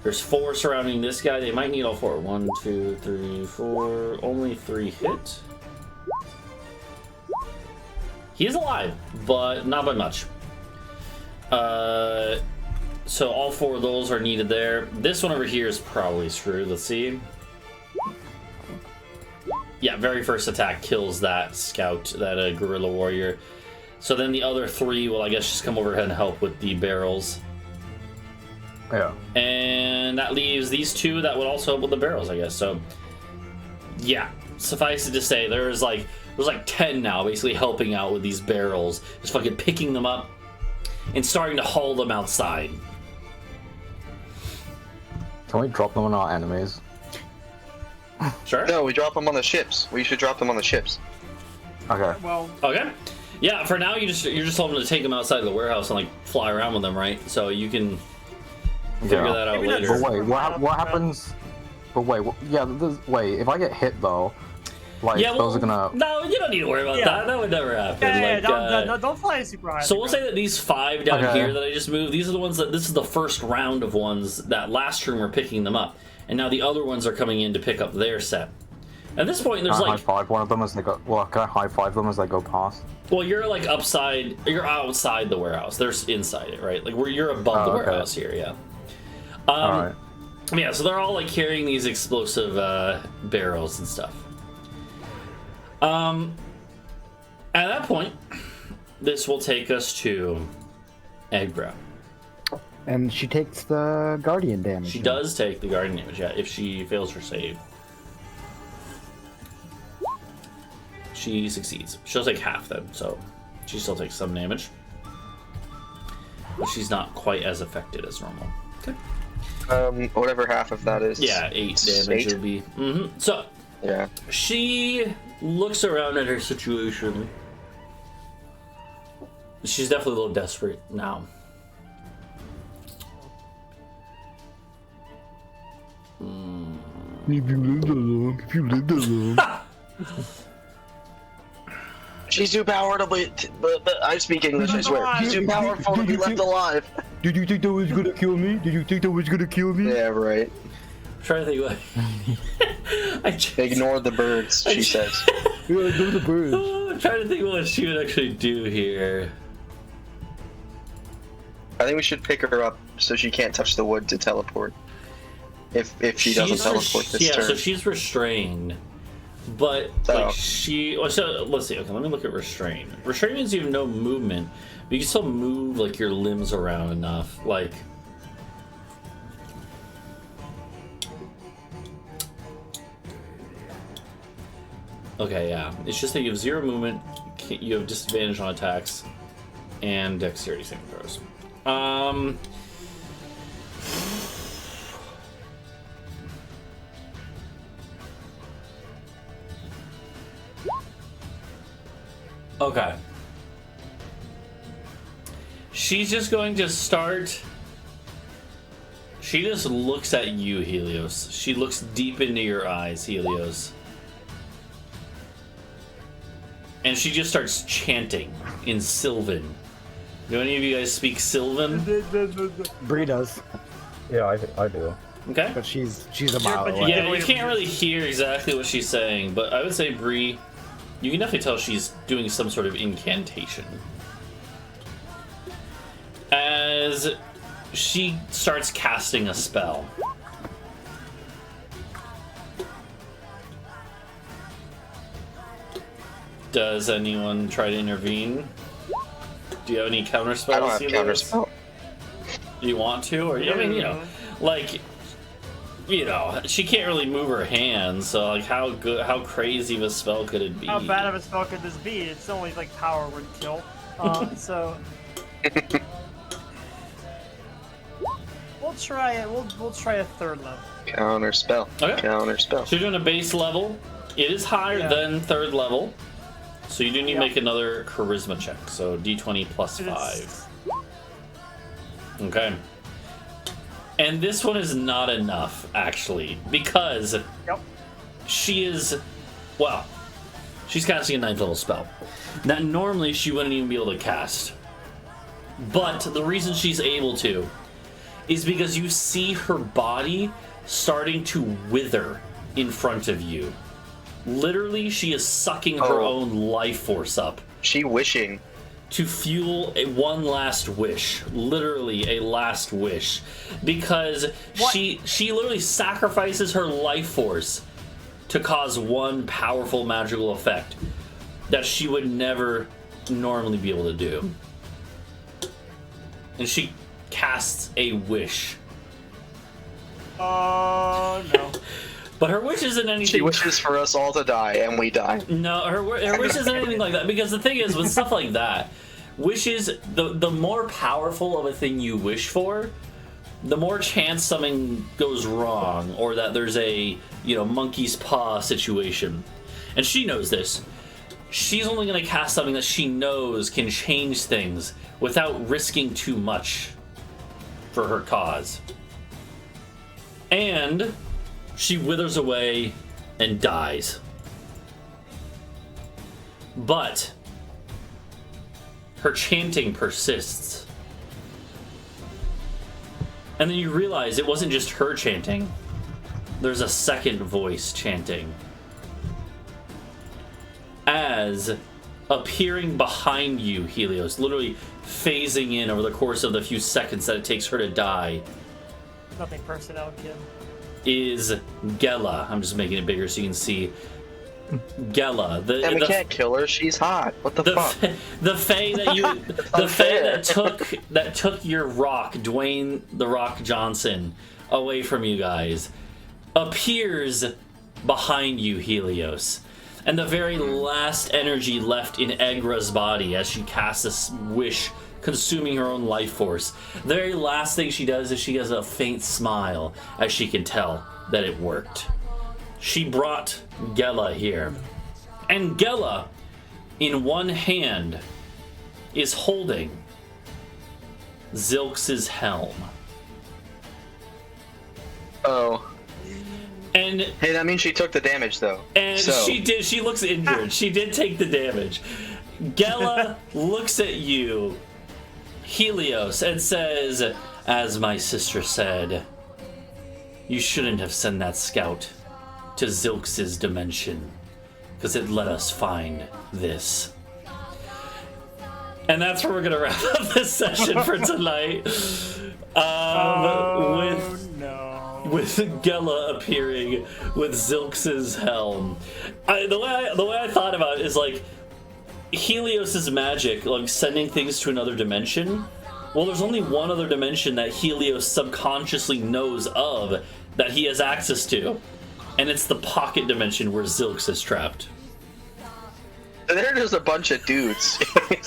There's 4 surrounding this guy. They might need all 4. 1, 2, 3, 4. Only 3 hit. He is alive, but not by much. So all 4 of those are needed there. This one over here is probably screwed. Let's see. Yeah, very first attack kills that scout, that guerrilla warrior. So then the other 3 will, I guess, just come overhead and help with the barrels. Yeah. And that leaves these 2 that would also help with the barrels, I guess. So, yeah, suffice it to say, there's like 10 now basically helping out with these barrels, just fucking picking them up and starting to haul them outside. Can we drop them on our enemies? Sure. No, we drop them on the ships. We should drop them on the ships. Okay. Well, Okay. Yeah, for now you're just hoping to take them outside of the warehouse and like fly around with them, right? So you can figure Yeah. that out Maybe later. But wait, what happens? But wait, wait. If I get hit though, like Yeah, well, those are gonna. no, you don't need to worry about Yeah. that. That would never happen. Yeah, like, don't fly super high. so we'll say that these 5 down Okay. here that I just moved, these are the ones that, this is the first round of ones that last room are picking them up. And now the other ones are coming in to pick up their set. At this point, there's Can I like, high five one of them as they go. Well, can I high five them as they go past? well, you're like you're outside the warehouse. They're inside it, right? Like you're above the Oh, okay. warehouse here, yeah. All right. Yeah, so they're all like carrying these explosive barrels and stuff. At that point, this will take us to Eggbrow. And she takes the guardian damage. She does take the guardian damage, yeah, if she fails her save. She succeeds. She'll take half then, so she still takes some damage. But she's not quite as affected as normal. Okay. Whatever half of that is. Yeah, 8 damage 8? would be. So Yeah. she looks around at her situation. She's definitely a little desperate now. If you live that long, if you live that long. She's too powerful, but I speak English, I swear. She's too powerful to be left alive. Did you think that was gonna kill me? Did you think that was gonna kill me? Yeah, right. I'm trying to think what. I just, Ignore the birds, she says. Yeah, those are birds. I'm trying to think what she would actually do here. I think we should pick her up so she can't touch the wood to teleport. If she doesn't teleport this yeah, turn. so she's restrained. But like Oh. so let's see. Okay, let me look at restrain. Restrain means you have no movement, but you can still move like your limbs around enough. Like, okay, yeah, it's just that you have 0 movement. You have disadvantage on attacks and dexterity saving throws. Okay. She's just going to start. She just looks at you, Helios. She looks deep into your eyes, Helios. And she just starts chanting in Sylvan. Do any of you guys speak Sylvan? Bree does, Yeah, I do. Okay. but she's a Yeah, mile but away. Yeah, you can't really hear exactly what she's saying, but I would say Bree, you can definitely tell she's doing some sort of incantation. As she starts casting a spell. Does anyone try to intervene? Do you have any counter spells? I don't have counterspell. Do you want to? Or, I mean, you know, like, you know, she can't really move her hands, so like, how crazy of a spell could it be? How bad of a spell could this be? It's only like power would kill. So we'll try it. We'll try a 3rd level. Counterspell. Okay. Counterspell. So you're doing a base level. It is higher Yeah. than 3rd level, so you do need to Yeah. make another charisma check. So d20 plus 5. Okay. And this one is not enough, actually, because Yep. she is, well, she's casting a 9th level spell that normally she wouldn't even be able to cast. But the reason she's able to is because you see her body starting to wither in front of you. Literally, she is sucking her Oh. own life force up She wishing. to fuel one last wish, literally a last wish, because What? she literally sacrifices her life force to cause one powerful magical effect that she would never normally be able to do. And she casts a wish. Oh no. But her wish isn't She anything. wishes for us all to die, and we die. No, her wish isn't anything like that. Because the thing is, with stuff like that, wishes, the more powerful of a thing you wish for, the more chance something goes wrong, or that there's a, you know, monkey's paw situation. And she knows this. she's only going to cast something that she knows can change things without risking too much for her cause. And she withers away and dies. But her chanting persists. And then you realize it wasn't just her chanting. There's a second voice chanting. As appearing behind you, Helios, literally phasing in over the course of the few seconds that it takes her to die, Nothing personnel, kid. is Gela. I'm just making it bigger so you can see. Gela. And we can't kill her. She's hot. What the fuck? The Fae that you, the Fae that took your rock, Dwayne the Rock Johnson, away from you guys, appears behind you, Helios. And the very last energy left in Egra's body as she casts this wish, consuming her own life force. The very last thing she does is she has a faint smile as she can tell that it worked. She brought Gela here. And Gela, in one hand, is holding Zilx's helm. Oh. And hey, that means she took the damage, though. And she did. She looks injured. She did take the damage. Gela looks at you, Helios, and says, "As my sister said, you shouldn't have sent that scout to Zilx's dimension, because it let us find this." And that's where we're gonna wrap up this session for tonight. With Gela appearing with Zilx's helm. The way I thought about it is like Helios's magic, like sending things to another dimension. Well, there's only one other dimension that Helios subconsciously knows of that he has access to, and it's the pocket dimension where Zilx is trapped. They're just a bunch of dudes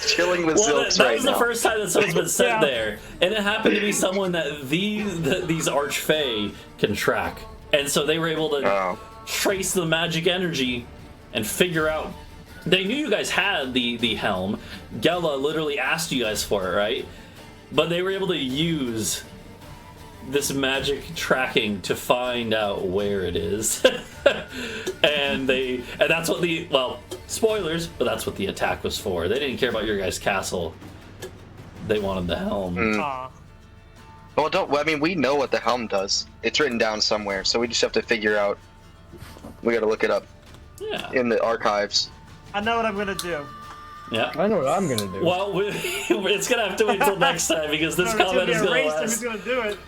chilling with Zilx that right was now. the first time that someone's been sent there, and it happened to be someone that these archfey can track, and so they were able to trace the magic energy and figure out. They knew you guys had the helm. Gela literally asked you guys for it, right? But they were able to use this magic tracking to find out where it is. and that's what spoilers, but that's what the attack was for. They didn't care about your guys' castle. They wanted the helm. Well, I mean, we know what the helm does. It's written down somewhere, so we just have to figure out. We gotta look it up. Yeah. In the archives. I know what I'm gonna do. Yeah. I know what I'm gonna do. Well, it's gonna have to wait till next time because this combat is gonna last. Who's gonna do it?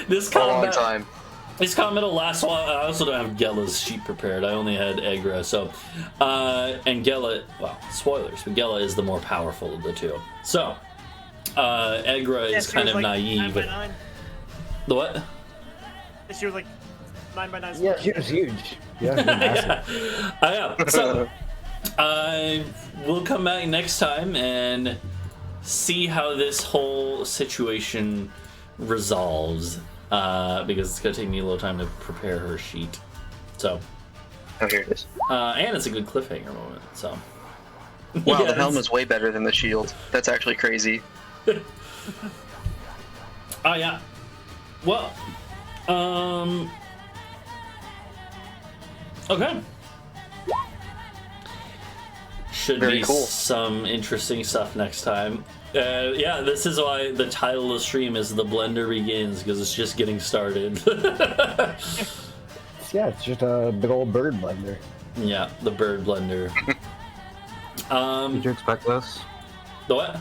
This For a long combat. time. This comment will last a while. I also don't have Gela's sheet prepared. I only had Egra, so... and Gela... Well, spoilers, but Gela is the more powerful of the two. So, Egra is kind of like naive. 9x9. The what? She was like 9x9. Yeah, she was huge. Yeah, Yeah. So, we'll come back next time and see how this whole situation resolves. Because it's gonna take me a little time to prepare her sheet. So. Oh, here it is. And it's a good cliffhanger moment, so. Wow, the helm is way better than the shield. That's actually crazy. Oh, yeah. Well, okay. Should Very be cool. some interesting stuff next time. Yeah, this is why the title of the stream is The Blender Begins, because it's just getting started. Yeah, it's just a big old bird blender. Yeah, the bird blender. Did you expect this? The what?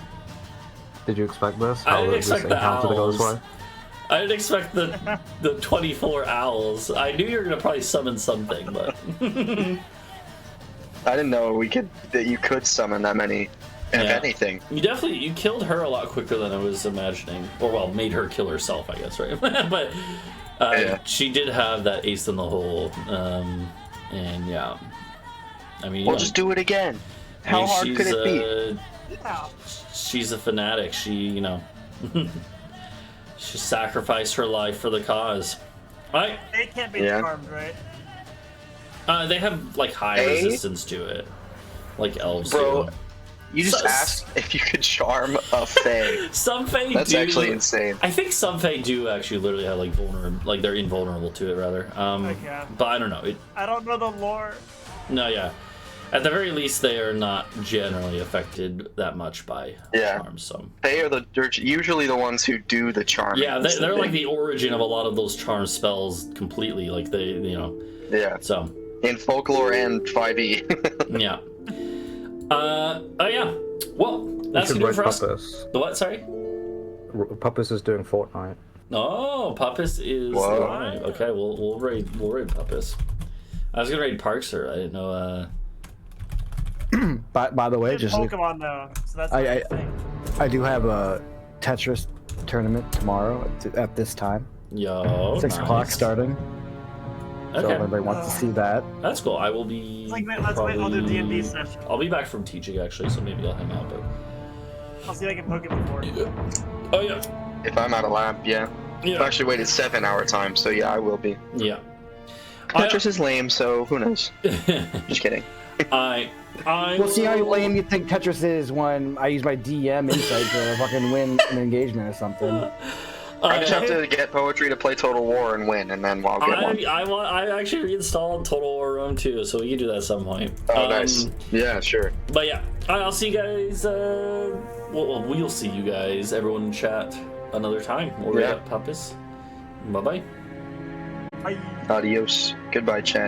Did you expect this? I didn't expect the encounter goes owls. by? I didn't expect the 24 owls. I knew you were gonna probably summon something, but I didn't know that you could summon that many, if Yeah. anything. you killed her a lot quicker than I was imagining, or well, made her kill herself, I guess, right? But Yeah. she did have that ace in the hole, and yeah, I mean, We'll just do it again. How hard could it be? She's a fanatic. She she sacrificed her life for the cause. Right? They can't be Yeah. charmed, right? They have like high Eh? resistance to it. like elves. Bro, do. you just So- asked if you could charm a Fae. Some Fae That's do. actually insane. I think some Fae do actually literally have like like they're invulnerable to it rather. Okay. But I don't know. I don't know the lore. No, yeah. At the very least, they are not generally affected that much by charms. So Fae are they're usually the ones who do the charm. yeah, they're like the origin of a lot of those charm spells completely. Like they, Yeah. So In folklore and 5e. yeah. Oh yeah. Well, that's should good raid for us. Puppis. The what? Sorry. Puppis is doing Fortnite. Oh, Puppis is Whoa. live. Okay, we'll raid Puppis. I was gonna raid Parkser. I didn't know. By the way, It's just Pokemon though, so that's I- the I- thing. I do have a Tetris tournament tomorrow at this time. Yo, 6 o'clock starting. So if Okay, anybody wants to see that. that's cool. I will be. It's like, let's wait, I'll do a D&D session. I'll be back from teaching actually, so maybe I'll hang out. But I'll see if I can poke it before. oh yeah, If I'm out of lab, yeah. I've yeah, actually waited 7-hour time, so yeah, I will be. yeah. Tetris is lame, so who knows? Just kidding. I We'll see how lame you think Tetris is when I use my DM insight to fucking win an engagement or something. I just have to get poetry to play Total War and win, and then I'll get one. I actually reinstalled Total War Rome too, so we can do that at some point. Oh, nice. Yeah, sure. But yeah, I'll see you guys. We'll see you guys, everyone in chat, another time. We'll Yeah. raid up Puppis. Bye bye. Bye. Adios. Goodbye, chat.